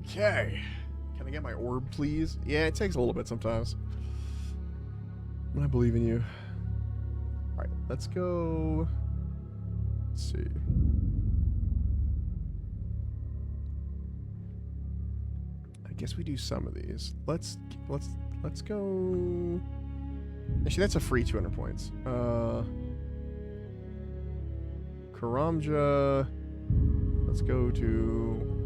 Okay. Can I get my orb, please? Yeah, it takes a little bit sometimes. I believe in you. Alright, let's go... Let's see. I guess we do some of these. Let's go... Actually, that's a free 200 points. Karamja... Let's go to...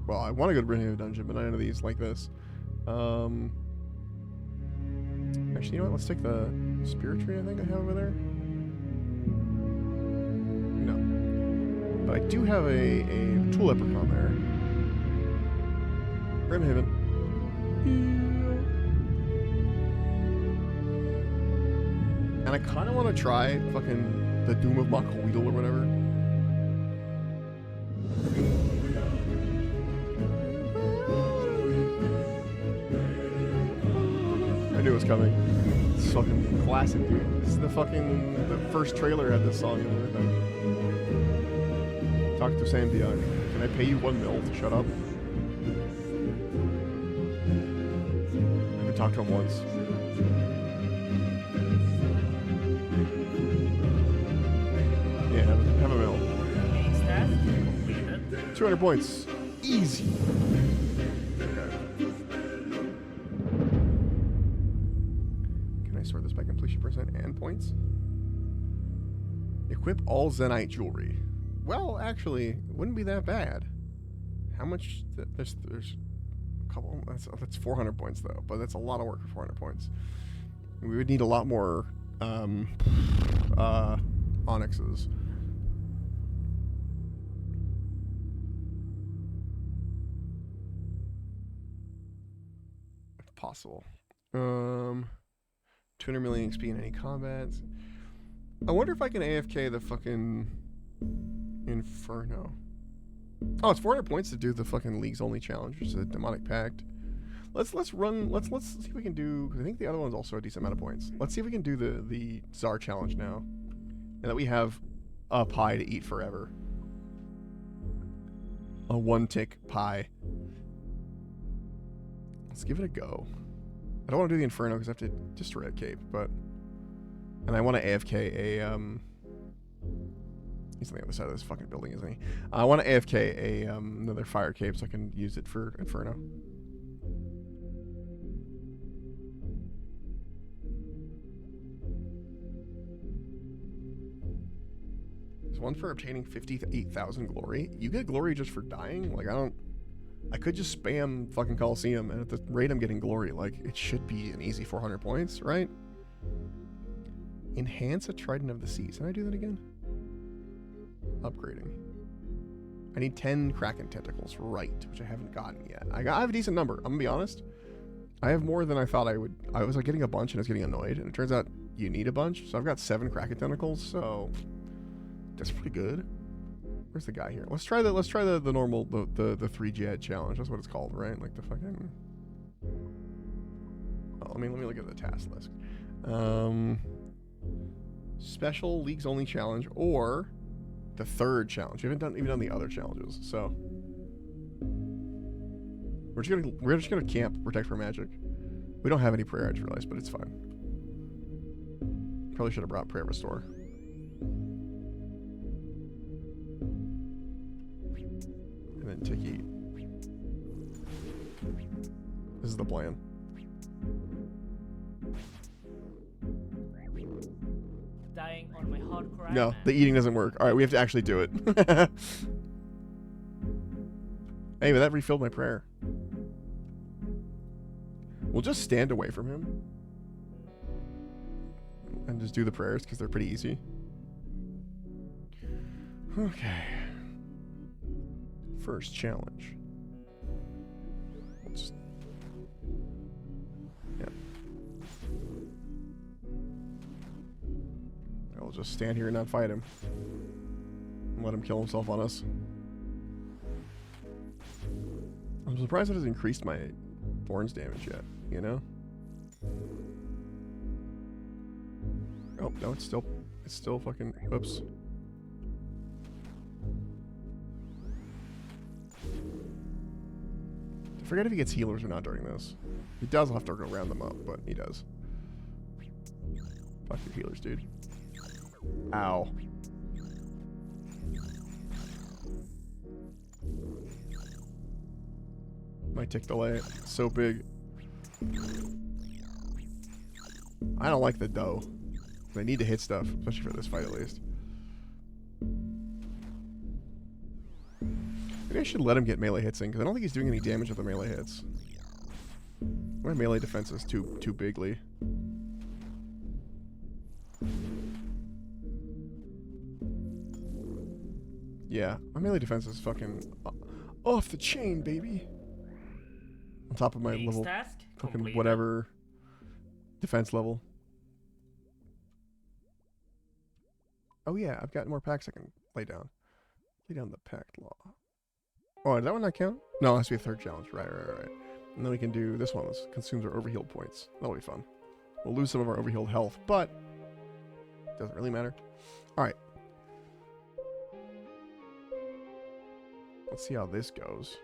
Well, I want to go to Brunei Dungeon, but none of these like this. Actually, you know what? Let's take the Spirit Tree I think I have over there. No. But I do have a Tool Leprechaun there. Brimhaven. And I kind of want to try fucking the Doom of Makweedle or whatever. I knew it was coming. It's fucking classic, dude. This is the first trailer had this song and everything. Talk to Sam Dion. Can I pay you $1 million to shut up? I can talk to him once. Yeah, have a $1 million. Next task completed. 200 points. Easy. Okay. Can I sort this by completion percent and points? Equip all Zenite jewelry. Well, actually, it wouldn't be that bad. How much? There's a couple. That's 400 points though, but that's a lot of work for 400 points. We would need a lot more onyxes. If possible. 200 million XP in any combats. I wonder if I can AFK the fucking Inferno. Oh, it's 400 points to do the fucking League's only challenge, which is a Demonic Pact. Let's see if we can do, because I think the other one's also a decent amount of points. Let's see if we can do the Tsar challenge now. And that we have a pie to eat forever. A 1-tick pie. Let's give it a go. I don't want to do the Inferno because I have to destroy a cape, but... And I want to AFK a, He's on the other side of this fucking building, isn't he? I want to AFK another fire cape so I can use it for Inferno. There's one for obtaining 58,000 glory. You get glory just for dying? Like, I could just spam fucking Coliseum, and at the rate I'm getting glory, like, it should be an easy 400 points, right? Enhance a Trident of the Seas. Can I do that again? Upgrading. I need 10 Kraken Tentacles, right, which I haven't gotten yet. I have a decent number, I'm gonna be honest. I have more than I thought I would. I was like getting a bunch and I was getting annoyed, and it turns out you need a bunch. So I've got 7 Kraken Tentacles, so that's pretty good. Where's the guy here? Let's try the normal, the 3 Jed challenge. That's what it's called, right? Like the fucking... Oh, let me look at the task list. Special Leagues Only challenge, or the 3rd challenge. We haven't even done the other challenges, so we're just gonna camp, protect for magic. We don't have any prayer, I just realized, but it's fine. Probably should have brought prayer restore. And then Tiki. This is the plan. Dying on my hardcore. No, the eating doesn't work. All right, we have to actually do it. Hey, but that refilled my prayer. We'll just stand away from him and just do the prayers because they're pretty easy. Okay. First challenge. Yeah. I'll just stand here and not fight him. And let him kill himself on us. I'm surprised it has increased my Thorns damage yet, you know? Oh, no, it's still fucking, oops. I forget if he gets healers or not during this. He does have to go round them up, but he does. Fuck your healers, dude. Ow. My tick delay, it's so big. I don't like the dough. I need to hit stuff, especially for this fight at least. Maybe I should let him get melee hits in, because I don't think he's doing any damage with the melee hits. My melee defense is too bigly. Yeah, my melee defense is fucking off the chain, baby. On top of my Next level, task fucking completed. whatever defense level. Oh yeah, I've got more packs I can lay down. Lay down the pact law. Oh, does that one not count? No, it has to be a third challenge. Right. And then we can do this one. This consumes our overhealed points. That'll be fun. We'll lose some of our overhealed health, but doesn't really matter. All right. Let's see how this goes.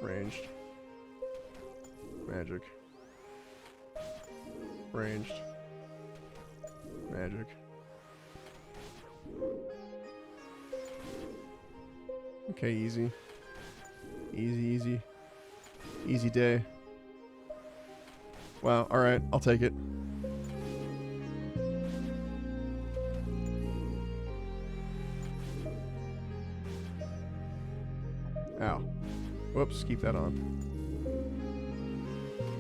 Ranged. Magic. Ranged. Magic. Okay, easy. Easy. Easy day. Wow, alright, I'll take it. Ow. Whoops, keep that on.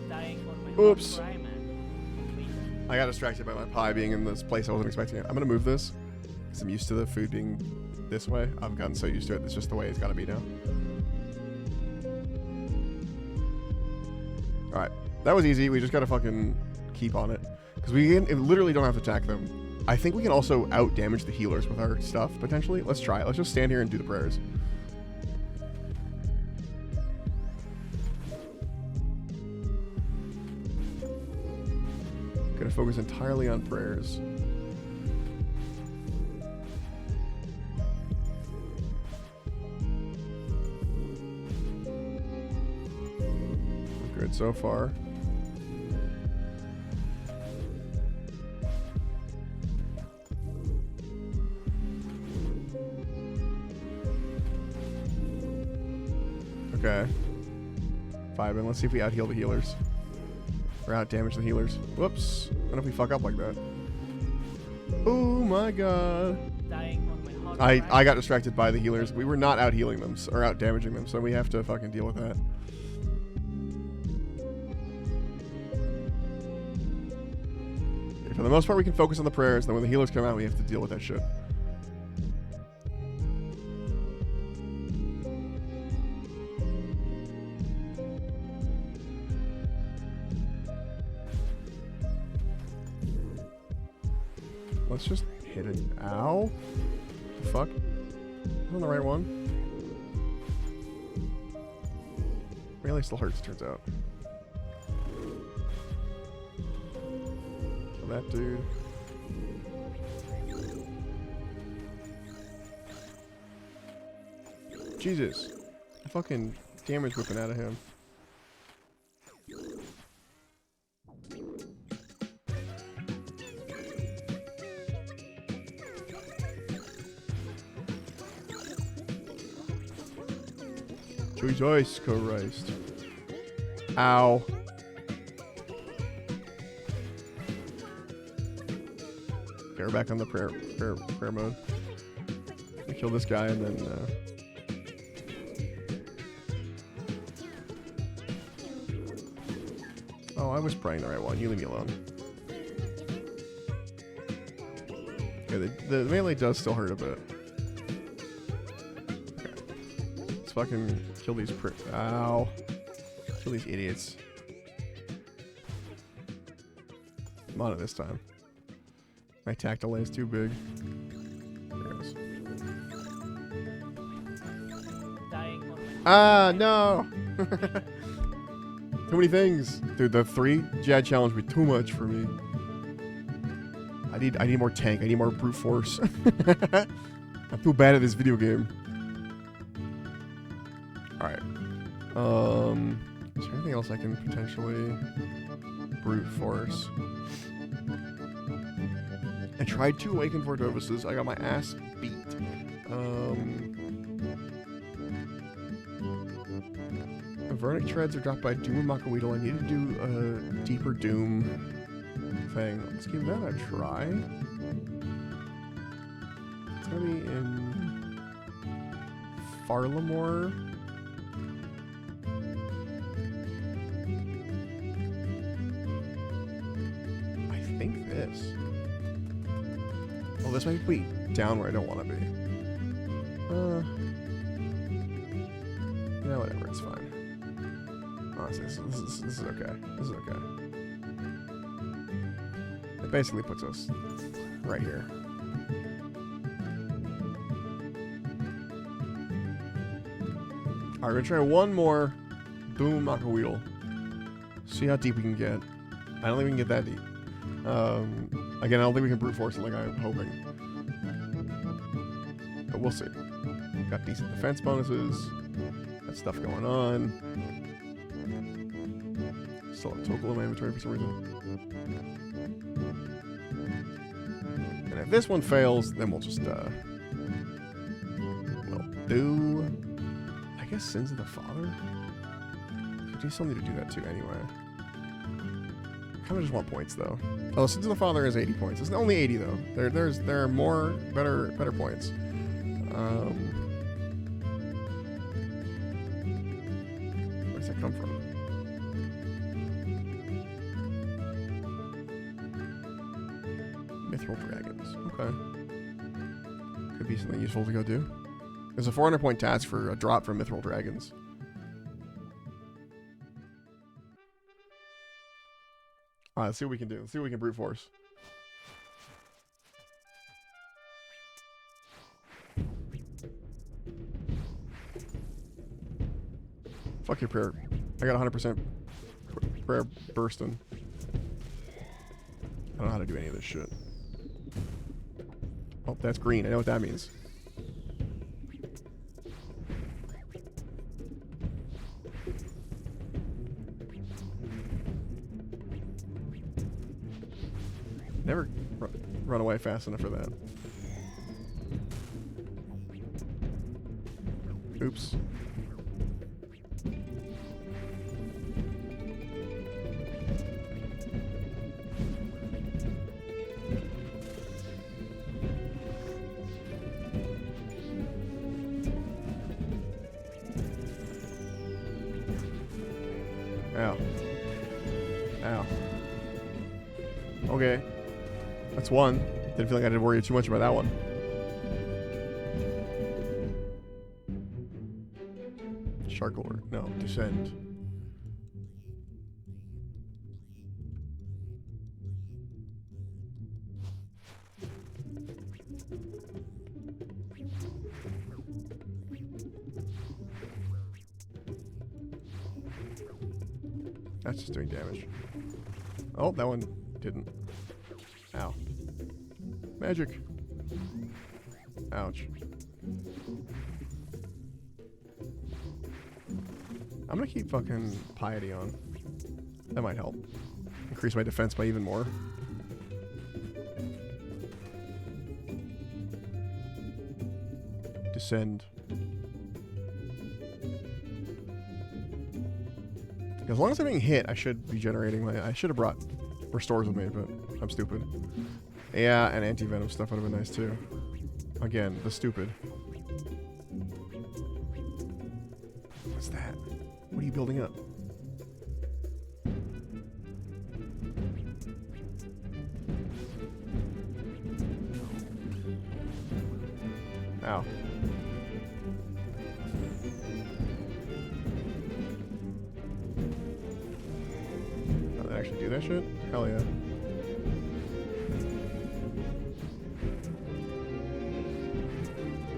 Dying on my Oops. hard cry, man. Completed. I got distracted by my pie being in this place I wasn't expecting it. I'm gonna move this, because I'm used to the food being this way. I've gotten so used to it, it's just the way it's gotta be now. Alright, that was easy. We just gotta fucking keep on it. Because we literally don't have to attack them. I think we can also out-damage the healers with our stuff, potentially. Let's try it. Let's just stand here and do the prayers. Gonna focus entirely on prayers. Good so far. Okay. 5 and let's see if we out-heal the healers. Or out-damage the healers. Whoops. What if we fuck up like that? Oh my god. Dying on my hard I cry. got distracted by the healers. We were not out-healing them, or out-damaging them, so we have to fucking deal with that. For the most part, we can focus on the prayers, then when the healers come out, we have to deal with that shit. Let's just hit it. Ow. The fuck? I'm on the right one. Really still hurts, turns out. Kill that dude. Jesus. Fucking damage whipping out of him. Jesus Christ. Ow. Okay, we're back on the prayer mode. We kill this guy and then oh, I was praying the right one. You leave me alone. Okay, the melee does still hurt a bit. Let's fucking kill these ow. Kill these idiots. I'm on it this time. My attack delay is too big. There it is. Dying on my Ah, no! Too many things. Dude, the 3 Jad challenge would be too much for me. I need more tank. I need more brute force. I'm too bad at this video game. Alright. Is there anything else I can potentially brute force? I tried 2 Awakened Vordovuses. I got my ass beat. Vernic Treads are dropped by Doom and Makaweedle. I need to do a deeper Doom thing. Let's give that a try. It's gonna be in Farlamore. I think this. Well, this might be down where I don't want to be. Yeah, whatever. It's fine. Honestly, this is okay. This is okay. It basically puts us right here. Alright, we're gonna try one more. Boom, knock a wheel. See how deep we can get. I don't think we can get that deep. Again, I don't think we can brute force it like I'm hoping. But we'll see. Got decent defense bonuses. Got stuff going on. Still have Tokel in my inventory for some reason. And if this one fails, then we'll just, we'll do, I guess, Sins of the Father? I still need to do that too anyway. I kind of just want points though. Oh, Sins of the Father is 80 points. It's only 80 though. There are more better points. Where does that come from? Mithril dragons. Okay. Could be something useful to go do. There's a 400 point task for a drop from Mithril dragons. Alright, let's see what we can do. Let's see what we can brute force. Fuck your prayer. I got 100% prayer bursting. I don't know how to do any of this shit. Oh, that's green. I know what that means. Never run away fast enough for that. Oops. Ow. Ow. Okay. That's one. Didn't feel like I had to worry too much about that one. Shark lore. No, descend. That's just doing damage. Oh, that one didn't. Ow. Magic. Ouch. I'm gonna keep fucking piety on. That might help. Increase my defense by even more. Descend. As long as I'm being hit, I should be generating my... I should have brought restores with me, but I'm stupid. Yeah, and anti-venom stuff would have been nice too. Again, the stupid. What's that? What are you building up? Ow. Oh, they actually do that shit? Hell yeah.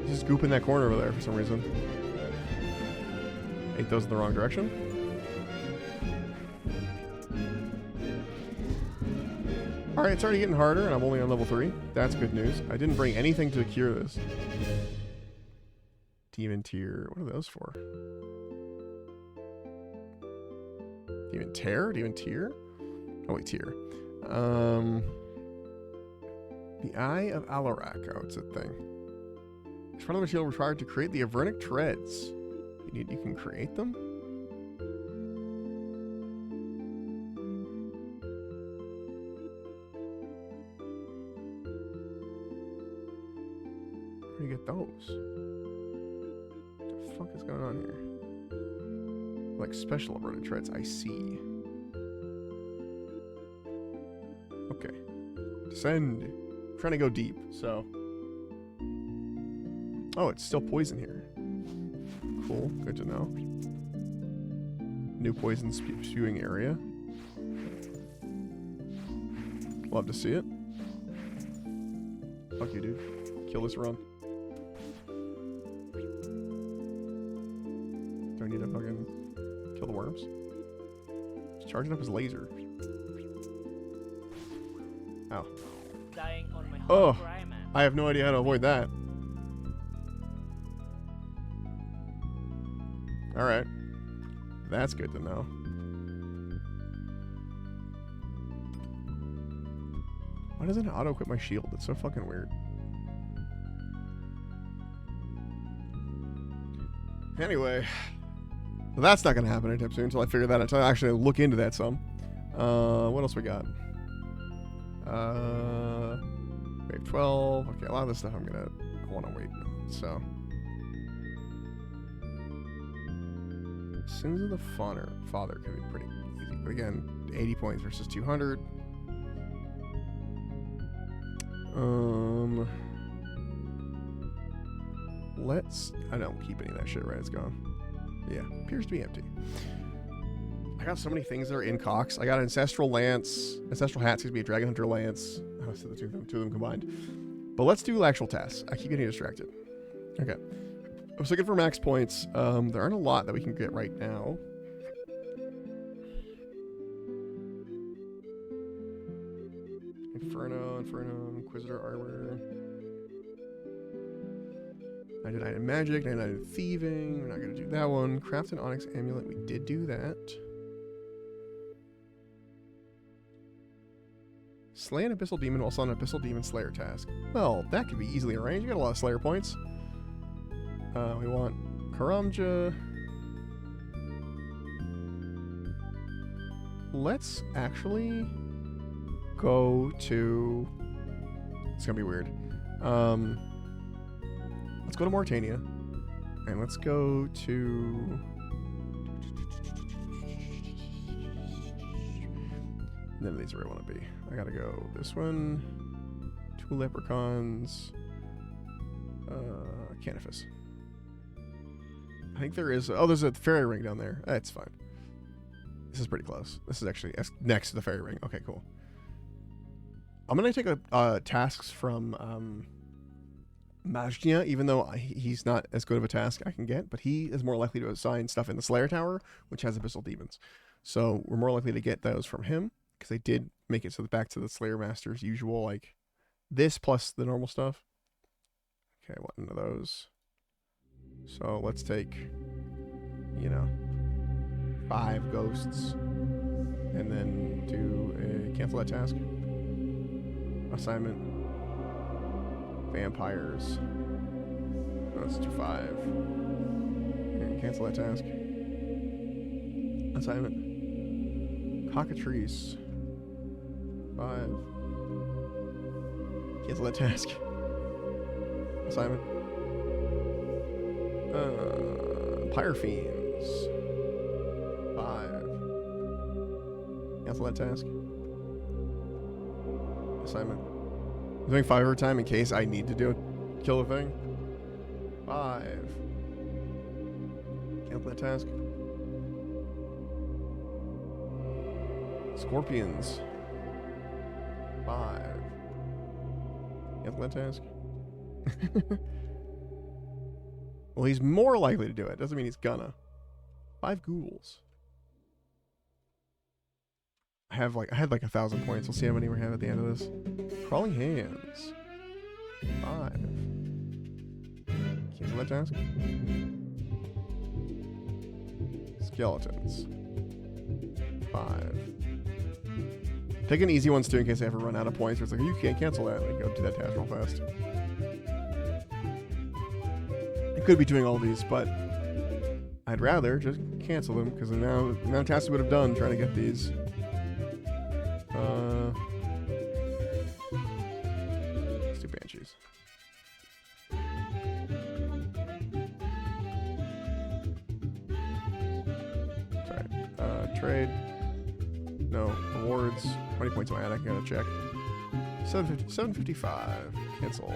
Just goop in that corner over there for some reason. Ate those in the wrong direction. Alright, it's already getting harder and I'm only on level 3. That's good news. I didn't bring anything to cure this. Demon Tear. What are those for? Demon Tear? Demon Tear? Oh wait, Tear. The Eye of Alarak. Oh, it's a thing. It's part of the material required to create the Avernic Treads. You can create them? Where do you get those? What the fuck is going on here? Like special Avernic Treads, I see. Okay. Descend. trying to go deep, so. Oh, it's still poison here. Cool, good to know. New poison spewing area. Love to see it. Fuck you, dude. Kill this run. Do I need to fucking kill the worms? He's charging up his laser. Ow. Dying on my Oh, hard cry, man. I have no idea how to avoid that. Alright. That's good to know. Why doesn't it auto-equip my shield? It's so fucking weird. Anyway. Well, that's not going to happen anytime soon until I figure that out. Until I actually look into that some. What else we got? Wave 12. Okay, a lot of this stuff I want to wait. So. Sins of the Father could be pretty easy. But again, 80 points versus 200. I don't keep any of that shit, right? It's gone. Yeah, appears to be empty. I got so many things that are in Cox. I got an Ancestral Lance. Ancestral Hat seems to be a Dragon Hunter Lance. Oh, so the two of them combined. But let's do actual tasks. I keep getting distracted. Okay. I was looking for max points. There aren't a lot that we can get right now. Inferno, Inquisitor Armor. 99 in Magic, 99 in Thieving. We're not going to do that one. Craft an Onyx Amulet. We did do that. Slay an Abyssal Demon while still on an Abyssal Demon Slayer task. Well, that could be easily arranged. You got a lot of Slayer points. We want Karamja. Let's actually go to... It's gonna be weird. Let's go to Mauritania. And let's go to... None of these are where I want to be. I gotta go this one. 2 leprechauns. Canifus. I think there is... Oh, there's a fairy ring down there. That's fine. This is pretty close. This is actually next to the fairy ring. Okay, cool. I'm going to take tasks from Majnia, even though he's not as good of a task I can get, but he is more likely to assign stuff in the Slayer Tower, which has Abyssal Demons. So we're more likely to get those from him, because they did make it so back to the Slayer Master's usual, like, this plus the normal stuff. Okay, one of those. So let's take, 5 ghosts, and then do cancel that task. Assignment. Vampires. Let's do 5. And cancel that task. Assignment. Cockatrice. 5. Cancel that task. Assignment. Pyre Fiends. 5. Cancel that task. Assignment. I'm doing 5 every time in case I need to kill the thing. 5. Cancel that task. Scorpions. 5. Cancel that task. Well, he's more likely to do it. Doesn't mean he's gonna. 5 ghouls. I had like 1,000 points. We'll see how many we have at the end of this. Crawling Hands. 5. Cancel that task. Skeletons. 5. Take an easy ones too in case I ever run out of points. Where it's like, you can't cancel that. Like, go do that task real fast. I could be doing all these, but I'd rather just cancel them because now the amount of tasks we would have done trying to get these. Let's do Banshees. Sorry. Trade. No. Rewards. How many points am I at? I gotta check. 755. Cancel.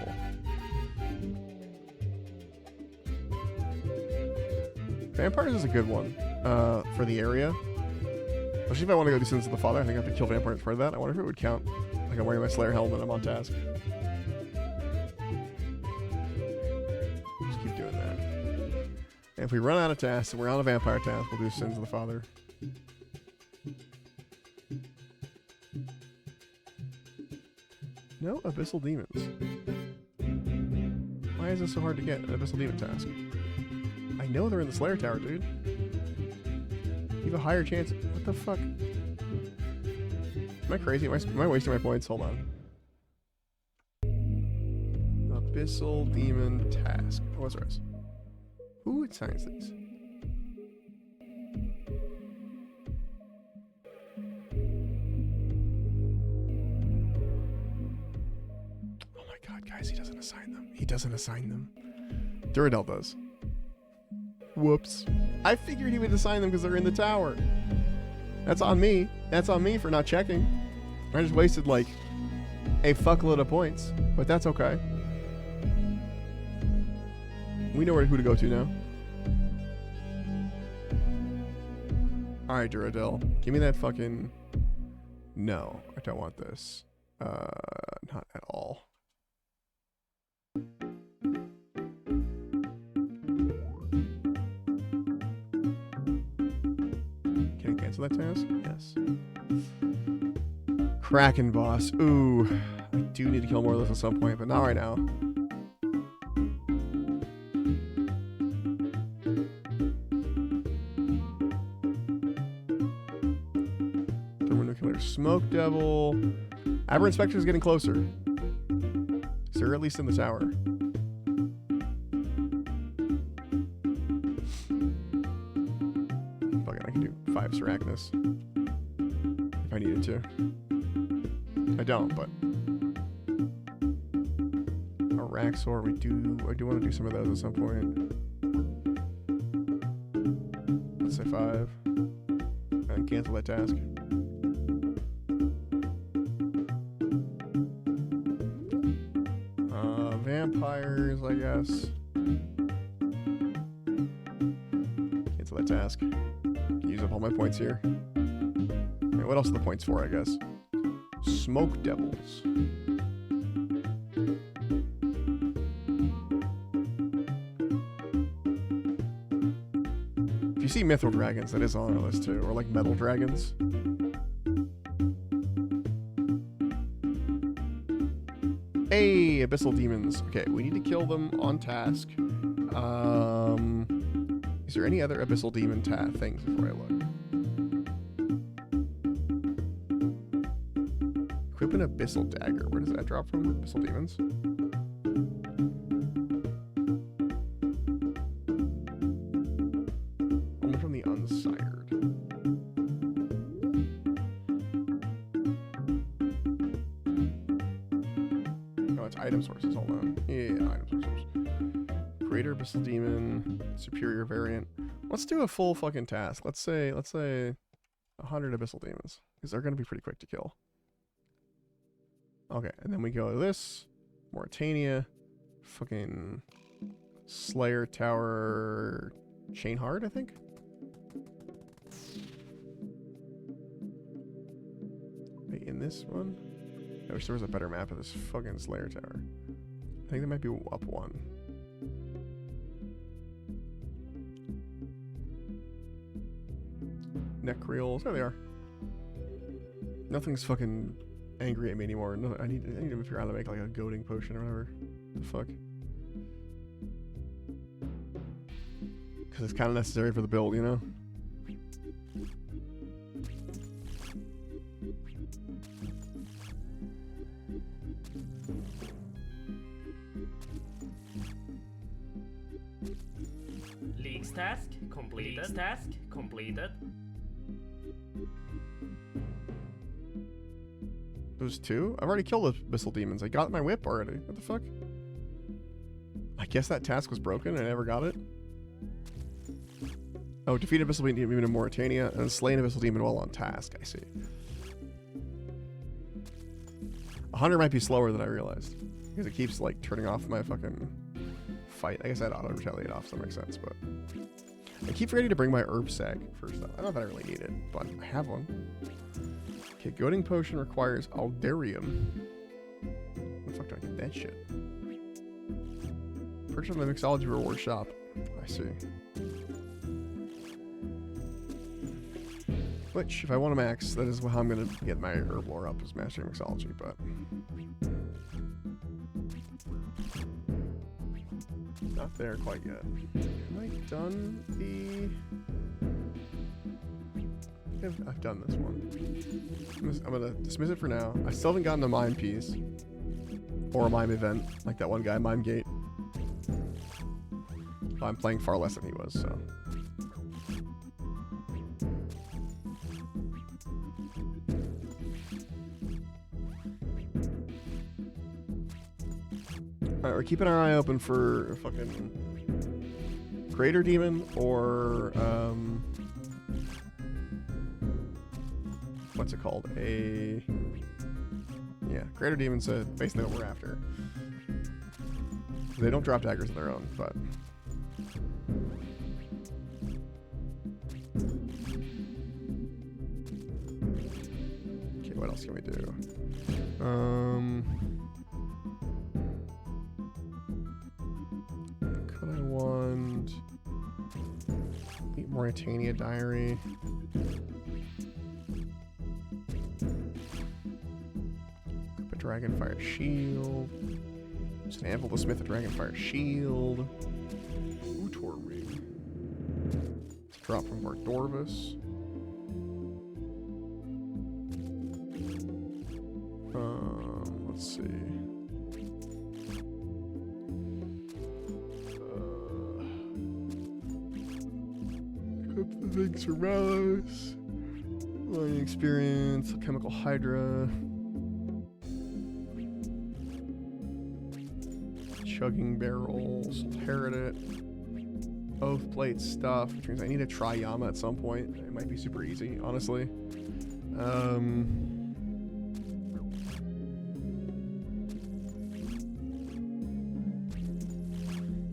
Vampires is a good one for the area. Especially if I want to go do Sins of the Father, I think I have to kill vampires as part of that. I wonder if it would count. Like I'm wearing my Slayer helmet, I'm on task. Just keep doing that. And if we run out of tasks and we're on a vampire task, we'll do Sins of the Father. No Abyssal Demons. Why is this so hard to get? An Abyssal Demon task. I know they're in the Slayer Tower, dude. You have a higher chance. What the fuck? Am I crazy? Am I wasting my points? Hold on. Abyssal Demon task. Oh, what's ours? Who assigns these? Oh my god, guys, he doesn't assign them. He doesn't assign them. Duradel does. Whoops. I figured he would assign them because they're in the tower. That's on me. That's on me for not checking. I just wasted like a fuckload of points, but that's okay. We know who to go to now. Alright, Duradel. Give me that fucking... No, I don't want this. Not at all. Can I cancel that task? Yes. Kraken boss. Ooh. I do need to kill more of those at some point, but not right now. Thermonuclear Smoke Devil. Aberrant Spectre is getting closer. So they're at least in the tower. Fuck it, I can do 5 Seracnus. If I needed to. I don't, but... A Raxor, I do want to do some of those at some point. Let's say 5. And cancel that task. Vampires, I guess. Cancel that task. Use up all my points here. Okay, what else are the points for, I guess? Smoke Devils. If you see Mithril Dragons, that is on our list too. Or like Metal Dragons. Hey, Abyssal Demons. Okay, we need to kill them on task. Is there any other Abyssal Demon things before I look? Equip an Abyssal Dagger. Where does that drop from? Abyssal Demons? Only from the Unsired. Item sources, hold on. Yeah, item sources. Greater Abyssal Demon, superior variant. Let's do a full fucking task. Let's say 100 Abyssal Demons, because they're gonna be pretty quick to kill. Okay, and then we go to this, Mauritania, fucking Slayer Tower, Chain Hard, I think. Wait, in this one? I wish there was a better map of this fucking Slayer Tower. I think they might be up 1. Necreals. There they are. Nothing's fucking angry at me anymore. No, I need to figure out how to make like a goading potion or whatever. The fuck? Because it's kind of necessary for the build, you know? League's task completed. League's task completed. Those 2? I've already killed the Abyssal Demons. I got my whip already. What the fuck? I guess that task was broken and I never got it. Oh, defeat Abyssal Demon in Mauritania and slay an Abyssal Demon while on task. I see. 100 might be slower than I realized. Because it keeps, like, turning off my fucking fight. I guess I'd auto-retaliate off, so that makes sense, but... I keep forgetting to bring my herb sack first up. I don't know that I really need it, but I have one. Okay, goading potion requires Aldarium. Where the fuck do I get that shit? Purchase on the Mixology Reward Shop. I see. Which, if I want to max, that is how I'm going to get my herb lore up, is mastering Mixology, but... Not there quite yet. Have I done the... I've done this one. I'm gonna dismiss it for now. I still haven't gotten a mime piece. Or a mime event, like that one guy, Mime Gate. But I'm playing far less than he was, so... Alright, we're keeping our eye open for a fucking Greater Demon or what's it called? Yeah, Greater Demon's basically what we're after. They don't drop daggers on their own, but okay, what else can we do? I want Mauritania Diary. Equip a Dragonfire Shield. Just an Anvil to Smith a Dragonfire Shield. Utor Ring. It's a drop from Bardorvis. Let's see. The big Cerberus, learning experience, chemical Hydra, chugging barrels, Heredit, oath plate stuff, which means I need to try Yama at some point. It might be super easy, honestly.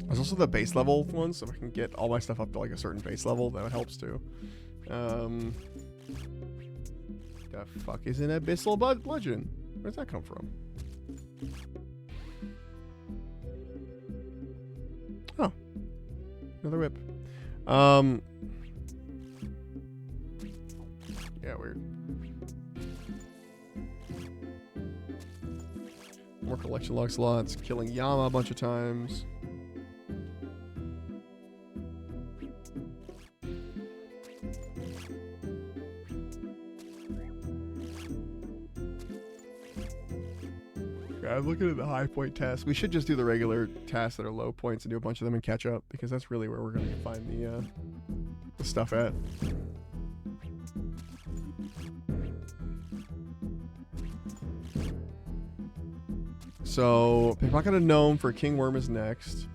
There's also the base level ones, so if I can get all my stuff up to like a certain base level, that helps too. The fuck is an Abyssal Bludgeon? Where's that come from? Oh. Another whip. Yeah, weird. More collection log slots, killing Yama a bunch of times. I'm looking at the high point tasks. We should just do the regular tasks that are low points and do a bunch of them and catch up, because that's really where we're going to find the stuff at. So, pickpocket a gnome for King Worm is next.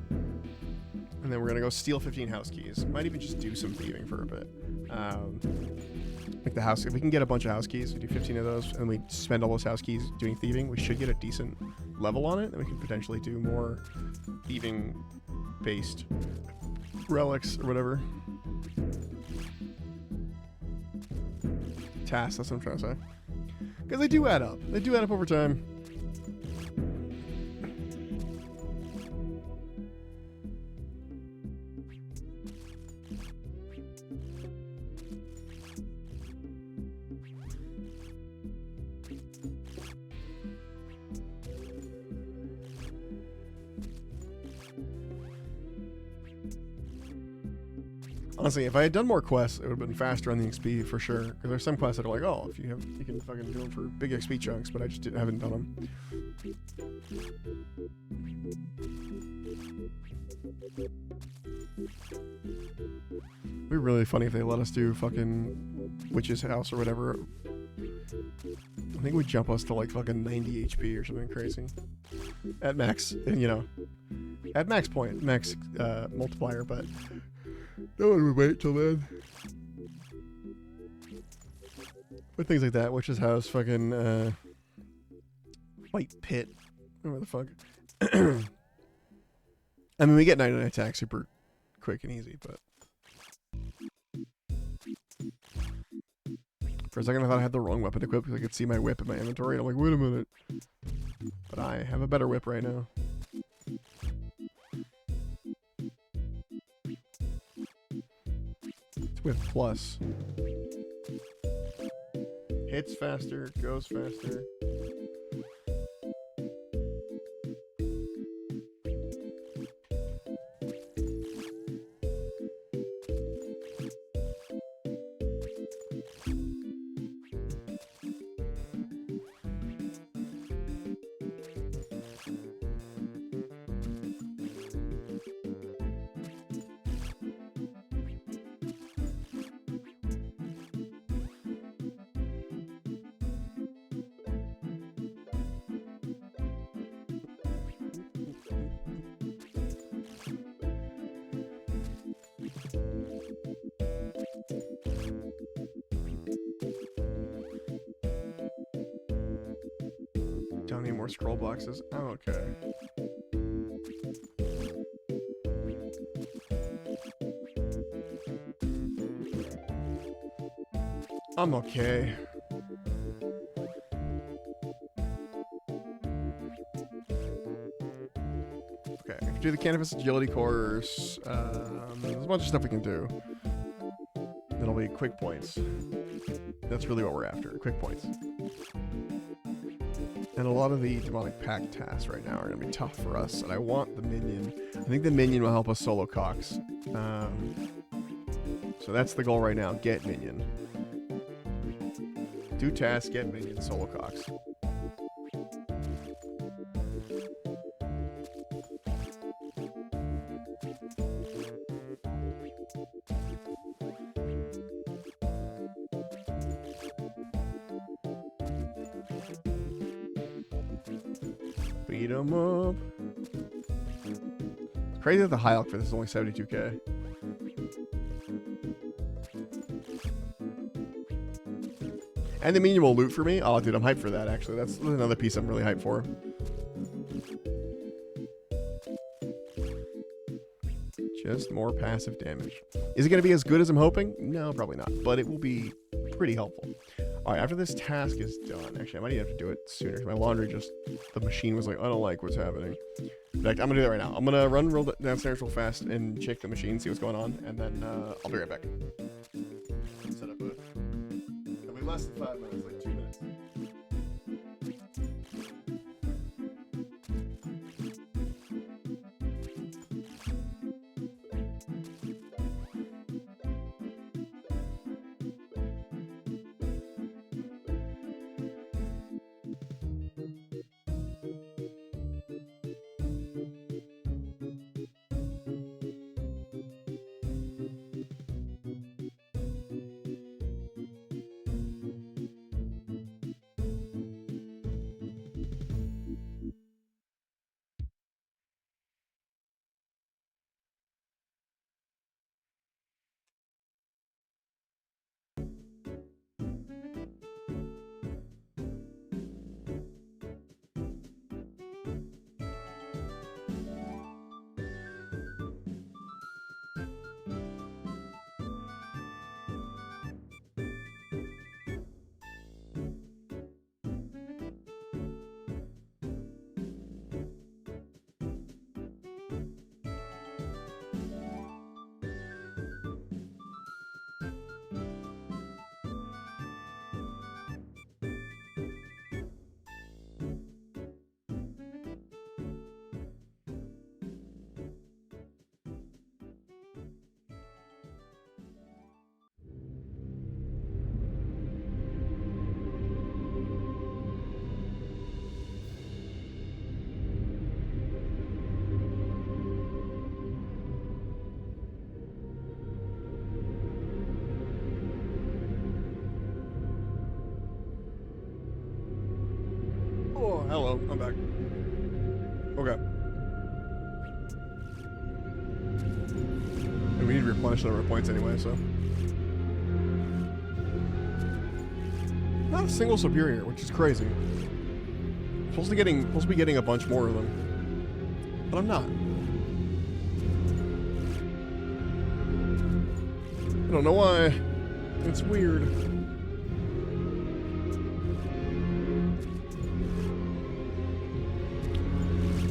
And then we're going to go steal 15 house keys. Might even just do some thieving for a bit. Like the house, if we can get a bunch of house keys, we do 15 of those, and we spend all those house keys doing thieving, we should get a decent level on it, and we can potentially do more thieving-based relics or whatever. Tasks, that's what I'm trying to say. Because they do add up. They do add up over time. Honestly, if I had done more quests, it would have been faster on the XP for sure. Because there's some quests that are like, oh, if you can fucking do them for big XP chunks, but I just haven't done them. It'd be really funny if they let us do fucking Witch's House or whatever. I think it would jump us to like fucking 90 HP or something crazy. At max, and at max point, max multiplier, but no one would wait till then. With things like that, Witch's House, fucking White Pit. Where the fuck? I mean, we get 99 attack super quick and easy, but for a second I thought I had the wrong weapon equipped because I could see my whip in my inventory, and I'm like, wait a minute. But I have a better whip right now. It's with plus. Hits faster, goes faster. Don't need more scroll boxes. Oh, okay. I'm okay. Okay, if we do the canvas agility course, there's a bunch of stuff we can do. It'll be quick points. That's really what we're after, quick points. And a lot of the demonic pact tasks right now are going to be tough for us, and I want the minion. I think the minion will help us solo Cox. So that's the goal right now, get minion. Do tasks, get minion, solo Cox. Beat 'em up. It's crazy that the high elk for this is only 72k. And the minion will loot for me. Oh, dude, I'm hyped for that, actually. That's another piece I'm really hyped for. Just more passive damage. Is it going to be as good as I'm hoping? No, probably not. But it will be pretty helpful. All right, after this task is done, actually, I might even have to do it sooner. My laundry just, the machine was like, I don't like what's happening. In fact, I'm going to do that right now. I'm going to run real downstairs real fast and check the machine, see what's going on, and then I'll be right back. Set up a... It'll be less than 5 minutes, like 2 minutes. Oh, hello, I'm back. Okay. And we need to replenish the number of points anyway, so. Not a single superior, which is crazy. Supposed to be getting a bunch more of them, but I'm not. I don't know why. It's weird.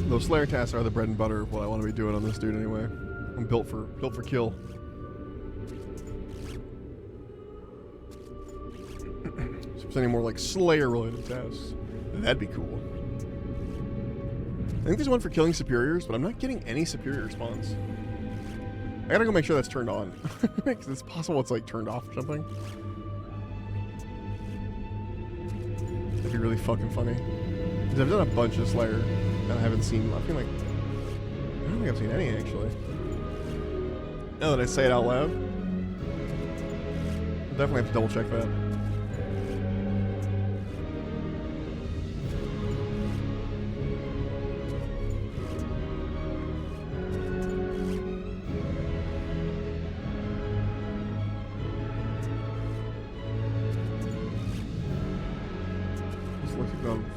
Those Slayer tasks are the bread and butter of what I want to be doing on this dude anyway. I'm built for kill. So if there's any more like Slayer related tasks, that'd be cool. I think there's one for killing superiors, but I'm not getting any superior spawns. I gotta go make sure that's turned on. Because it's possible it's like turned off or something. That'd be really fucking funny. Because I've done a bunch of Slayer and I haven't seen, I don't think I've seen any actually. Now that I say it out loud, I'll definitely have to double check that.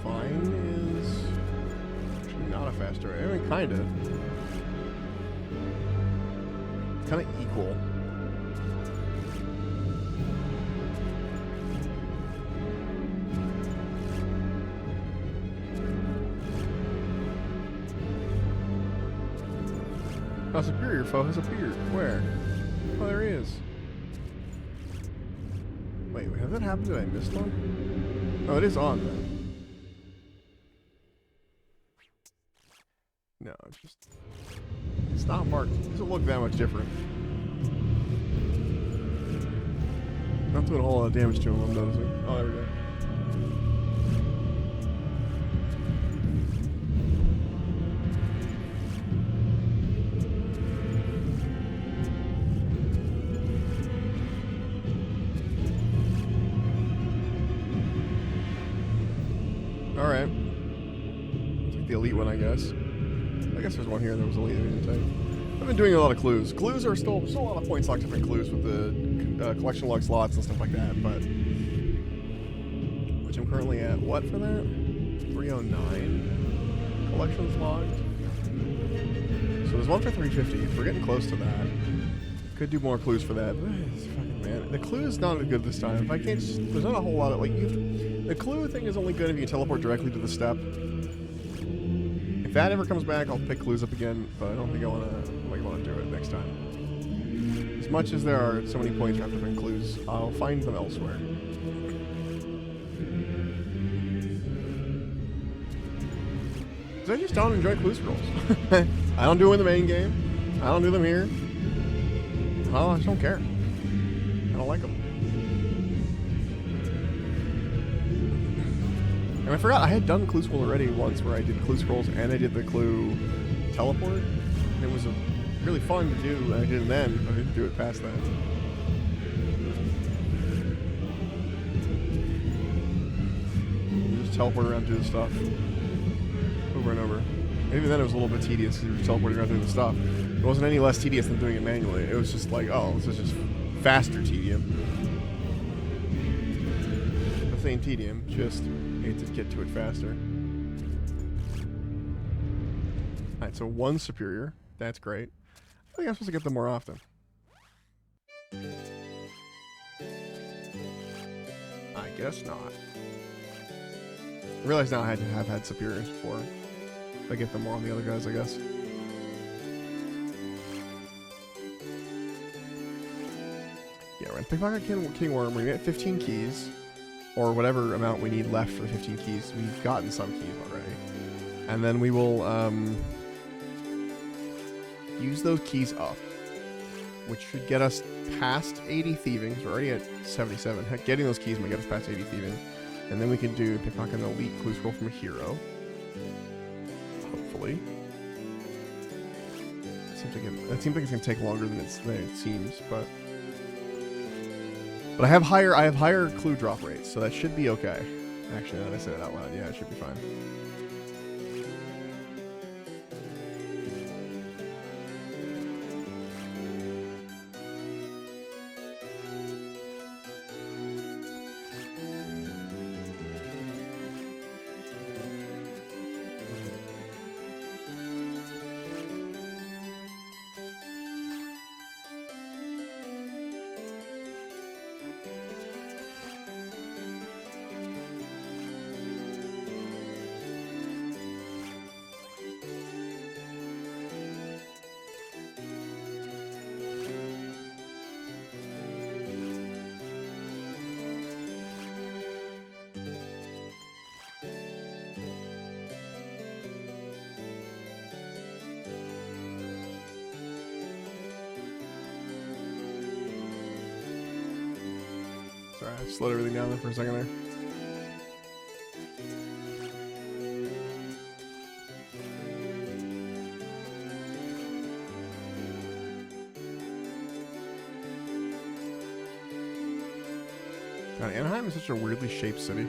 Vine is actually not a faster. I mean, kind of. It's kind of equal. A superior foe has appeared. Where? Oh, there he is. Wait, has that happened? Did I miss one? Oh, it is on then. No, it's not marked. It doesn't look that much different. Not doing a whole lot of damage to him, I'm noticing. Oh, there we go. Alright. It's like the elite one, I guess. I guess there's one here that was elite. I didn't take. I've been doing a lot of clues. Clues are still a lot of points locked up in clues with the collection log slots and stuff like that, but which I'm currently at what for that? 309 collections logged. So there's one for 350. If we're getting close to that, could do more clues for that. Fucking man, the clue is not good this time. If I can't, there's not a whole lot of like the clue thing is only good if you teleport directly to the step. If that ever comes back, I'll pick clues up again, but I don't think I want to do it next time. As much as there are so many points wrapped up in clues, I'll find them elsewhere. Because I just don't enjoy clue scrolls. I don't do them in the main game. I don't do them here. I just don't care. I don't like them. And I forgot, I had done Clue Scroll already once where I did Clue Scrolls and I did the Clue Teleport. And it was really fun to do, and I did it then, but I didn't do it past that. You just teleport around doing stuff. Over and over. And even then it was a little bit tedious because you were teleporting around doing the stuff. It wasn't any less tedious than doing it manually. It was just like, oh, this is just faster tedium. The same tedium, just need to get to it faster. Alright, so one superior. That's great. I think I'm supposed to get them more often. I guess not. I realize now I have had superiors before. I get them more on the other guys, I guess. Yeah, we're gonna pickpocket King Worm. We're gonna get 15 keys. Or whatever amount we need left for the 15 keys. We've gotten some keys already. And then we will use those keys up. Which should get us past 80 thieving. So we're already at 77. Heck, getting those keys might get us past 80 thieving. And then we can do pickpocket an elite clue scroll from a hero. Hopefully. That seems like it's gonna take longer than it seems, but I have higher clue drop rates, so that should be okay. Actually, now that I said it out loud, yeah, it should be fine. Sorry, I slowed everything down there for a second there. God, Anaheim is such a weirdly shaped city.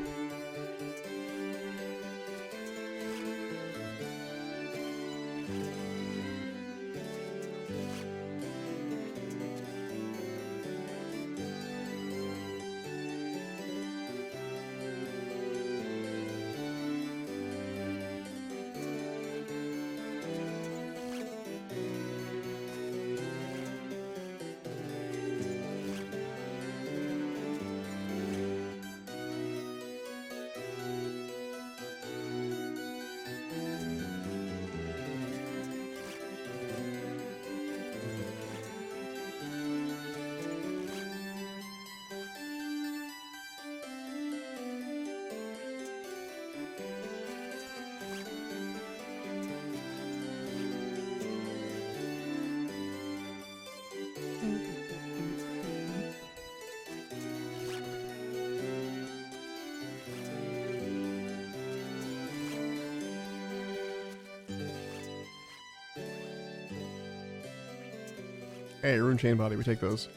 Hey, rune chain body, we take those.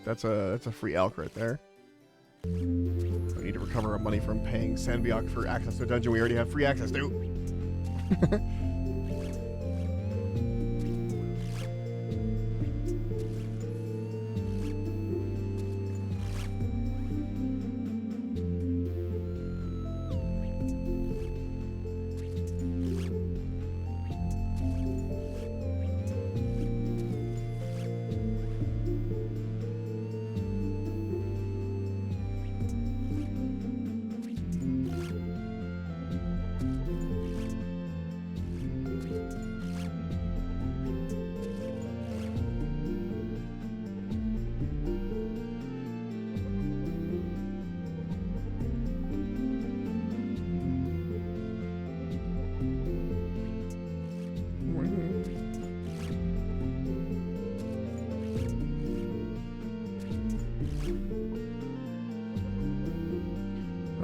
That's a free elk right there. We need to recover our money from paying Sanbiok for access to a dungeon we already have free access to.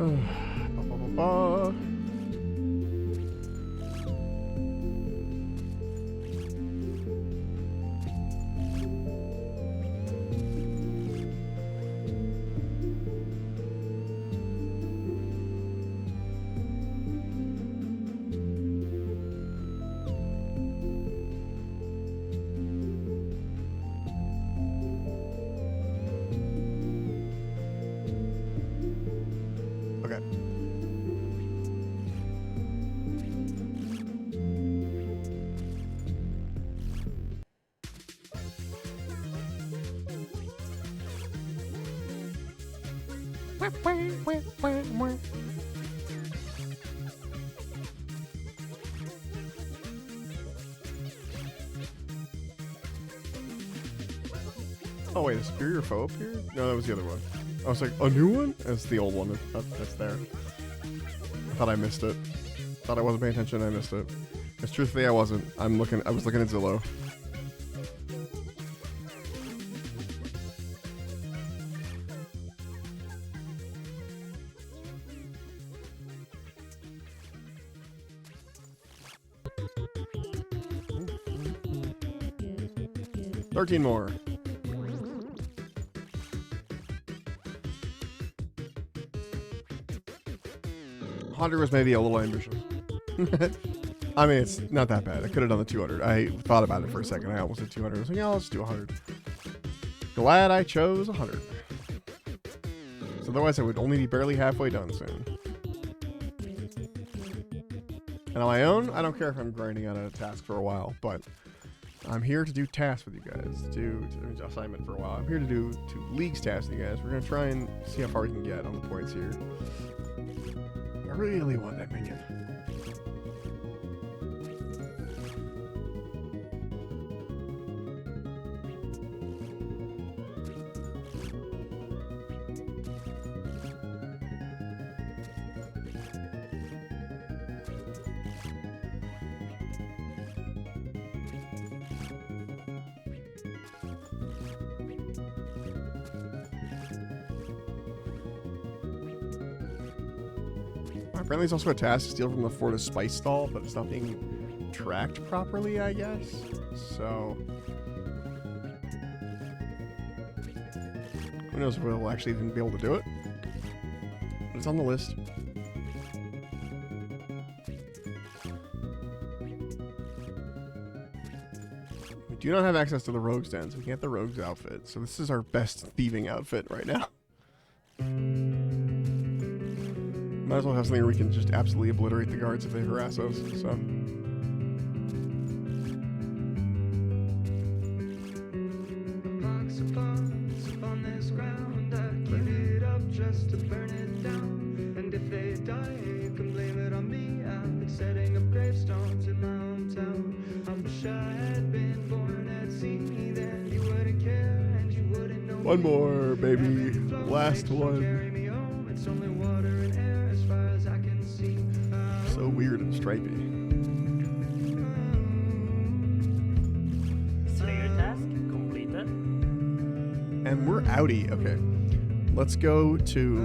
Ba-ba-ba-ba. Okay. Oh wait, a superior foe appeared? No, that was the other one. I was like, a new one? That's the old one that's there. I thought I missed it. Thought I wasn't paying attention, I missed it. Because truthfully I wasn't. I was looking at Zillow. Ooh. 13 more. 100 was maybe a little ambitious. I mean, it's not that bad. I could have done the 200. I thought about it for a second. I almost did 200. I was like, yeah, let's do 100. Glad I chose 100. So otherwise, I would only be barely halfway done soon. And on my own, I don't care if I'm grinding out a task for a while, but I'm here to do tasks with you guys. To do assignment for a while. I'm here to do 2 leagues tasks with you guys. We're going to try and see how far we can get on the points here. I really want that minion. Apparently there's also a task to steal from the Florida spice stall, but it's not being tracked properly, I guess. So who knows if we'll actually even be able to do it. But it's on the list. We do not have access to the rogue's den, so we can't get the rogue's outfit. So this is our best thieving outfit right now. Might as well have something where we can just absolutely obliterate the guards if they harass us, so. One more, baby. Last one. So weird and stripey. Slayer task completed. And we're outie. Okay. Let's go to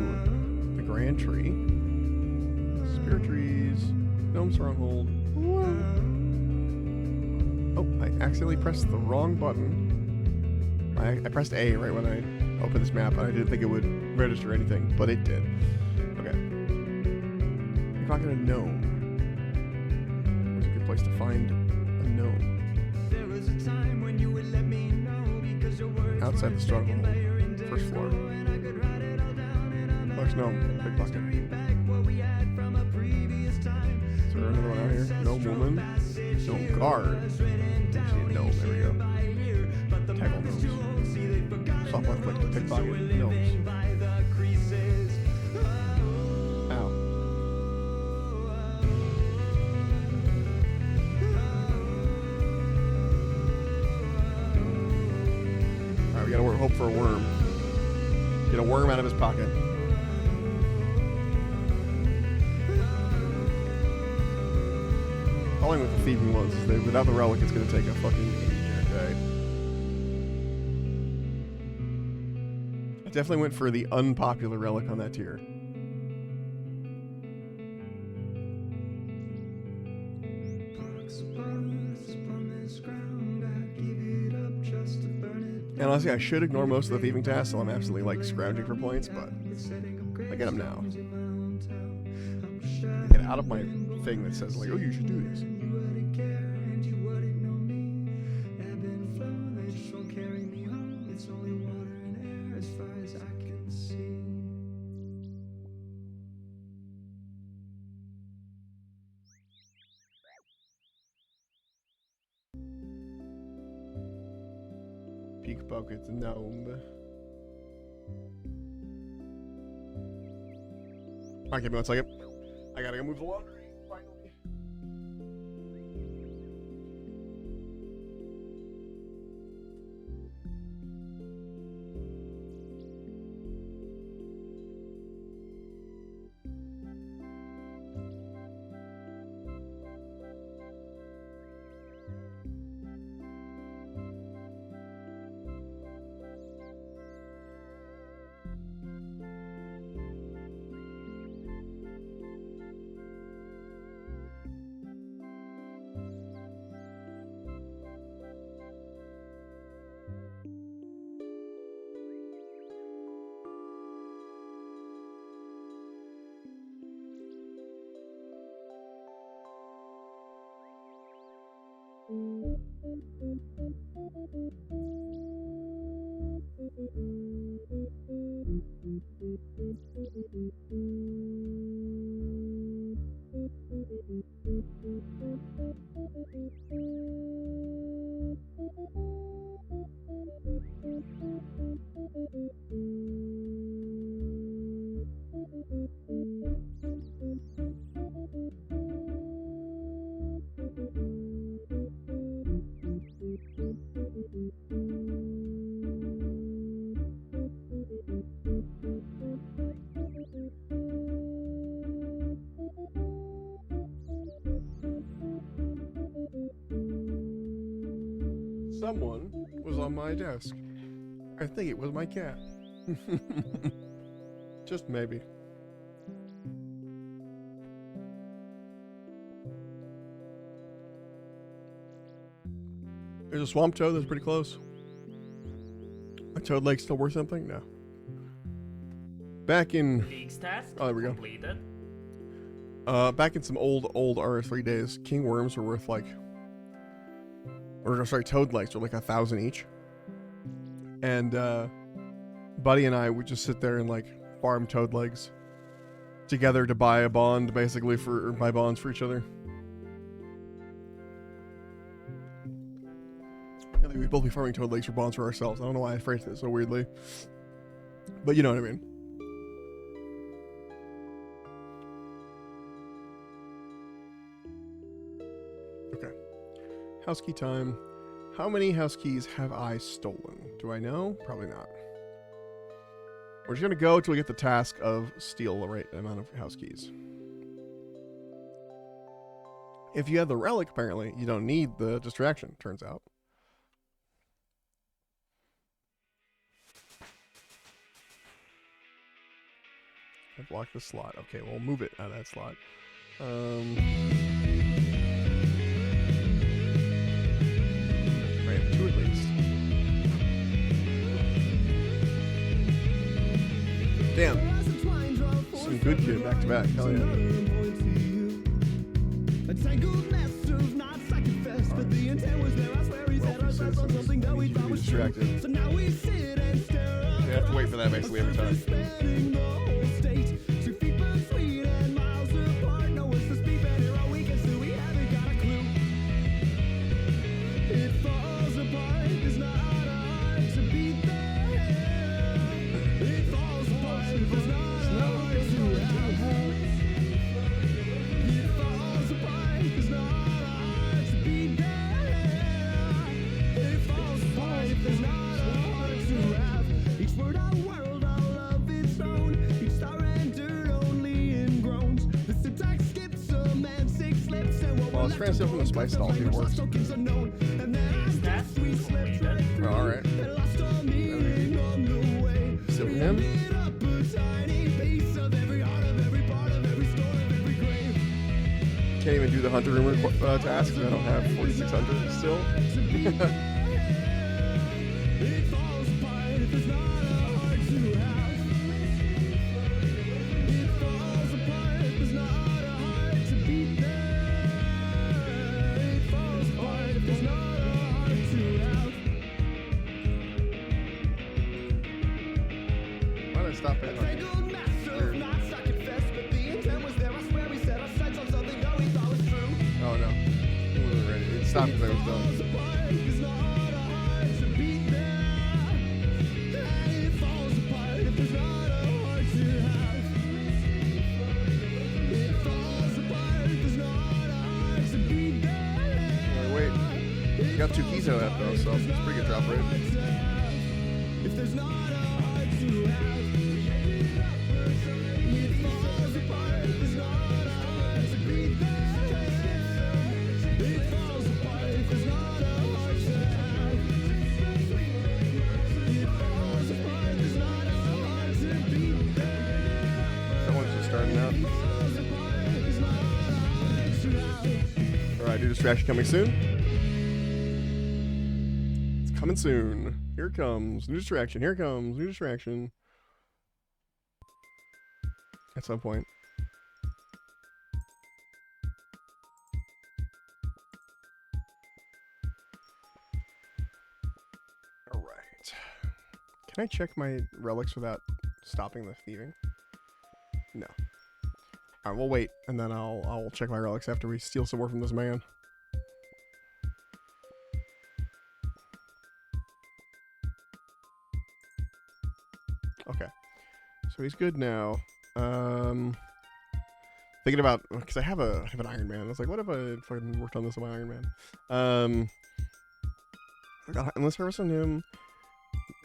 the Grand Tree. Spirit Trees. Gnome Stronghold. Oh, I accidentally pressed the wrong button. I pressed A right when I opened this map, and I didn't think it would register anything, but it did. Okay. Pickpocket a gnome. Where's a good place to find a gnome? Outside the stronghold. First floor. There's gnome. Pickpocket. Is there another one out here? Gnome woman. Gnome guard. I see a gnome. There we go. Tackle gnomes. Soft left click to pickpocket gnomes. Ow. Alright, we gotta hope for a worm. Get a worm out of his pocket. Calling with the thieving ones is that without the relic, it's gonna take a fucking age and a day. I definitely went for the unpopular relic on that tier. And honestly, I should ignore most of the thieving tasks, so I'm absolutely like scrounging for points, but I get them now. Get out of my thing that says like, oh, you should do this. Pickpocket gnome. Alright, give me 1 second. I gotta go move the laundry, finally. Someone was on my desk. I think it was my cat. Just maybe. There's a swamp toad that's pretty close. A toad lake still worth something? No. Back in... League's task Oh, there we go. completed. Back in some old RS3 days, king worms were worth like... Or, sorry, toad legs were like 1,000 each. And, Buddy and I would just sit there and, like, farm toad legs together to buy a bond, basically, or buy bonds for each other. And we'd both be farming toad legs for bonds for ourselves. I don't know why I phrased it so weirdly. But you know what I mean. Okay. House key time. How many house keys have I stolen? Do I know? Probably not. We're just going to go till we get the task of steal the right amount of house keys. If you have the relic, apparently, you don't need the distraction, turns out. I blocked the slot. Okay, we'll move it out of that slot. Right, 2 at least. Damn. Some good kid back to back. Hell yeah. Distracted. So now we sit and stare. You have to wait for that basically every time. Trying to steal from the spice stall, see if it works. League's task completed. Oh, alright. Steal from him. Can't even do the hunter room task because I don't have 4,600 still. Stop because I was done. Wait. You got 2 keys out of that though, so it's a pretty good drop rate. New distraction coming soon. It's coming soon. Here it comes. New distraction. Here it comes. New distraction. At some point. All right. Can I check my relics without stopping the thieving? No. All right, we'll wait, and then I'll check my relics after we steal some more from this man. Okay, so he's good now. Thinking about because I have an Iron Man. I was like, what if I fucking worked on this with my Iron Man? I got endless harvest on him.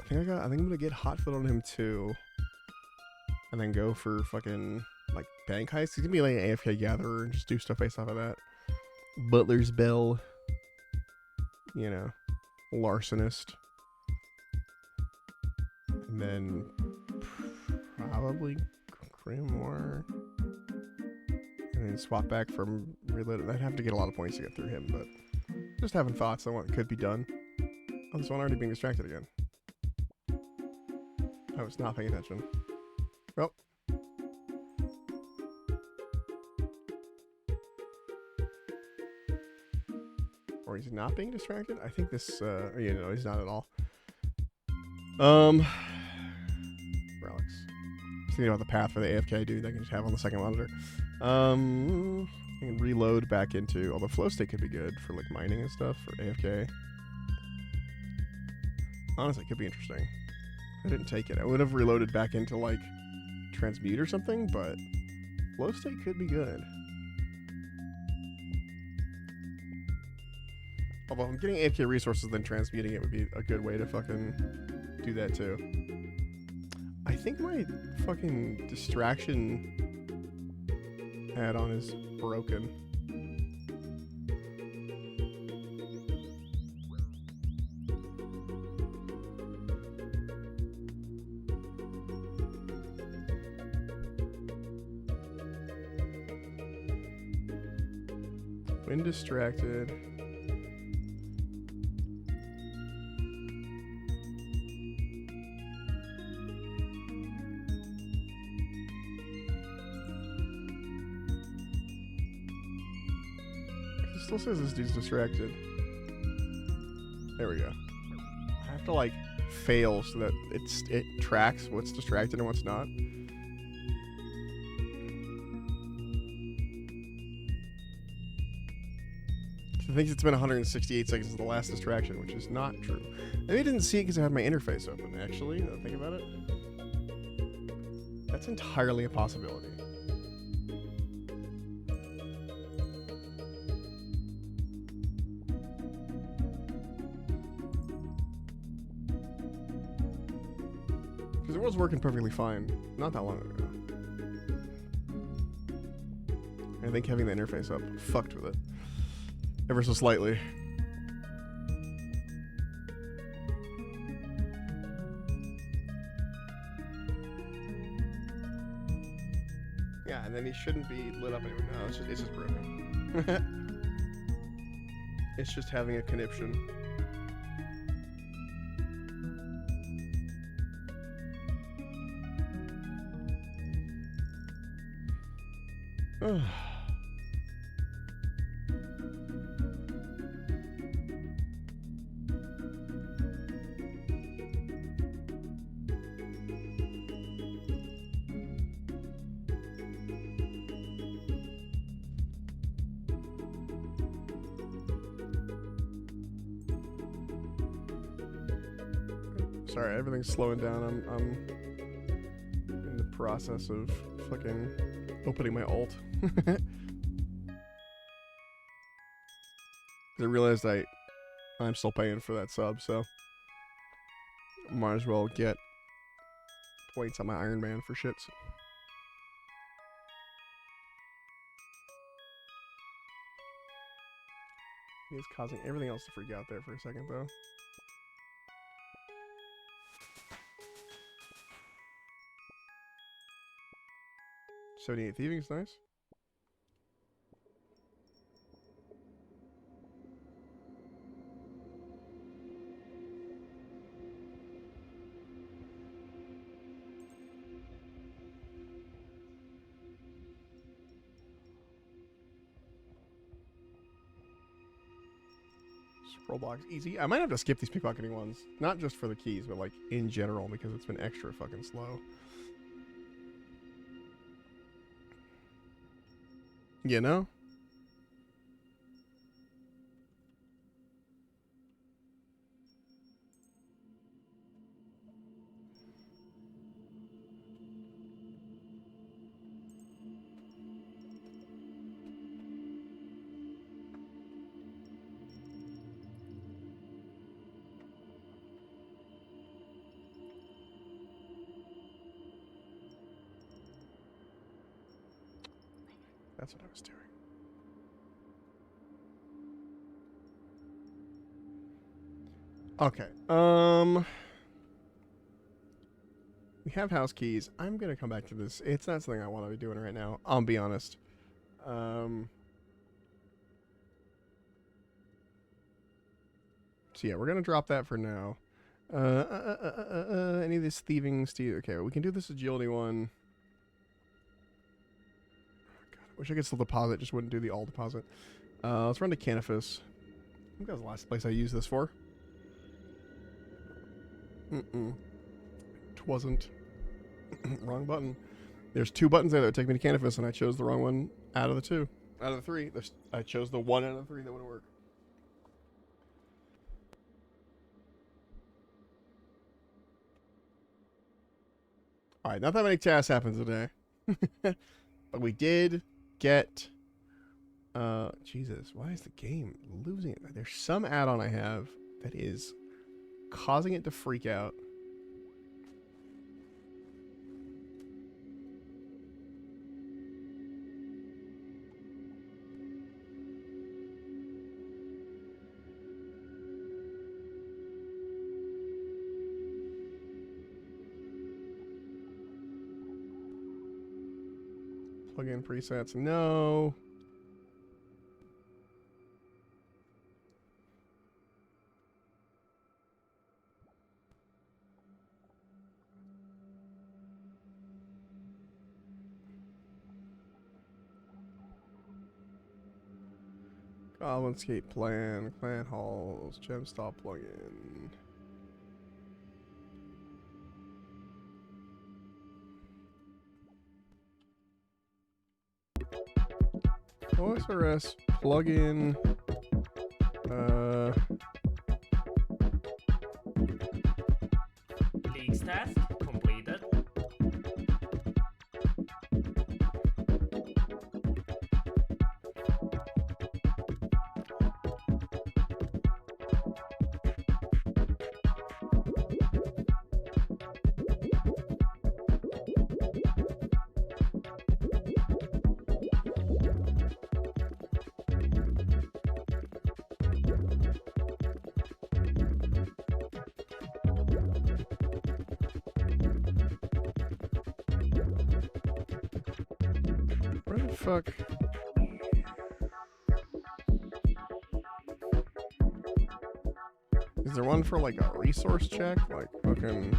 I think I'm gonna get hot foot on him too, and then go for fucking. Like bank heist. He's gonna be like an AFK gatherer and just do stuff based off of that. Butler's Bell. You know. Larcenist. And then probably Grimoire. And then swap back from Reloaded. I'd have to get a lot of points to get through him, but Just having thoughts on what could be done. Oh, this one already being distracted again. I was not paying attention. Well. Or he's not being distracted? I think this, you know, he's not at all. Relics. Just thinking about the path for the AFK dude that I can just have on the second monitor. I can reload back into, although flow state could be good for like mining and stuff for AFK. Honestly, it could be interesting. I didn't take it. I would have reloaded back into like transmute or something, but flow state could be good. Although if I'm getting AFK resources, then transmuting it would be a good way to fucking do that too. I think my fucking distraction add-on is broken. When distracted. It still says this dude's distracted. There we go. I have to like fail so that it tracks what's distracted and what's not. I think it's been 168 seconds since the last distraction, which is not true. Maybe I didn't see it because I had my interface open, actually, now that I think about it. That's entirely a possibility. Because it was working perfectly fine not that long ago. I think having the interface up fucked with it. Ever so slightly. Yeah, and then he shouldn't be lit up anymore. No, it's just broken. It's just having a conniption. Sorry, everything's slowing down. I'm in the process of fucking opening my alt. I realized I'm still paying for that sub, so might as well get points on my Iron Man for shits. It's causing everything else to freak out there for a second, though. 78 thieving is nice. Scroll blocks easy. I might have to skip these pickpocketing ones, not just for the keys, but like in general because it's been extra fucking slow. You know? That's what I was doing. Okay. We have house keys. I'm gonna come back to this. It's not something I want to be doing right now. I'll be honest. So yeah, we're gonna drop that for now. Any of this thieving Steve? Okay, we can do this agility one. God, I wish I could still deposit, just wouldn't do the all deposit. Let's run to Canifus. I think that was the last place I used this for. It wasn't. Wrong button. There's 2 buttons there that would take me to Canifus, and I chose the wrong one out of the 2. Out of the 3. I chose the 1 out of the 3 that wouldn't work. Alright, not that many tasks happen today. But we did get... Jesus, why is the game losing it? There's some add-on I have that is causing it to freak out. Plug-in presets, no. Goblinscape plan, clan halls, gemstop plugin. OSRS plugin. Leaks task completed. Where the fuck? Is there one for like a resource check? Like fucking.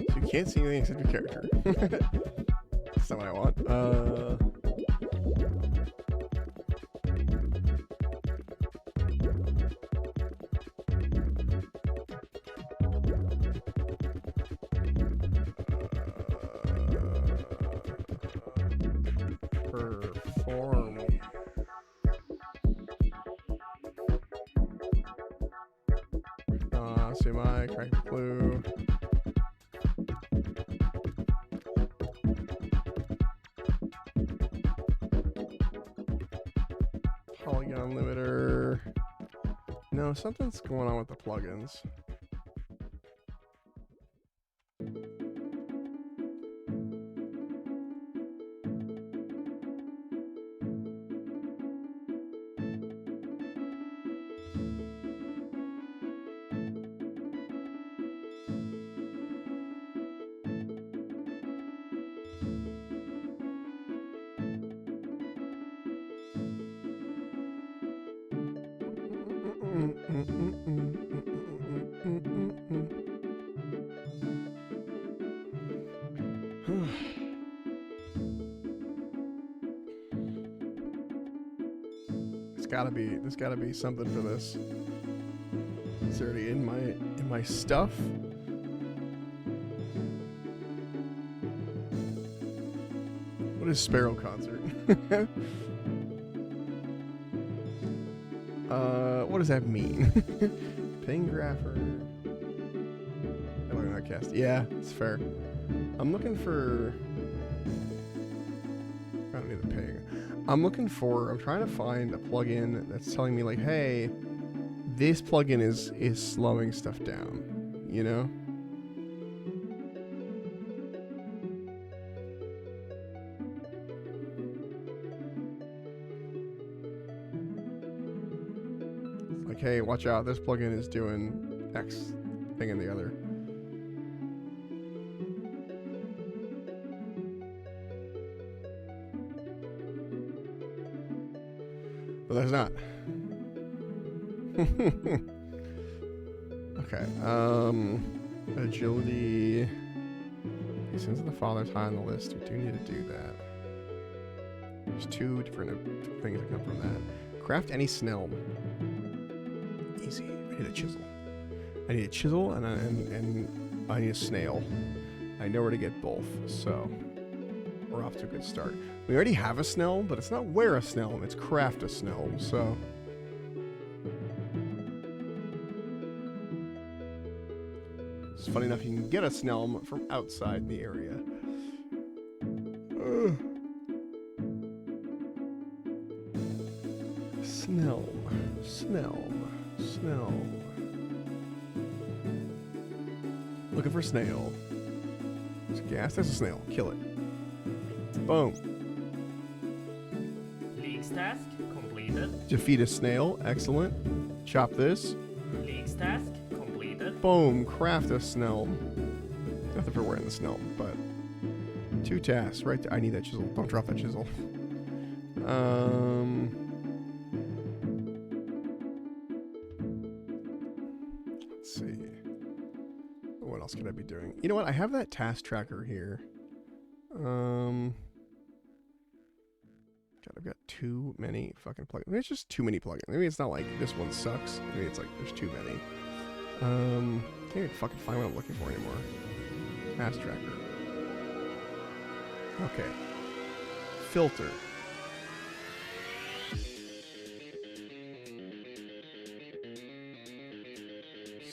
So you can't see anything except your character. That's not what I want. Perform. See my crack the clue. Polygon limiter. No, something's going on with the plugins. There's gotta be something for this. It's already in my stuff. What is Sparrow Concert? What does that mean? Pingrapher. Cast. Yeah, it's fair. I'm looking for. I don't need the ping. I'm trying to find a plugin that's telling me like, hey, this plugin is slowing stuff down, you know? Like, hey, watch out, this plugin is doing X thing and the other. But there's not. Okay, agility. Since the father's high on the list, we do need to do that. There's two different things that come from that. Craft any snell. Easy. I need a chisel. I need a chisel and I need a snail. I know where to get both, so we're off to a good start. We already have a snell, but it's not wear a snell, it's craft a snell, so. It's funny enough, you can get a snell from outside the area. Snell. Looking for snail. There's gas, there's a snail. Kill it. Boom. Leaks task completed. Defeat a snail. Excellent. Chop this. Leaks task completed. Boom. Craft a snail. Not that we're wearing the snail, but 2 tasks. Right there. I need that chisel. Don't drop that chisel. Let's see. What else could I be doing? You know what? I have that task tracker here. God, I've got too many fucking plugins. Maybe it's just too many plugins. Maybe it's not like this one sucks. Maybe it's like there's too many. I can't even fucking find what I'm looking for anymore. Task tracker. Okay. Filter.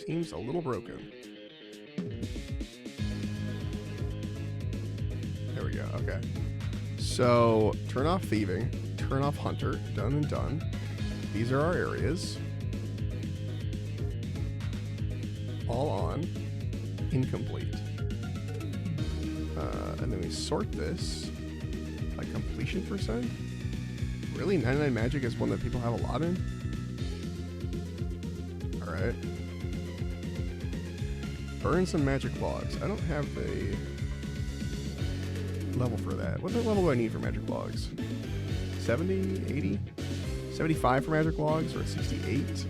Seems a little broken. There we go. Okay. So, turn off thieving, turn off hunter, done and done. These are our areas. All on, incomplete. And then we sort this by completion percent. Really, 99 magic is one that people have a lot in? Alright. Burn some magic logs. I don't have a level for that. What level do I need for magic logs? 70? 80? 75 for magic logs, or 68?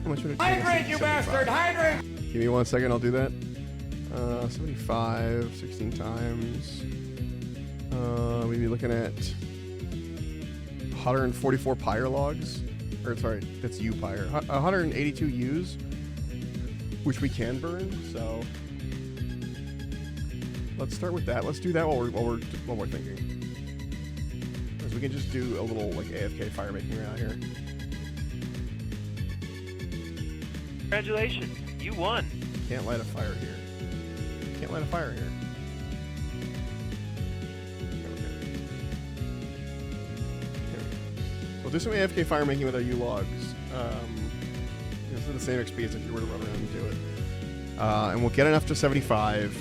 How much would it take? Hydrate, you bastard! Hydrate! Give me 1 second, I'll do that. 75, 16 times. We'd be looking at 144 pyre logs. Or, sorry, that's U pyre. 182 U's, which we can burn, so let's start with that. Let's do that while we're thinking. Because we can just do a little like AFK fire making around here. Congratulations, you won. Can't light a fire here. Can't light a fire here. We'll do some AFK fire making with our U logs. This is the same XP as if you were to run around and do it. And we'll get enough to 75.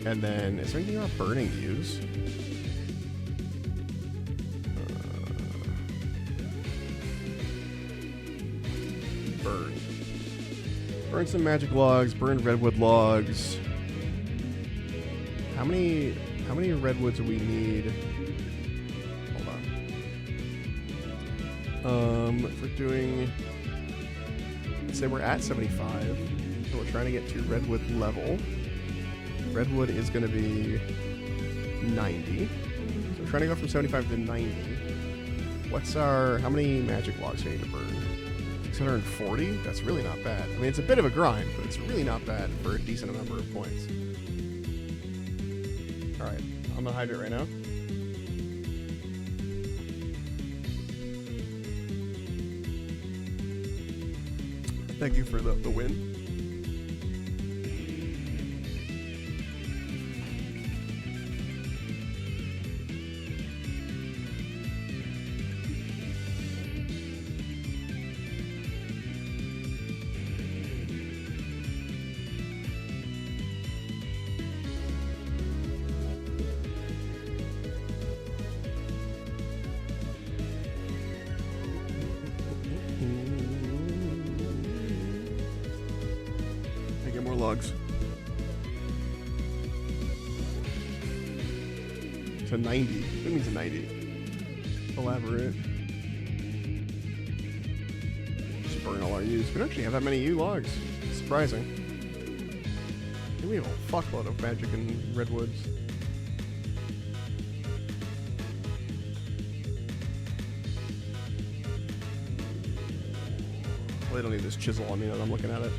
And then, is there anything about burning U's? Burn. Burn some magic logs, burn redwood logs. How many redwoods do we need? Hold on. If we're doing, let's say we're at 75, so we're trying to get to redwood level. Redwood is going to be 90. So we're trying to go from 75 to 90. What's our, how many magic logs do we need to burn? 640? That's really not bad. I mean, it's a bit of a grind, but it's really not bad for a decent number of points. Alright, I'm gonna hydrate right now. Thank you for the win. logs. To 90. What means a 90? Elaborate. Just burn all our use. We don't actually have that many U logs. Surprising. I think we have a fuckload of magic and redwoods. Well, they don't need this chisel on me that I'm looking at it.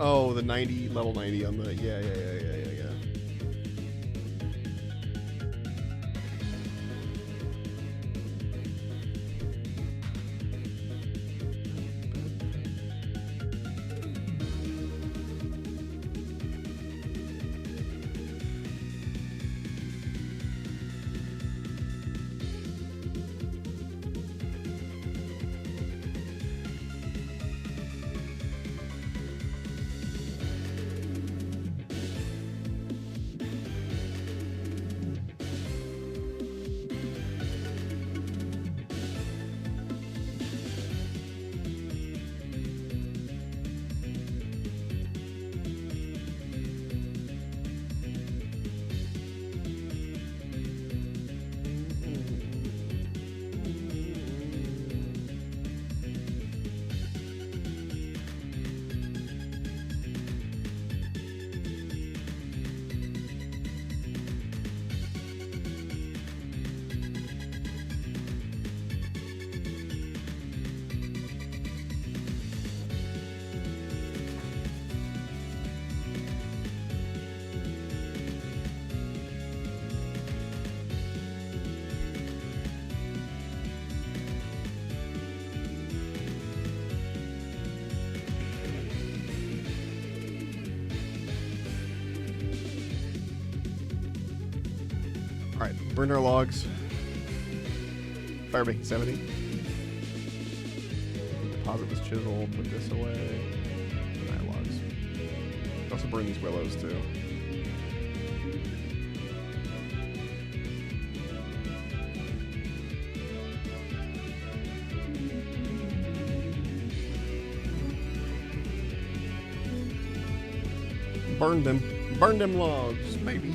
Oh, the 90, level 90 on the, yeah. Alright, burn our logs. Fire making 70. Deposit this chisel, put this away. Burn our logs. Also burn these willows too. Burn them logs, baby.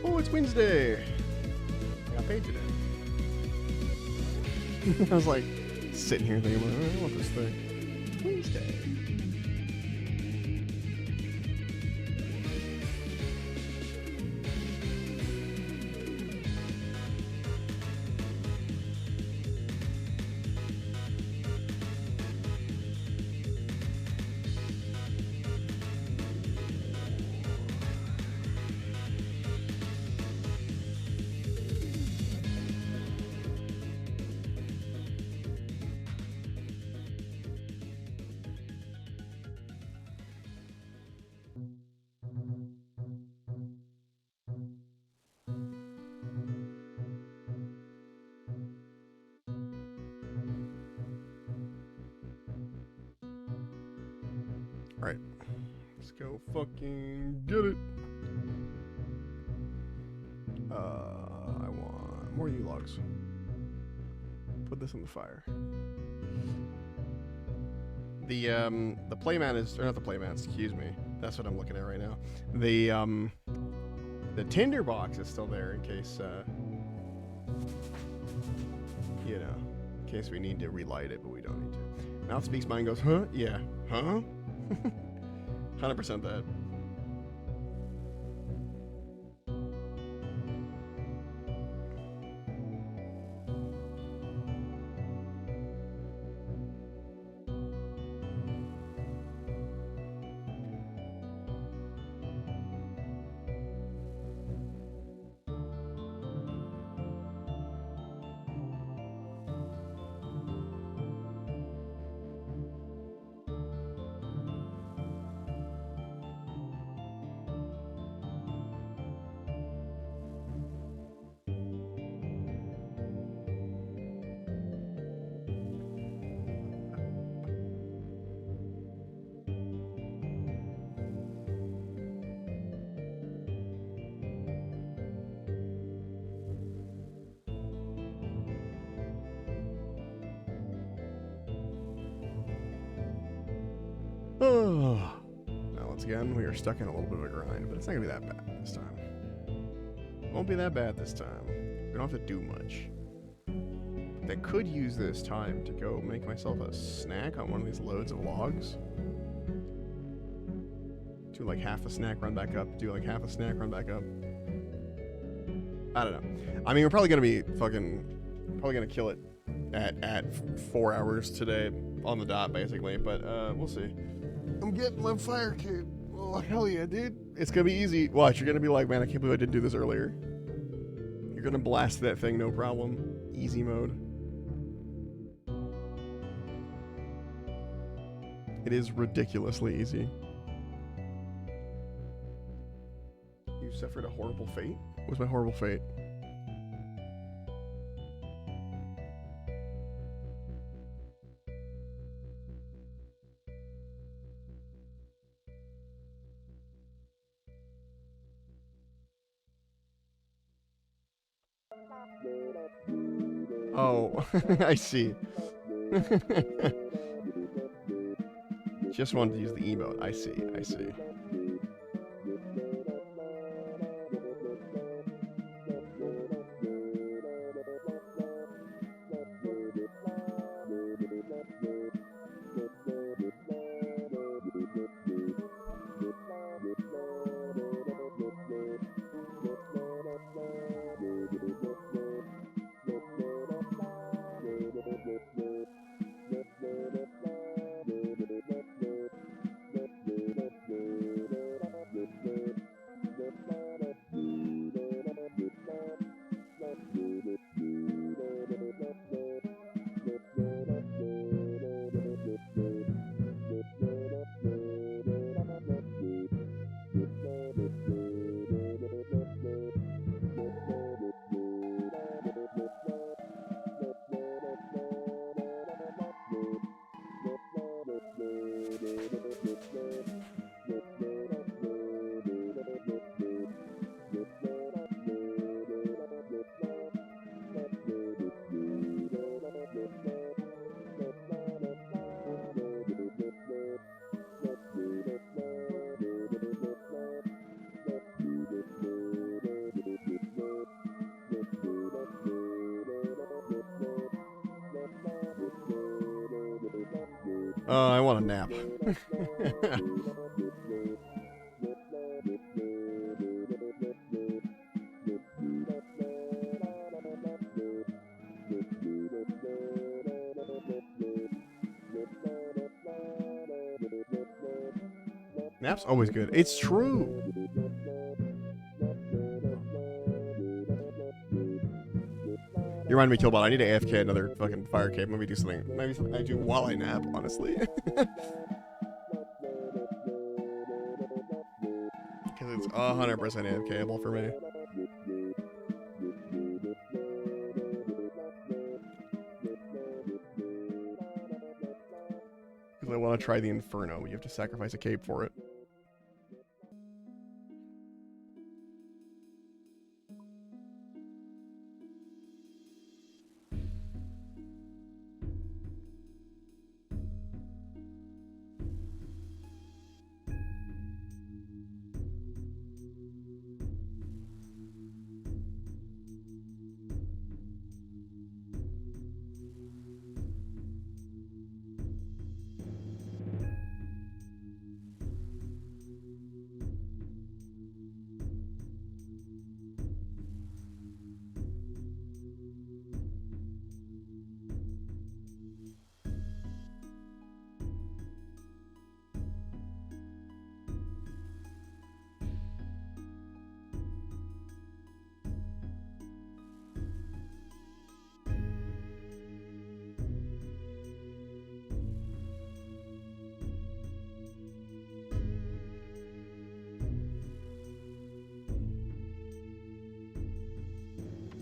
Oh, it's Wednesday. I got paid today. I was like sitting here thinking, I want this thing. Wednesday. Alright. Let's go fucking get it. I want more U-logs. Put this on the fire. The playmat is, or not the playmat, excuse me. That's what I'm looking at right now. The tinder box is still there in case, you know, in case we need to relight it, but we don't need to. Mouth speaks, mind goes, huh? Yeah. Huh? 100% that. Oh. Now, once again, we are stuck in a little bit of a grind, but it's not going to be that bad this time. It won't be that bad this time. We don't have to do much. I could use this time to go make myself a snack on one of these loads of logs. Do like half a snack, run back up. Do like half a snack, run back up. I don't know. I mean, we're probably gonna be probably gonna kill it at 4 hours today on the dot, basically. But we'll see. I'm getting my fire cape. Oh hell yeah, dude! It's gonna be easy. Watch, you're gonna be like, man, I can't believe I didn't do this earlier. You're gonna blast that thing, no problem. Easy mode. It is ridiculously easy. You suffered a horrible fate? What was my horrible fate? Oh, I see. Just wanted to use the emote. I see, I see. I want a nap. Nap's always good. It's true. You reminded me, Killbot. I need to AFK another fucking fire cape. Maybe do something. Maybe something I do while I nap, honestly. Because it's 100% AFKable for me. Because I want to try the Inferno, but you have to sacrifice a cape for it.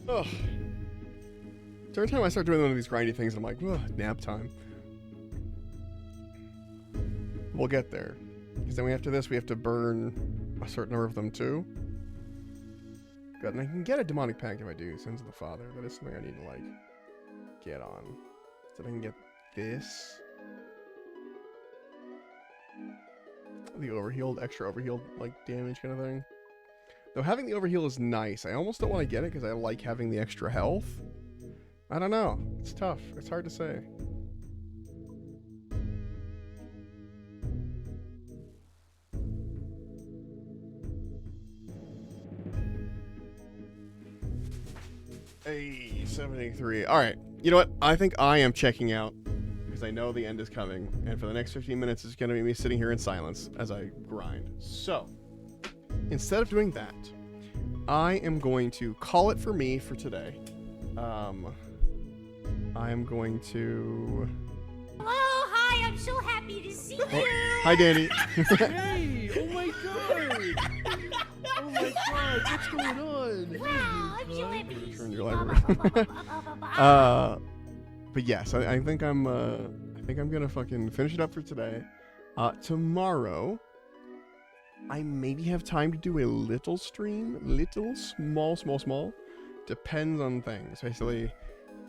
Ugh. Every time I start doing one of these grindy things, I'm like, ugh, nap time. We'll get there. Because then after this, we have to burn a certain number of them too. Good, and I can get a demonic pact if I do. Sins of the Father. That is something I need to, like, get on. So I can get this. The overhealed, extra overhealed, like, damage kind of thing. Though having the overheal is nice. I almost don't want to get it because I like having the extra health. I don't know. It's tough. It's hard to say. Hey, 783. All right. You know what? I think I am checking out because I know the end is coming. And for the next 15 minutes, it's going to be me sitting here in silence as I grind. So, instead of doing that, I am going to call it for me for today. I am going to... Oh, hi, I'm so happy to see you. Oh, hi, Danny. Hey! Oh my god! Oh my god, what's going on? Wow, I'm so happy to see Turn you. your library. But yes, I think I'm gonna fucking finish it up for today. Tomorrow, I maybe have time to do a little stream, small. Depends on things. Basically,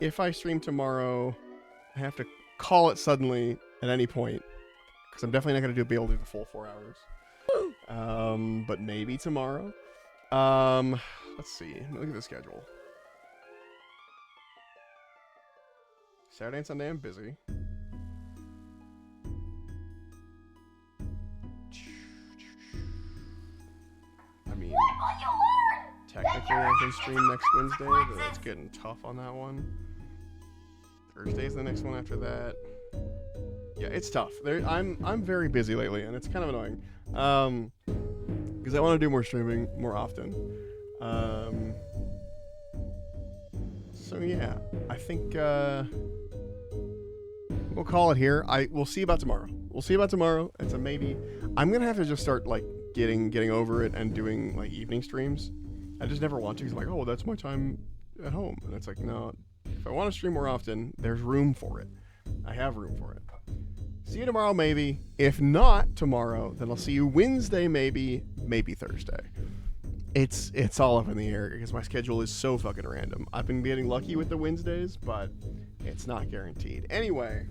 if I stream tomorrow, I have to call it suddenly at any point because I'm definitely not gonna be able to do the full 4 hours. But maybe tomorrow. Let's see. Look at the schedule. Saturday and Sunday I'm busy. I mean, technically I can stream next Wednesday, but it's getting tough on that one. Thursday's the next one after that. Yeah, it's tough. I'm very busy lately, and it's kind of annoying. Because I want to do more streaming more often. So yeah, I think we'll call it here. We'll see about tomorrow. It's a maybe. I'm gonna have to just start like getting over it and doing like evening streams. I just never want to because I'm like, oh, that's my time at home, and it's like, no. If I want to stream more often, there's room for it. I have room for it. See you tomorrow, maybe. If not tomorrow, then I'll see you Wednesday, maybe Thursday. It's all up in the air because my schedule is so fucking random. I've been getting lucky with the Wednesdays, but it's not guaranteed. Anyway.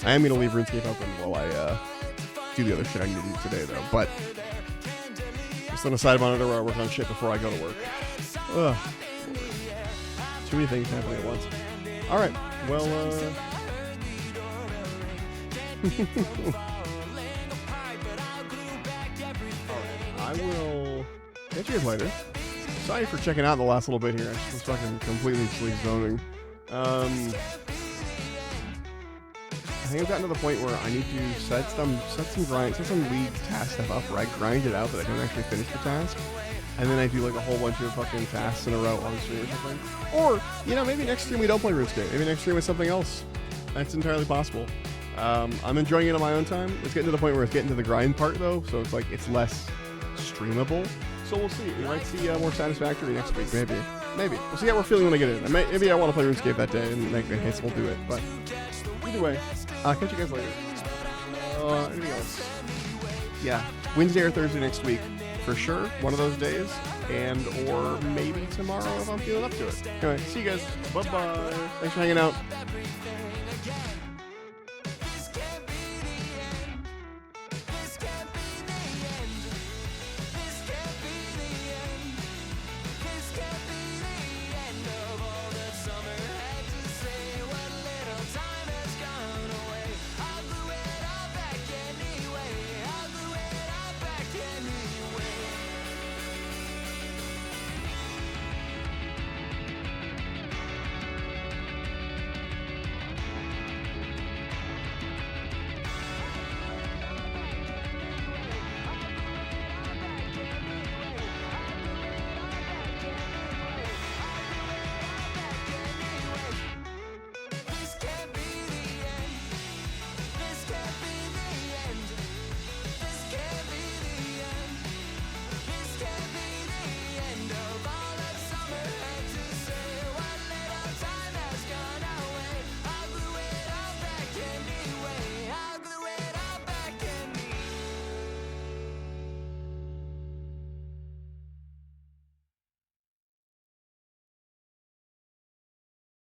I am going to leave RuneScape open while I do the other shit I need to do today, though. But just on the side monitor where I work on shit before I go to work. Ugh. Too many things happening at once. Alright, well, I will catch you guys later. Sorry for checking out the last little bit here. I just was fucking completely sleep zoning. I think I've gotten to the point where I need to set some league task stuff up where I grind it out that I can actually finish the task. And then I do like a whole bunch of fucking tasks in a row on the stream or something. Or, you know, maybe next stream we don't play RuneScape. Maybe next stream is something else. That's entirely possible. I'm enjoying it on my own time. It's getting to the point where it's getting to the grind part though, so it's like it's less streamable. So we'll see. We might see more Satisfactory next week, maybe. We'll see how we're feeling when I get in. Maybe I want to play RuneScape that day, and in case we'll do it. But either way, I'll catch you guys later. Anything else? Yeah, Wednesday or Thursday next week. For sure, one of those days, and or maybe tomorrow if I'm feeling up to it. Anyway, see you guys. Bye-bye. Thanks for hanging out.